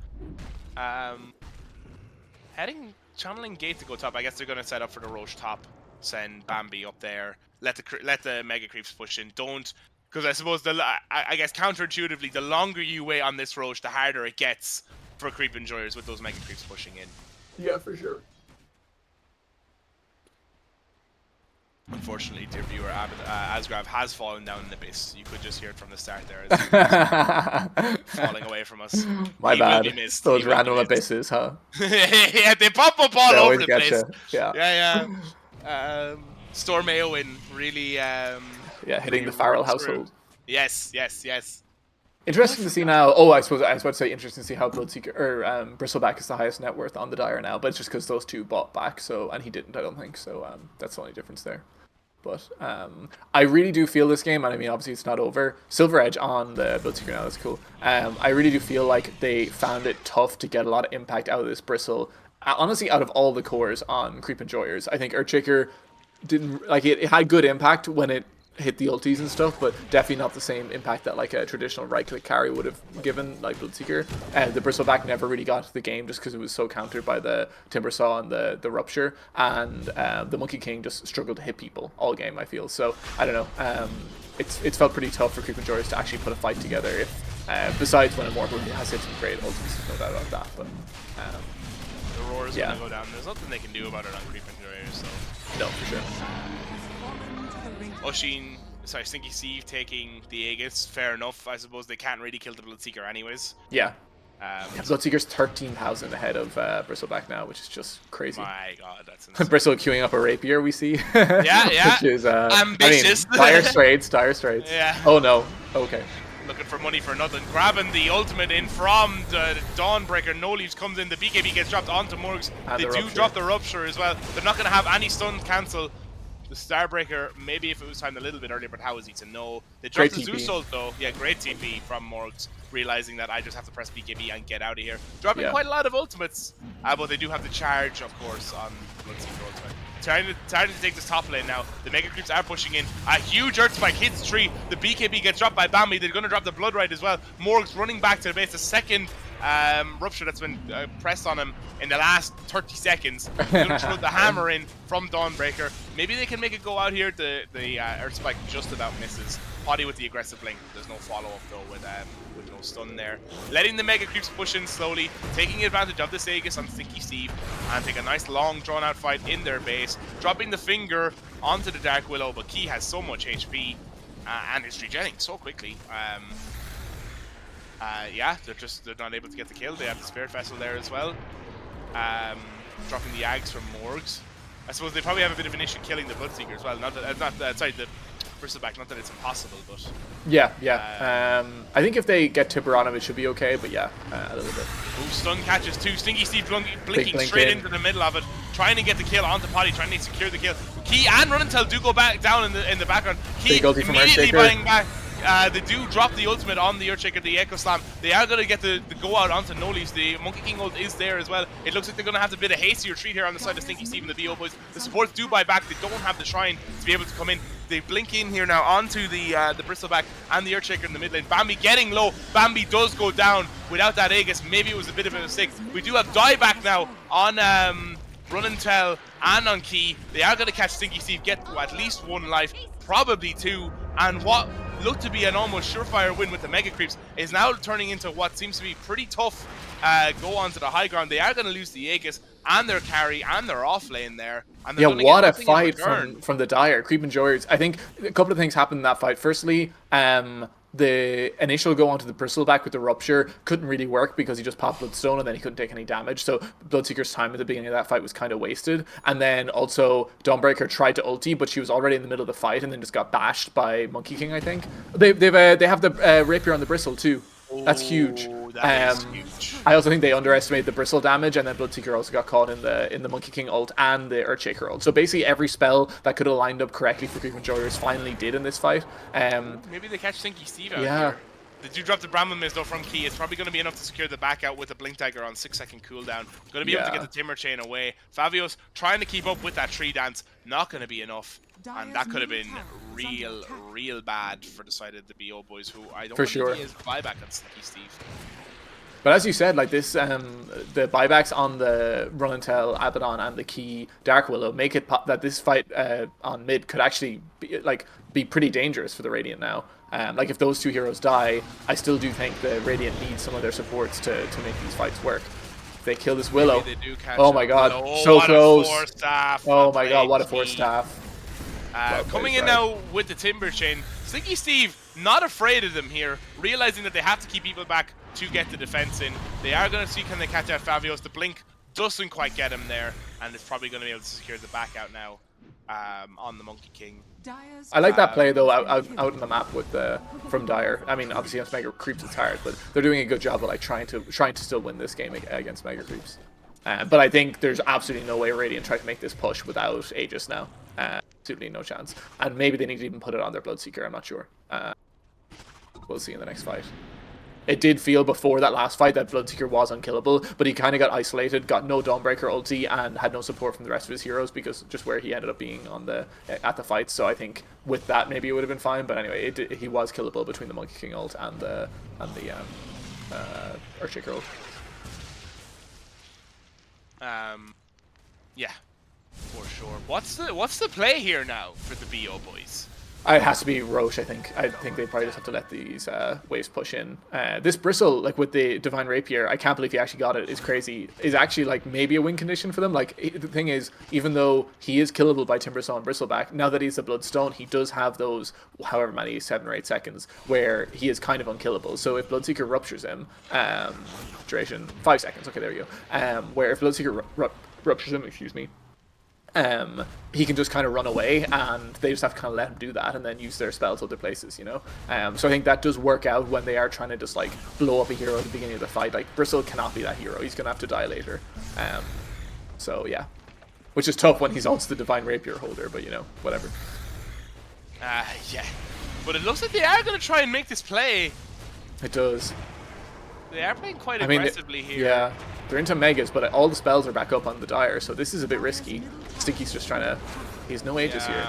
Channeling Gate to go top. I guess they're going to set up for the Roche top. Send Bambi up there. Let the Mega Creeps push in. Don't, because I suppose I guess counterintuitively, the longer you wait on this Roche, the harder it gets for Creep Enjoyers with those Mega Creeps pushing in. Yeah, for sure. Unfortunately, dear viewer, Asgrav has fallen down in the abyss. You could just hear it from the start there. As falling away from us. My bad. Will be missed. Those random abysses, huh? Yeah, they pop up all over the place. Yeah. Yeah. Storm Eowyn really. Yeah, hitting the Farrell household. Yes. Interesting to see now. Oh, I was about to say interesting to see how Bloodseeker or Bristleback is the highest net worth on the Dire now, but it's just because those two bought back. So, and he didn't, I don't think. So that's the only difference there. But I really do feel this game, and I mean, obviously it's not over. Silver Edge on the Bloodseeker now, that's cool. I really do feel like they found it tough to get a lot of impact out of this Bristle. Honestly, out of all the cores on Creep Enjoyers, I think Earthshaker didn't, like, it had good impact when it hit the ultis and stuff, but definitely not the same impact that like a traditional right-click carry would have given like Bloodseeker. And the Bristleback never really got to the game just because it was so countered by the Timbersaw and the Rupture, and the Monkey King just struggled to hit people all game, I feel. So I don't know, it's felt pretty tough for Creep Enjoyers to actually put a fight together, if besides when Immortal has hit some great ultis, no doubt about that. But the Roar is gonna go down. There's nothing they can do about it on Creep Enjoyers, so no, for sure. Stinky Steve taking the Aegis, fair enough. I suppose they can't really kill the Bloodseeker anyways. Yeah. Bloodseeker's 13,000 ahead of Bristleback now, which is just crazy. My god, that's insane. Bristle queuing up a Rapier, we see. Yeah. Which is, ambitious. I mean, dire straits. Yeah. Oh no, okay. Looking for money for nothing. Grabbing the ultimate in from the Dawnbreaker. No Leaves comes in. The BKB gets dropped onto Morgs. They do drop the Rupture as well. They're not going to have any stun cancel. The Starbreaker, maybe if it was timed a little bit earlier, but how is he to know? They dropped the Zeus ult though. Yeah, great TP from Morgs, realizing that I just have to press BKB and get out of here. Dropping quite a lot of ultimates, but they do have the charge, of course, on Bloodseeker ultimate. Trying to take this top lane now. The Mega Creeps are pushing in. A huge Earth Spike hits tree. The BKB gets dropped by Bambi. They're going to drop the Blood Rite as well. Morgs running back to the base. The second Rupture that's been pressed on him in the last 30 seconds. They're going to throw the hammer in from Dawnbreaker. Maybe they can make it go out here. The Earth Spike just about misses. Poddy with the aggressive blink. There's no follow-up though with no stun there. Letting the Mega Creeps push in slowly, taking advantage of this Aegis on Stinky Steve, and take a nice long drawn-out fight in their base. Dropping the finger onto the Dark Willow, but Key has so much HP and is regenerating so quickly. Yeah, they're not able to get the kill. They have the Spirit Vessel there as well. Dropping the Ags from Morgs. I suppose they probably have a bit of an issue killing the Bloodseeker as well. Sorry, the Bristleback. Not that it's impossible, but yeah. I think if they get Tipper on him, it should be okay. But yeah, a little bit. Ooh, stun catches too. Stinky Steve blinking straight into the middle of it, trying to get the kill onto Poddy, trying to secure the kill. Key and Run and Tell do go back down in the background. Key immediately buying back. They do drop the ultimate on the Earthshaker, the Echo Slam. They are going to get the go out onto No Leaves. The Monkey King ult is there as well. It looks like they're going to have a bit of hasty retreat here on the side of Stinky Steve and the BO boys. The supports do buy back. They don't have the Shrine to be able to come in. They blink in here now onto the Bristleback and the Earthshaker in the mid lane. Bambi getting low. Bambi does go down without that Aegis. Maybe it was a bit of a mistake. We do have dieback now on Run and Tell and on Key. They are going to catch Stinky Steve, get at least one life, probably two, and what looked to be an almost surefire win with the Mega Creeps is now turning into what seems to be pretty tough go on to the high ground. They are going to lose the Aegis. and their carry and their off lane there, and they're Yeah, going to get what a nothing in fight return. from the Dire. Creep Enjoyers. I think a couple of things happened in that fight. Firstly, the initial go onto the bristleback with the rupture couldn't really work because he just popped Bloodstone and then he couldn't take any damage. So Bloodseeker's time at the beginning of that fight was kind of wasted. And then also Dawnbreaker tried to ulti, but she was already in the middle of the fight and then just got bashed by Monkey King. I think they have the rapier on the bristle too. That's huge. Oh, that is huge. I also think they underestimated the bristle damage, and then Bloodseeker also got caught in the Monkey King ult and the Earthshaker ult. So basically, every spell that could have lined up correctly for Creep Enjoyers finally did in this fight. Maybe they catch Stinky Steve out Yeah. here. They do drop the Brahmin Mist though from Key. It's probably going to be enough to secure the back out with a Blink Dagger on 6-second cooldown. Going to be able to get the Timber Chain away. Favios trying to keep up with that tree dance. Not going to be enough. And that could have been real bad for the side of the BO boys, who I don't think he is buyback on Stinky Steve. But as you said, like this, the buybacks on the Run and Tell, Abaddon, and the key Dark Willow make it that this fight on mid could actually be pretty dangerous for the Radiant now. Like if those two heroes die, I still do think the Radiant need some of their supports to make these fights work. If they kill this Willow, oh my god, so close! Oh my god, what a force staff! Coming in now with the Timber Chain, Stinky Steve not afraid of them here, realizing that they have to keep people back to get the defense in. They are going to see can they catch out Favios. The blink doesn't quite get him there, and it's probably going to be able to secure the back out now on the Monkey King. I like that play though out on the map with from Dire. I mean, obviously against Mega Creeps it's hard, but they're doing a good job of like trying to still win this game against Mega Creeps. But I think there's absolutely no way Radiant try to make this push without Aegis now. Absolutely no chance. And maybe they need to even put it on their Bloodseeker. I'm not sure. We'll see in the next fight. It did feel before that last fight that Bloodseeker was unkillable, but he kind of got isolated, got no Dawnbreaker ulti, and had no support from the rest of his heroes because just where he ended up being at the fight. So I think with that maybe it would have been fine. But anyway, he was killable between the Monkey King ult and the Earthshaker ult. Yeah, for sure. What's the play here now for the BO boys? It has to be Roche, I think. I think they probably just have to let these waves push in. This Bristle, like with the Divine Rapier, I can't believe he actually got it. It's crazy. Is actually like maybe a win condition for them. Like the thing is, even though he is killable by Timberstone and Bristleback, now that he's a Bloodstone, he does have those however many 7 or 8 seconds where he is kind of unkillable. So if Bloodseeker ruptures him, duration 5 seconds. Okay, there we go. Where if Bloodseeker ruptures him, excuse me. He can just kind of run away, and they just have to kind of let him do that and then use their spells other places, you know? So I think that does work out when they are trying to just, like, blow up a hero at the beginning of the fight. Like, Bristle cannot be that hero. He's going to have to die later. So, yeah. Which is tough when he's also the Divine Rapier holder, but, you know, whatever. Yeah. But it looks like they are going to try and make this play. It does. They are playing quite aggressively here. Yeah, they're into Megas, but all the spells are back up on the Dire, so this is a bit risky. Stinky's just trying to... He has no Aegis here.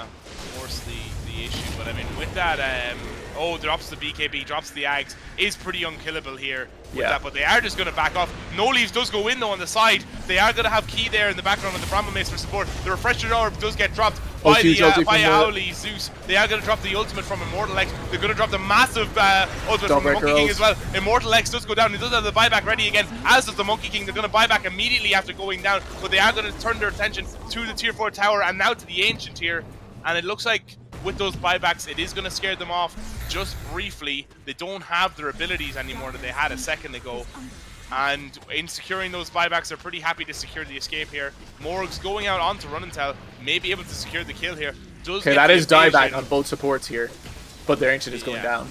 Force the issue, but I mean, with that... oh, drops the BKB, drops the Ags, is pretty unkillable here. That, but they are just going to back off. No Leaves does go in though on the side. They are going to have Key there in the background with the Brahma Mace for support. The Refresher Orb does get dropped by Auli Zeus. They are going to drop the ultimate from Immortal X. They're going to drop the massive ultimate from the Monkey King as well. Immortal X does go down. He does have the buyback ready again, as does the Monkey King. They're going to buy back immediately after going down, but they are going to turn their attention to the tier 4 tower and now to the Ancient here. And it looks like with those buybacks, it is going to scare them off just briefly. They don't have their abilities anymore that they had a second ago. And in securing those buybacks, they're pretty happy to secure the escape here. Morg's going out onto Run and Tell, may be able to secure the kill here. Okay, that is dieback on both supports here, but their Ancient is going down.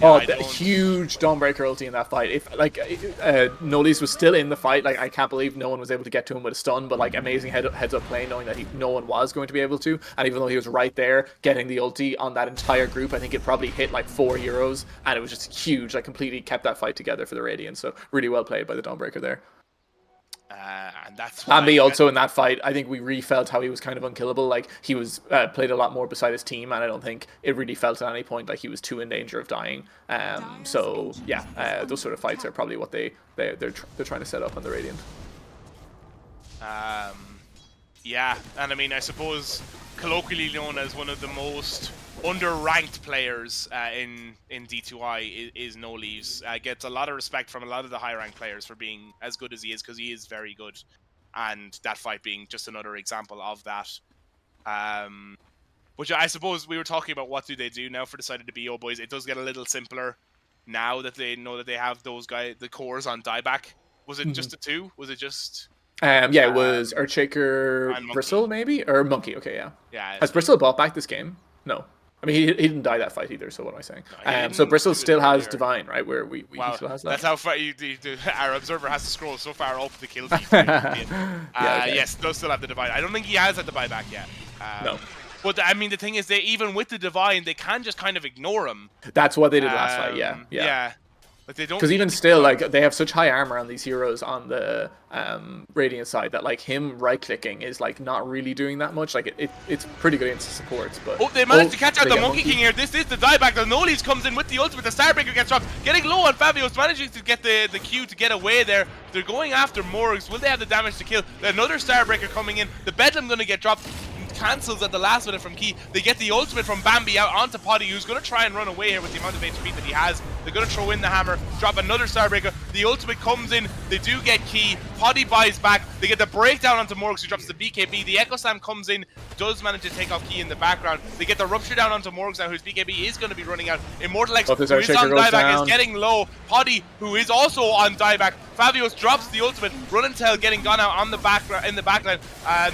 Oh, huge Dawnbreaker ulti in that fight. If like Nolis was still in the fight, like I can't believe no one was able to get to him with a stun, but like amazing heads up play knowing that no one was going to be able to, and even though he was right there getting the ulti on that entire group, I think it probably hit like 4 heroes, and it was just huge. Like completely kept that fight together for the Radiant. So really well played by the Dawnbreaker there. And that's me also in that fight. I think we really felt how he was kind of unkillable. Like he was played a lot more beside his team, and I don't think it really felt at any point like he was too in danger of dying. So yeah, those sort of fights are probably what they're trying to set up on the Radiant. Yeah, and I mean, I suppose colloquially known as one of the most underranked players in D2I is No Leaves. Gets a lot of respect from a lot of the high ranked players for being as good as he is, because he is very good. and that fight being just another example of that. Which I suppose we were talking about what do they do now for the side of the BO boys. It does get a little simpler now that they know that they have those the cores on dieback. Was it just the two? Was it just Yeah, it was Earthshaker, and Bristle Monkey? maybe, or Monkey. Okay, yeah. Yeah, Has Bristle bought back this game? No. I mean, he didn't die that fight either. So what am I saying? No, he So didn't Bristle do it still has earlier. Divine, right? Where he Wow, still has that's that. how far our observer has to scroll so far up the kill feed. Yeah, Okay. yes, does still have the divine. I don't think he has had the buyback yet. No. But I mean, the thing is, they even with the divine, they can just kind of ignore him. That's what they did last fight. Yeah. Yeah. Like they don't Because need even to still, kill him. like they have such high armor on these heroes on the Radiant side that like him right clicking is like not really doing that much. Like it's pretty good against the supports, but Oh, they managed to catch out they the get Monkey King here. This is the dieback. The Nollies comes in with the ultimate. The Starbreaker gets dropped. Getting low on Fabios, managing to get the Q to get away there. They're going after Morgs. Will they have the damage to kill? Another Starbreaker coming in. The Bedlam going to get dropped. Cancels at the last minute from Key. They get the ultimate from Bambi out onto Poddy, who's going to try and run away here with the amount of HP that he has. They're going to throw in the hammer, drop another Starbreaker. The ultimate comes in. They do get Key. Poddy buys back. They get the breakdown onto Morgs, who drops the BKB. The Echo Slam comes in, does manage to take off Key in the background. They get the rupture down onto Morgs now, whose BKB is going to be running out. Immortal X, who is on dieback, is getting low. Poddy, who is also on dieback. Fabios drops the ultimate. Run and Tell getting gone out on the in the backline.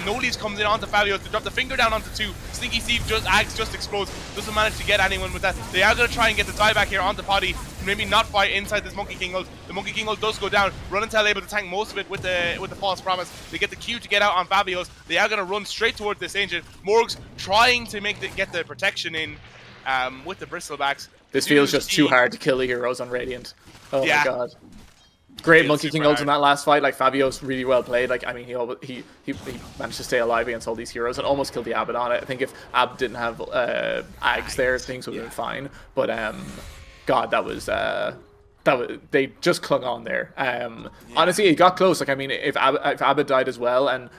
Nollies comes in onto Fabios to drop the finger down onto 2. Stinky Steve just explodes. Doesn't manage to get anyone with that. They are going to try and get the dieback here onto Poddy. Maybe not fight inside this Monkey King ult. The Monkey King ult does go down. Run and Tell able to tank most of it with the false promise. They get the Q to get out on Fabios. They are going to run straight towards this Ancient. Morgs trying to get the protection in with the Bristlebacks. This feels just too hard to kill the heroes on Radiant. Oh my god. Great Monkey King ult in that last fight. Like Fabios really well played. Like I mean, he managed to stay alive against all these heroes and almost killed the Abaddon. I think if Ab didn't have Ags there, things would have been fine. But God, that was they just clung on there. Honestly, it got close. Like I mean, if Abad died as well and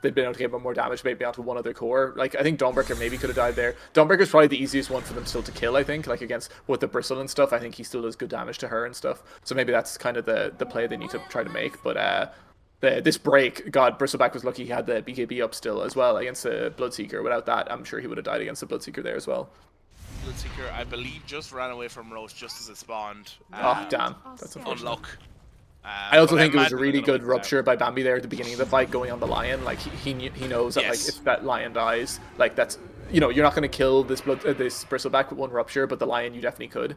they'd been able to get more damage maybe onto one other core. Like I think Dawnbreaker maybe could have died there. Dawnbreaker's probably the easiest one for them still to kill, I think. Like against with the Bristle and stuff, I think he still does good damage to her and stuff. So maybe that's kind of the play they need to try to make. But this break, God, Bristleback was lucky he had the BKB up still as well against the Bloodseeker. Without that, I'm sure he would have died against the Bloodseeker there as well. Bloodseeker, I believe, just ran away from Roche just as it spawned. Oh, damn. That's unfortunate. Unluck. I also think it was a really good rupture by Bambi there at the beginning of the fight, going on the lion. Like he knows that like if that lion dies, like that's you're not going to kill this Bristleback with one rupture, but the lion you definitely could.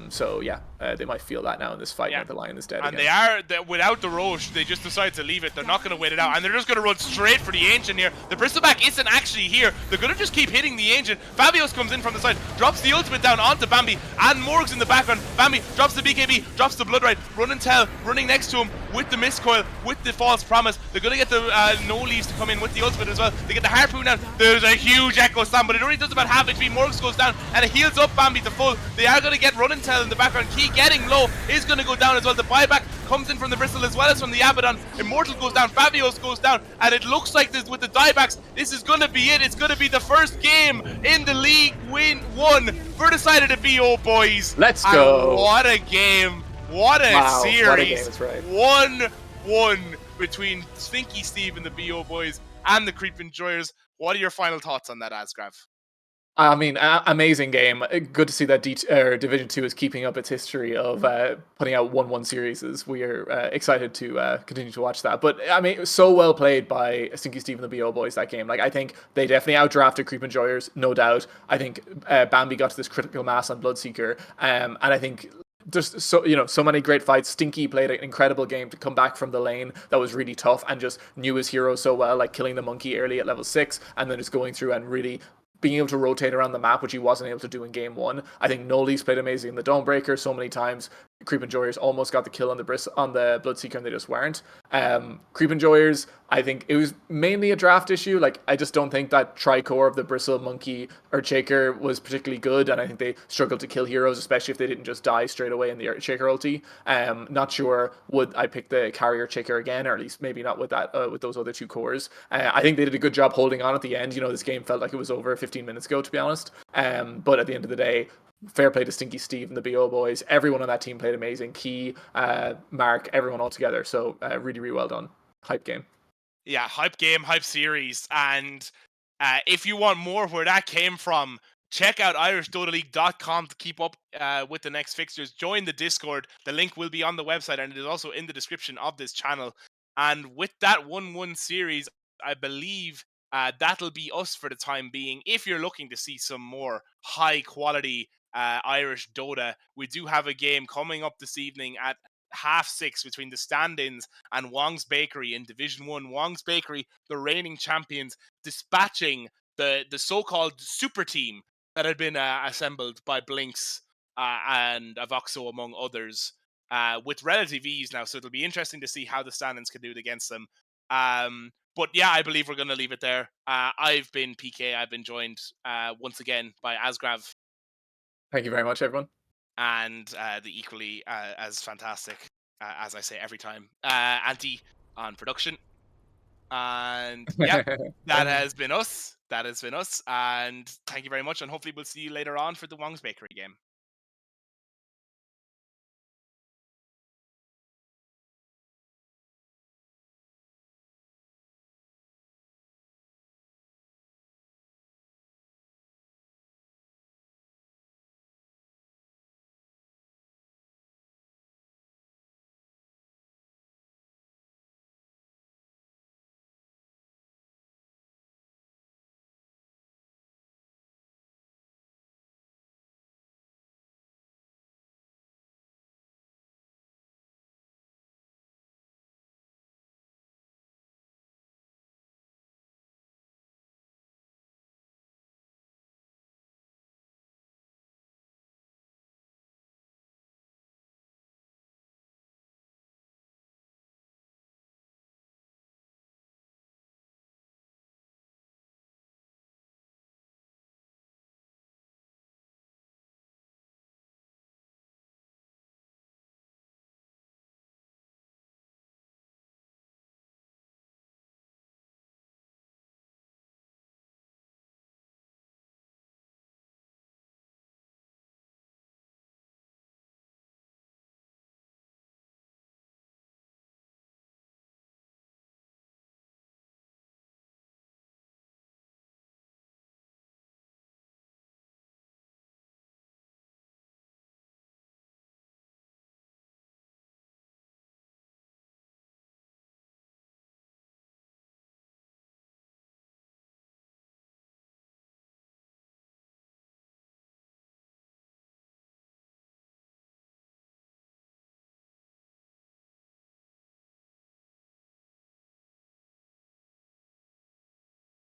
So yeah, they might feel that now in this fight now the lion is dead. And again. they are without the Roche, they just decide to leave it. They're not going to wait it out, and they're just going to run straight for the Ancient here. The Bristleback isn't actually here. They're going to just keep hitting the Ancient. Fabios comes in from the side, drops the ultimate down onto Bambi, and Morgs in the background. Bambi drops the BKB, drops the Blood Rite. Run and Tell running next to him with the Mistcoil, with the False Promise. They're going to get the No Leaves to come in with the ultimate as well. They get the Harpoon down. There's a huge Echo Slam, but it only does about half HP. Morgs goes down, and it heals up Bambi to full. They are going to get Run and Tell in the background. Key getting low is going to go down as well. The buyback comes in from the Bristle as well as from the Abaddon. Immortal goes down, Fabios goes down, and it looks like this with the diebacks, this is going to be it. It's going to be the first game in the league won for the side of the BO boys. Let's go. And what a game. What a series. What a game, that's right. 1-1 between Stinky Steve and the BO boys and the Creep Enjoyers. What are your final thoughts on that, Asgraf? I mean, amazing game. Good to see that Division 2 is keeping up its history of putting out 1-1 series. We are excited to continue to watch that. But, I mean, it was so well played by Stinky Steve and the BO boys, that game. Like, I think they definitely outdrafted Creep Enjoyers, no doubt. I think Bambi got to this critical mass on Bloodseeker. And I think just so many great fights. Stinky played an incredible game to come back from the lane that was really tough and just knew his hero so well, like killing the monkey early at level 6 and then just going through and really being able to rotate around the map, which he wasn't able to do in game 1. I think Nollies played amazing in the Dawnbreaker so many times. Creep Enjoyers almost got the kill on the Bloodseeker and they just weren't. Creep Enjoyers, I think it was mainly a draft issue. Like, I just don't think that Tricore of the Bristle, Monkey, or Shaker was particularly good, and I think they struggled to kill heroes, especially if they didn't just die straight away in the Shaker ulti. Not sure would I pick the Carrier Shaker again, or at least maybe not with that with those other two cores. I think they did a good job holding on at the end. This game felt like it was over 15 minutes ago, to be honest. But at the end of the day, fair play to Stinky Steve and the BO boys. Everyone on that team played amazing. Key, Mark, everyone all together. So really, really well done. Hype game. Yeah, hype game, hype series, and if you want more where that came from, check out IrishDotaLeague.com to keep up with the next fixtures. Join the Discord. The link will be on the website, and it is also in the description of this channel. And with that 1-1 series, I believe that'll be us for the time being. If you're looking to see some more high quality Irish Dota, we do have a game coming up this evening at 6:30 between the stand-ins and Wong's Bakery in Division 1. Wong's Bakery, the reigning champions, dispatching the so-called super team that had been assembled by Blinks and Avoxo, among others, with relative ease now. So it'll be interesting to see how the stand-ins can do it against them. But yeah, I believe we're going to leave it there. I've been PK. I've been joined once again by Asgrav Thank you very much, everyone. and the equally as fantastic, as I say every time, Anti on production. And yeah, that has been us. That has been us. And thank you very much. And hopefully we'll see you later on for the Wong's Bakery game.